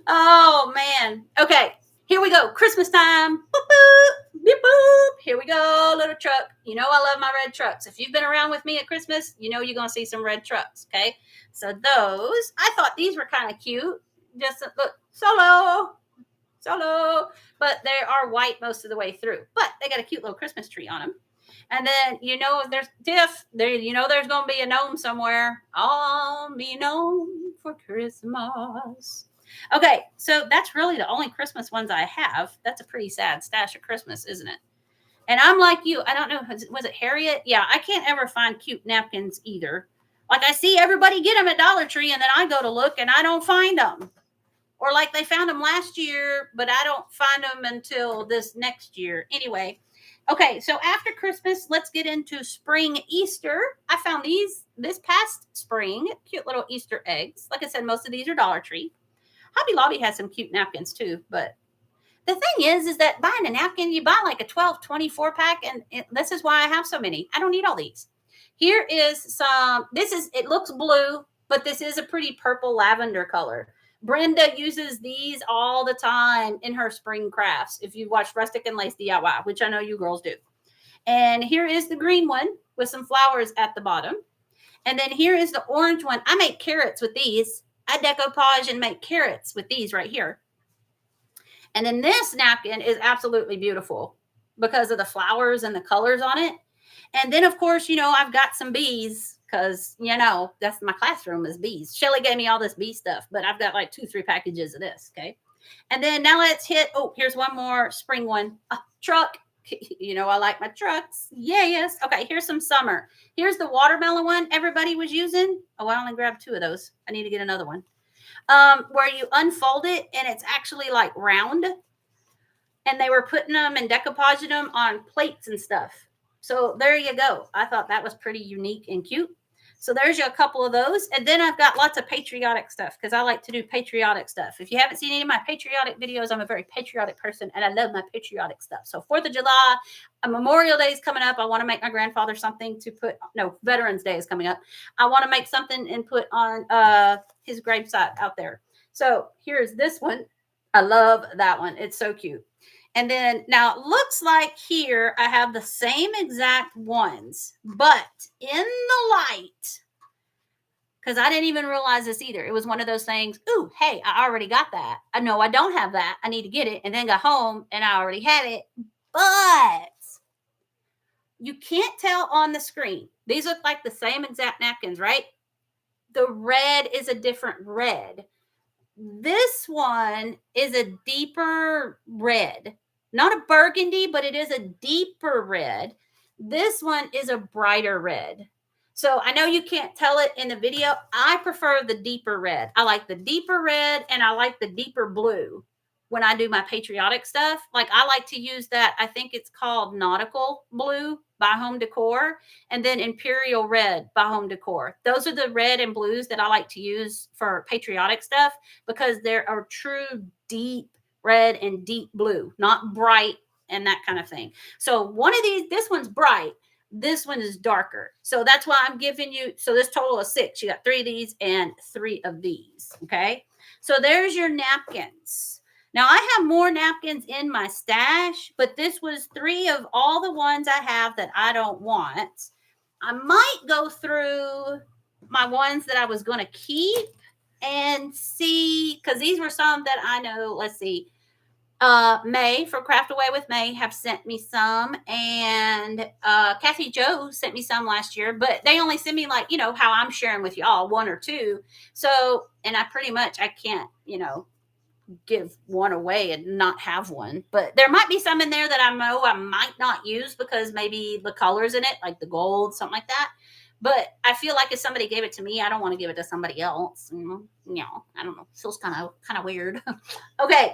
Oh, man. Okay. Here we go. Christmas time. Boop, boop, beep, boop. Here we go. Little truck. You know I love my red trucks. If you've been around with me at Christmas, you know you're going to see some red trucks, okay? So those, I thought these were kind of cute. Just look, solo. But they are white most of the way through. But they got a cute little Christmas tree on them. And then, you know, there's Tiff. There, you know there's going to be a gnome somewhere. I'll be gnome for Christmas. Okay, so that's really the only Christmas ones I have. That's a pretty sad stash of Christmas, isn't it? And I'm like you. I don't know. Was it Harriet? Yeah, I can't ever find cute napkins either. Like I see everybody get them at Dollar Tree, and then I go to look, and I don't find them. Or like they found them last year, but I don't find them until this next year. Anyway, Okay, so after Christmas, let's get into spring Easter. I found these this past spring, cute little Easter eggs. Like I said, most of these are Dollar Tree. Hobby Lobby has some cute napkins too, but the thing is that buying a napkin, you buy like a 12, 24 pack, and this is why I have so many. I don't need all these. Here is some, it looks blue, but this is a pretty purple lavender color. Brenda uses these all the time in her spring crafts. If you watch Rustic and Lace DIY, which I know you girls do. And here is the green one with some flowers at the bottom. And then here is the orange one. I make carrots with these. I decoupage and make carrots with these right here. And then this napkin is absolutely beautiful because of the flowers and the colors on it. And then, of course, I've got some bees because, that's my classroom is bees. Shelly gave me all this bee stuff, but I've got like 2-3 packages of this. Okay. And then now let's hit, here's one more spring one. Truck. I like my trucks. Yes. Okay. Here's some summer. Here's the watermelon one everybody was using. Oh, I only grabbed 2 of those. I need to get another one. Where you unfold it and it's actually like round. And they were putting them and decoupaging them on plates and stuff. So there you go. I thought that was pretty unique and cute. So there's you a couple of those. And then I've got lots of patriotic stuff because I like to do patriotic stuff. If you haven't seen any of my patriotic videos, I'm a very patriotic person and I love my patriotic stuff. So 4th of July, Memorial Day is coming up. I want to make my grandfather something to put, Veterans Day is coming up. I want to make something and put on his gravesite out there. So here's this one. I love that one. It's so cute. And then now it looks like here I have the same exact ones, but in the light, because I didn't even realize this either. It was one of those things. Ooh, hey, I already got that. I know I don't have that. I need to get it. And then got home and I already had it. But you can't tell on the screen. These look like the same exact napkins, right? The red is a different red. This one is a deeper red. Not a burgundy, but it is a deeper red. This one is a brighter red. So I know you can't tell it in the video. I prefer the deeper red. I like the deeper red and I like the deeper blue when I do my patriotic stuff. Like I like to use that. I think it's called Nautical Blue by Home Decor and then Imperial Red by Home Decor. Those are the red and blues that I like to use for patriotic stuff because they're a true deep red and deep blue, not bright and that kind of thing. So one of these, this one's bright. This one is darker. So that's why I'm giving you, so this total of 6. You got 3 of these and 3 of these. Okay. So there's your napkins. Now I have more napkins in my stash, but this was 3 of all the ones I have that I don't want. I might go through my ones that I was going to keep and see, because these were some that I know, let's see, May from Craft Away with May have sent me some, and Kathy Joe sent me some last year, but they only send me like, how I'm sharing with y'all, 1 or 2. So, and I can't, give one away and not have one, but there might be some in there that I know I might not use because maybe the colors in it, like the gold, something like that. But I feel like if somebody gave it to me, I don't want to give it to somebody else. I don't know. Feels kind of weird. Okay.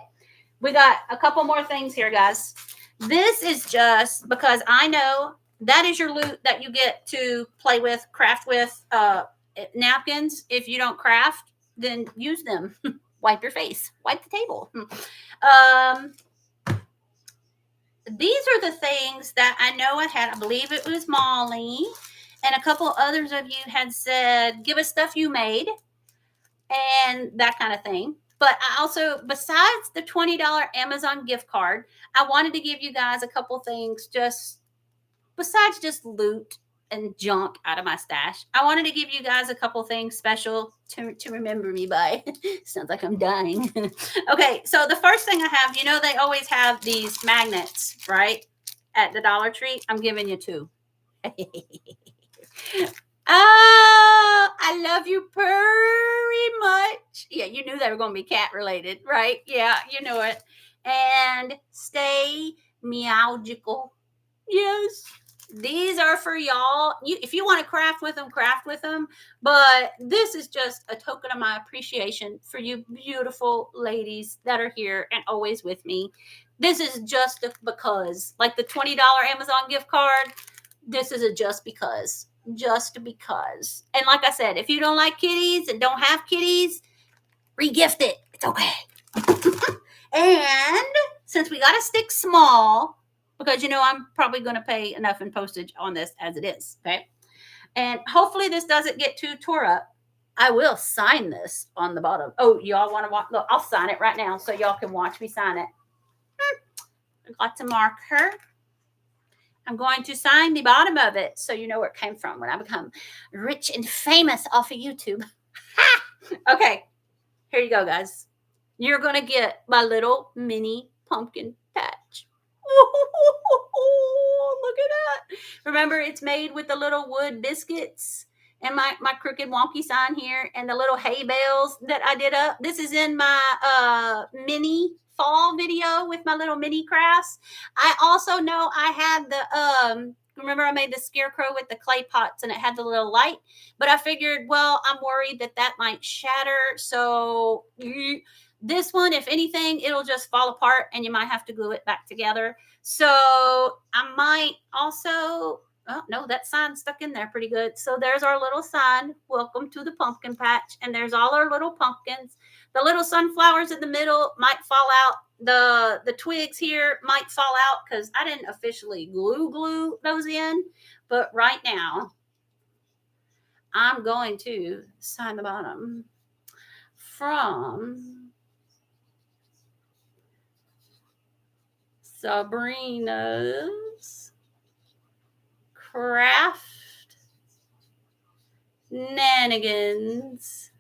We got a couple more things here, guys. This is just because I know that is your loot that you get to play with, craft with napkins. If you don't craft, then use them. Wipe your face. Wipe the table. These are the things that I know I had. I believe it was Molly and a couple others of you had said, give us stuff you made and that kind of thing. But I also, besides the $20 Amazon gift card, I wanted to give you guys a couple things just besides just loot and junk out of my stash. I wanted to give you guys a couple things special to remember me by. Sounds like I'm dying. Okay, so the first thing I have, they always have these magnets, right? At the Dollar Tree. I'm giving you 2. Oh, I love you very much. Yeah, you knew they were going to be cat related, right? Yeah, you knew it. And stay meowgical. Yes. These are for y'all. If you want to craft with them, craft with them. But this is just a token of my appreciation for you beautiful ladies that are here and always with me. This is just because, like the $20 Amazon gift card, this is a just because. Just because. And like I said, if you don't like kitties and don't have kitties, regift it. It's okay. And since we got to stick small, because I'm probably going to pay enough in postage on this as it is, okay? And hopefully this doesn't get too tore up. I will sign this on the bottom. Oh, y'all want to watch? Look, I'll sign it right now so y'all can watch me sign it. I got to marker. I'm going to sign the bottom of it so you know where it came from when I become rich and famous off of YouTube. Okay, here you go, guys. You're going to get my little mini pumpkin patch. Look at that. Remember, it's made with the little wood biscuits and my crooked wonky sign here and the little hay bales that I did up. This is in my mini fall video with my little mini crafts. I also know I had the remember I made the scarecrow with the clay pots and it had the little light, but I figured, well, I'm worried that might shatter. So this one, if anything, it'll just fall apart and you might have to glue it back together. So I might also, oh no, that sign's stuck in there pretty good. So there's our little sign, welcome to the pumpkin patch. And there's all our little pumpkins. The little sunflowers in the middle might fall out. The twigs here might fall out because I didn't officially glue those in. But right now, I'm going to sign the bottom from Sabrina's Craft-nanigans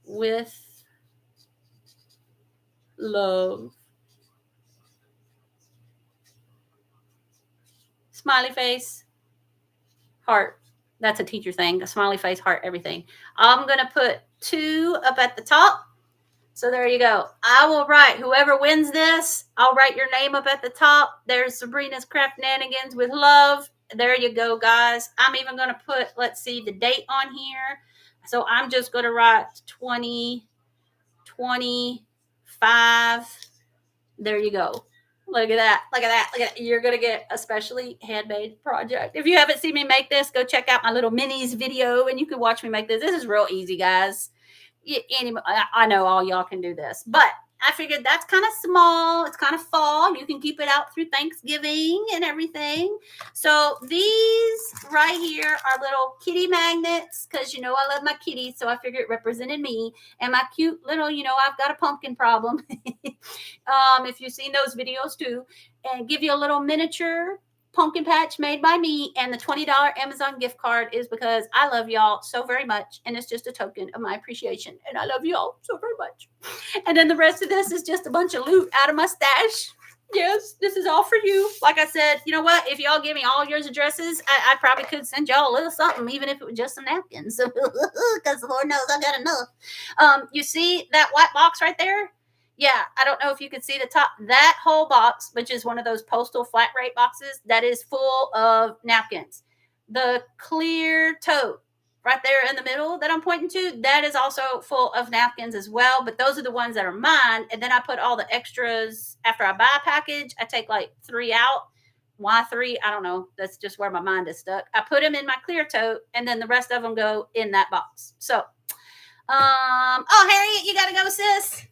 with love. Smiley face, heart. That's a teacher thing. A smiley face, heart, everything. I'm going to put 2 up at the top. So there you go. I will write, whoever wins this, I'll write your name up at the top. There's Sabrina's Craft-nanigans with love. There you go, guys. I'm even going to put, let's see, the date on here. So I'm just going to write 2025. There you go. Look at that. Look at that. Look at that. You're going to get a specially handmade project. If you haven't seen me make this, go check out my little minis video and you can watch me make this. This is real easy, guys. I know all y'all can do this, but I figured that's kind of small. It's kind of fall. You can keep it out through Thanksgiving and everything. So these right here are little kitty magnets because, I love my kitties. So I figured it represented me and my cute little, I've got a pumpkin problem. If you've seen those videos too, and give you a little miniature pumpkin patch made by me, and the $20 Amazon gift card is because I love y'all so very much, and it's just a token of my appreciation, and I love y'all so very much. And then the rest of this is just a bunch of loot out of my stash. Yes, this is all for you. Like I said, you know what? If y'all give me all your addresses, I probably could send y'all a little something, even if it was just some napkins, because the Lord knows I got enough. You see that white box right there? Yeah, I don't know if you can see the top. That whole box, which is one of those postal flat rate boxes, that is full of napkins. The clear tote right there in the middle that I'm pointing to, that is also full of napkins as well. But those are the ones that are mine. And then I put all the extras after I buy a package. I take like 3 out. Why 3? I don't know. That's just where my mind is stuck. I put them in my clear tote, and then the rest of them go in that box. So Harriet, you gotta go, sis.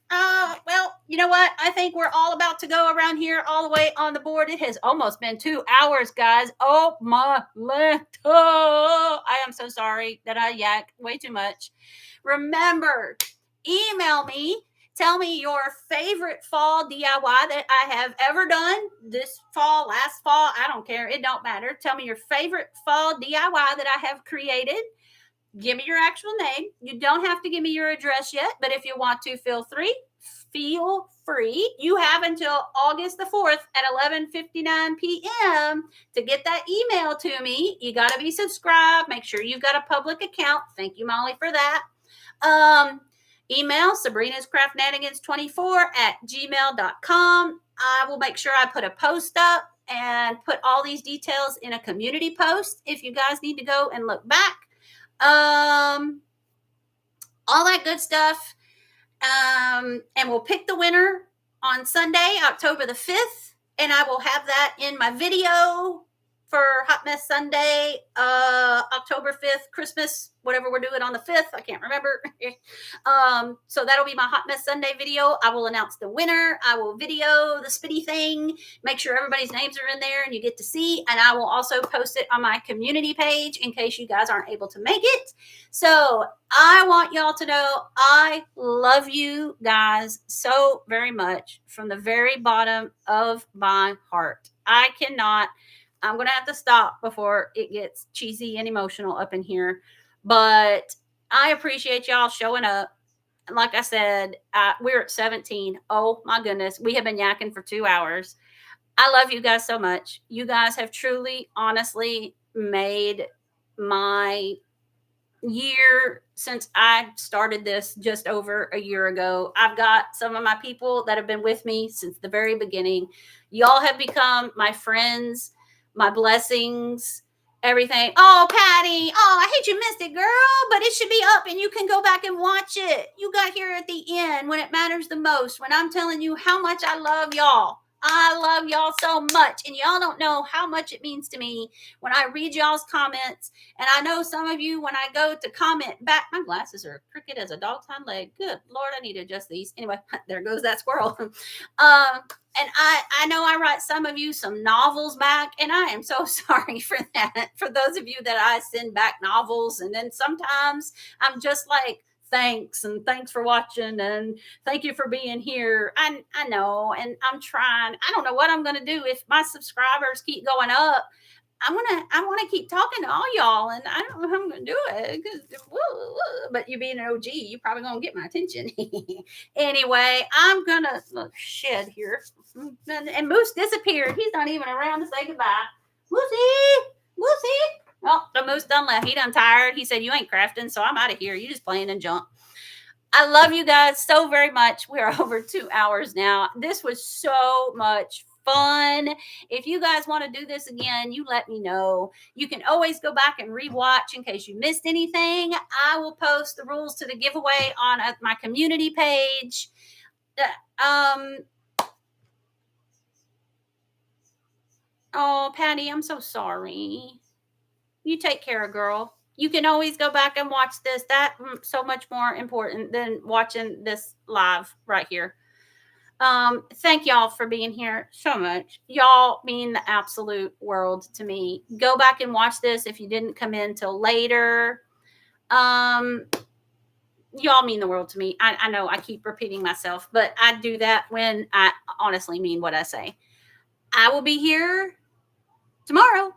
Well, you know what? I think we're all about to go around here all the way on the board. It has almost been 2 hours, guys. Oh my lento. I am so sorry that I yak way too much. Remember, email me. Tell me your favorite fall DIY that I have ever done this fall, last fall. I don't care. It don't matter. Tell me your favorite fall DIY that I have created. Give me your actual name. You don't have to give me your address yet, but if you want to, feel free. You have until August the 4th at 11:59 p.m. to get that email to me. You got to be subscribed. Make sure you've got a public account. Thank you, Molly, for that. Email sabrinascraftnanigans24@gmail.com. I will make sure I put a post up and put all these details in a community post if you guys need to go and look back. All that good stuff. And we'll pick the winner on Sunday, October the 5th. And I will have that in my video for Hot Mess Sunday, October 5th, Christmas, whatever we're doing on the 5th. I can't remember. So that'll be my Hot Mess Sunday video. I will announce the winner. I will video the spinny thing, make sure everybody's names are in there and you get to see. And I will also post it on my community page in case you guys aren't able to make it. So I want y'all to know I love you guys so very much from the very bottom of my heart. I'm going to have to stop before it gets cheesy and emotional up in here. But I appreciate y'all showing up. Like I said, we're at 17. Oh my goodness. We have been yakking for 2 hours. I love you guys so much. You guys have truly, honestly made my year since I started this just over a year ago. I've got some of my people that have been with me since the very beginning. Y'all have become my friends, my blessings, everything. Oh, Patty. Oh, I hate you missed it, girl, but it should be up and you can go back and watch it. You got here at the end when it matters the most, when I'm telling you how much I love y'all. I love y'all so much, and y'all don't know how much it means to me when I read y'all's comments. And I know some of you, when I go to comment back, my glasses are crooked as a dog's hind leg. Good Lord, I need to adjust these. Anyway, there goes that squirrel. And I know I write some of you some novels back, and I am so sorry for that. For those of you that I send back novels, and then sometimes I'm just like, thanks, and thanks for watching, and thank you for being here. I know, and I'm trying. I don't know what I'm going to do if my subscribers keep going up. I want to keep talking to all y'all, and I don't know how I'm going to do it. But you being an OG, you probably going to get my attention. Anyway, I'm going to shed here. And Moose disappeared. He's not even around to say goodbye. Moosey. Well, the Moose done left. He done tired. He said, you ain't crafting, so I'm out of here. You just playing and junk. I love you guys so very much. We're over 2 hours now. This was so much fun. If you guys want to do this again, you let me know. You can always go back and rewatch in case you missed anything. I will post the rules to the giveaway on my community page. Oh, Patty, I'm so sorry. You take care, girl. You can always go back and watch this. That's so much more important than watching this live right here. Thank y'all for being here so much. Y'all mean the absolute world to me. Go back and watch this if you didn't come in till later. Y'all mean the world to me. I know I keep repeating myself, but I do that when I honestly mean what I say. I will be here tomorrow.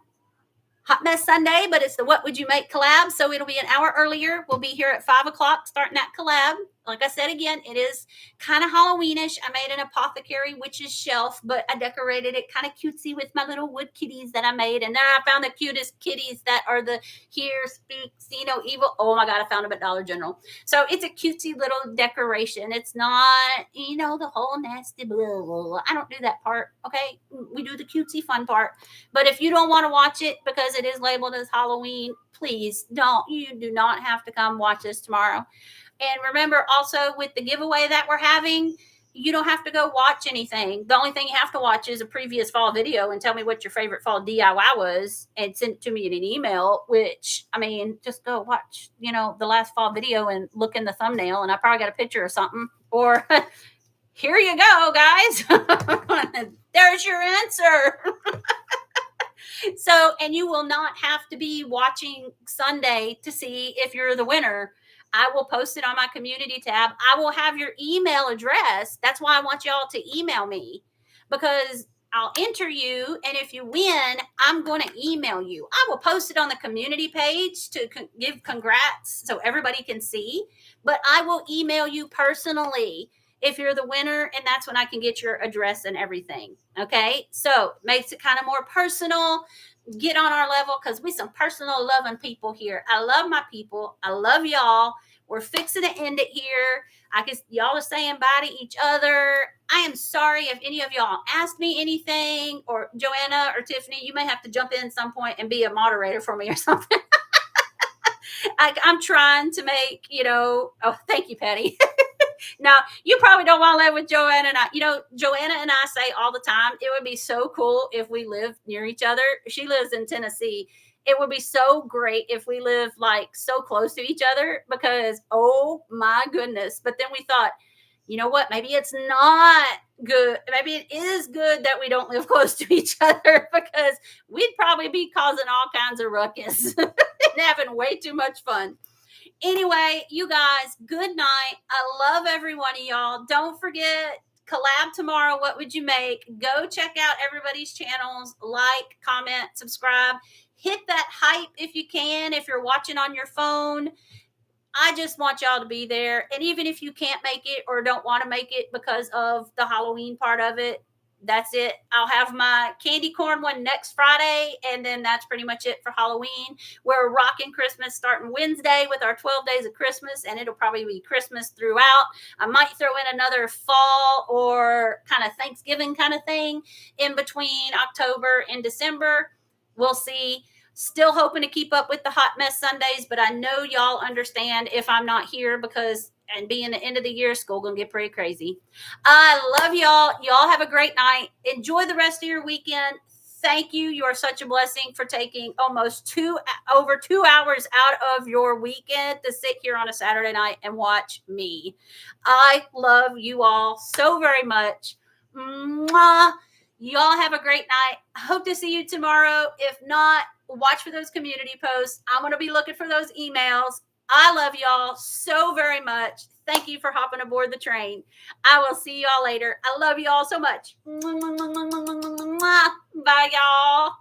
Hot Mess Sunday, but it's the What Would You Make collab, so it'll be an hour earlier. We'll be here at 5 o'clock starting that collab. Like I said again, it is kind of Halloweenish. I made an apothecary witch's shelf, but I decorated it kind of cutesy with my little wood kitties that I made. And then I found the cutest kitties that are the Here Speaks, Evil. Oh my God, I found them at Dollar General. So it's a cutesy little decoration. It's not, the whole nasty blah, blah, blah. I don't do that part, okay? We do the cutesy fun part. But if you don't want to watch it because it is labeled as Halloween, please don't. You do not have to come watch this tomorrow. And remember also with the giveaway that we're having, you don't have to go watch anything. The only thing you have to watch is a previous fall video and tell me what your favorite fall DIY was and send it to me in an email, which, just go watch, the last fall video and look in the thumbnail and I probably got a picture or something. Or here you go, guys. There's your answer. So, and you will not have to be watching Sunday to see if you're the winner. I will post it on my community tab. I will have your email address. That's why I want y'all to email me, because I'll enter you. And if you win, I'm going to email you. I will post it on the community page to give congrats so everybody can see. But I will email you personally if you're the winner. And that's when I can get your address and everything. Okay. So makes it kind of more personal. Get on our level because we some personal loving people here. I love my people. I love y'all. We're fixing to end it here. I guess y'all are saying bye to each other. I am sorry if any of y'all asked me anything, or Joanna or Tiffany, you may have to jump in some point and be a moderator for me or something. I'm trying to make, oh, thank you, Patty. Now, you probably don't want to live with Joanna and I. Joanna and I say all the time, it would be so cool if we lived near each other. She lives in Tennessee. It would be so great if we lived like so close to each other, because, oh my goodness. But then we thought, you know what? Maybe it's not good. Maybe it is good that we don't live close to each other, because we'd probably be causing all kinds of ruckus and having way too much fun. Anyway, you guys, good night. I love every one of y'all. Don't forget, collab tomorrow. What would you make? Go check out everybody's channels. Like, comment, subscribe. Hit that hype if you can, if you're watching on your phone. I just want y'all to be there. And even if you can't make it or don't want to make it because of the Halloween part of it, that's it. I'll have my candy corn one next Friday, and then that's pretty much it for Halloween. We're rocking Christmas starting Wednesday with our 12 days of Christmas, and it'll probably be Christmas throughout. I might throw in another fall or kind of Thanksgiving kind of thing in between October and December. We'll see. Still hoping to keep up with the Hot Mess Sundays, but I know y'all understand if I'm not here, because and being the end of the year, school gonna get pretty crazy. I love y'all. Y'all have a great night. Enjoy the rest of your weekend. Thank you. You are such a blessing for taking almost over 2 hours out of your weekend to sit here on a Saturday night and watch me. I love you all so very much. Mwah. Y'all have a great night. I hope to see you tomorrow. If not, watch for those community posts. I'm going to be looking for those emails. I love y'all so very much. Thank you for hopping aboard the train. I will see y'all later. I love y'all so much. Bye, y'all.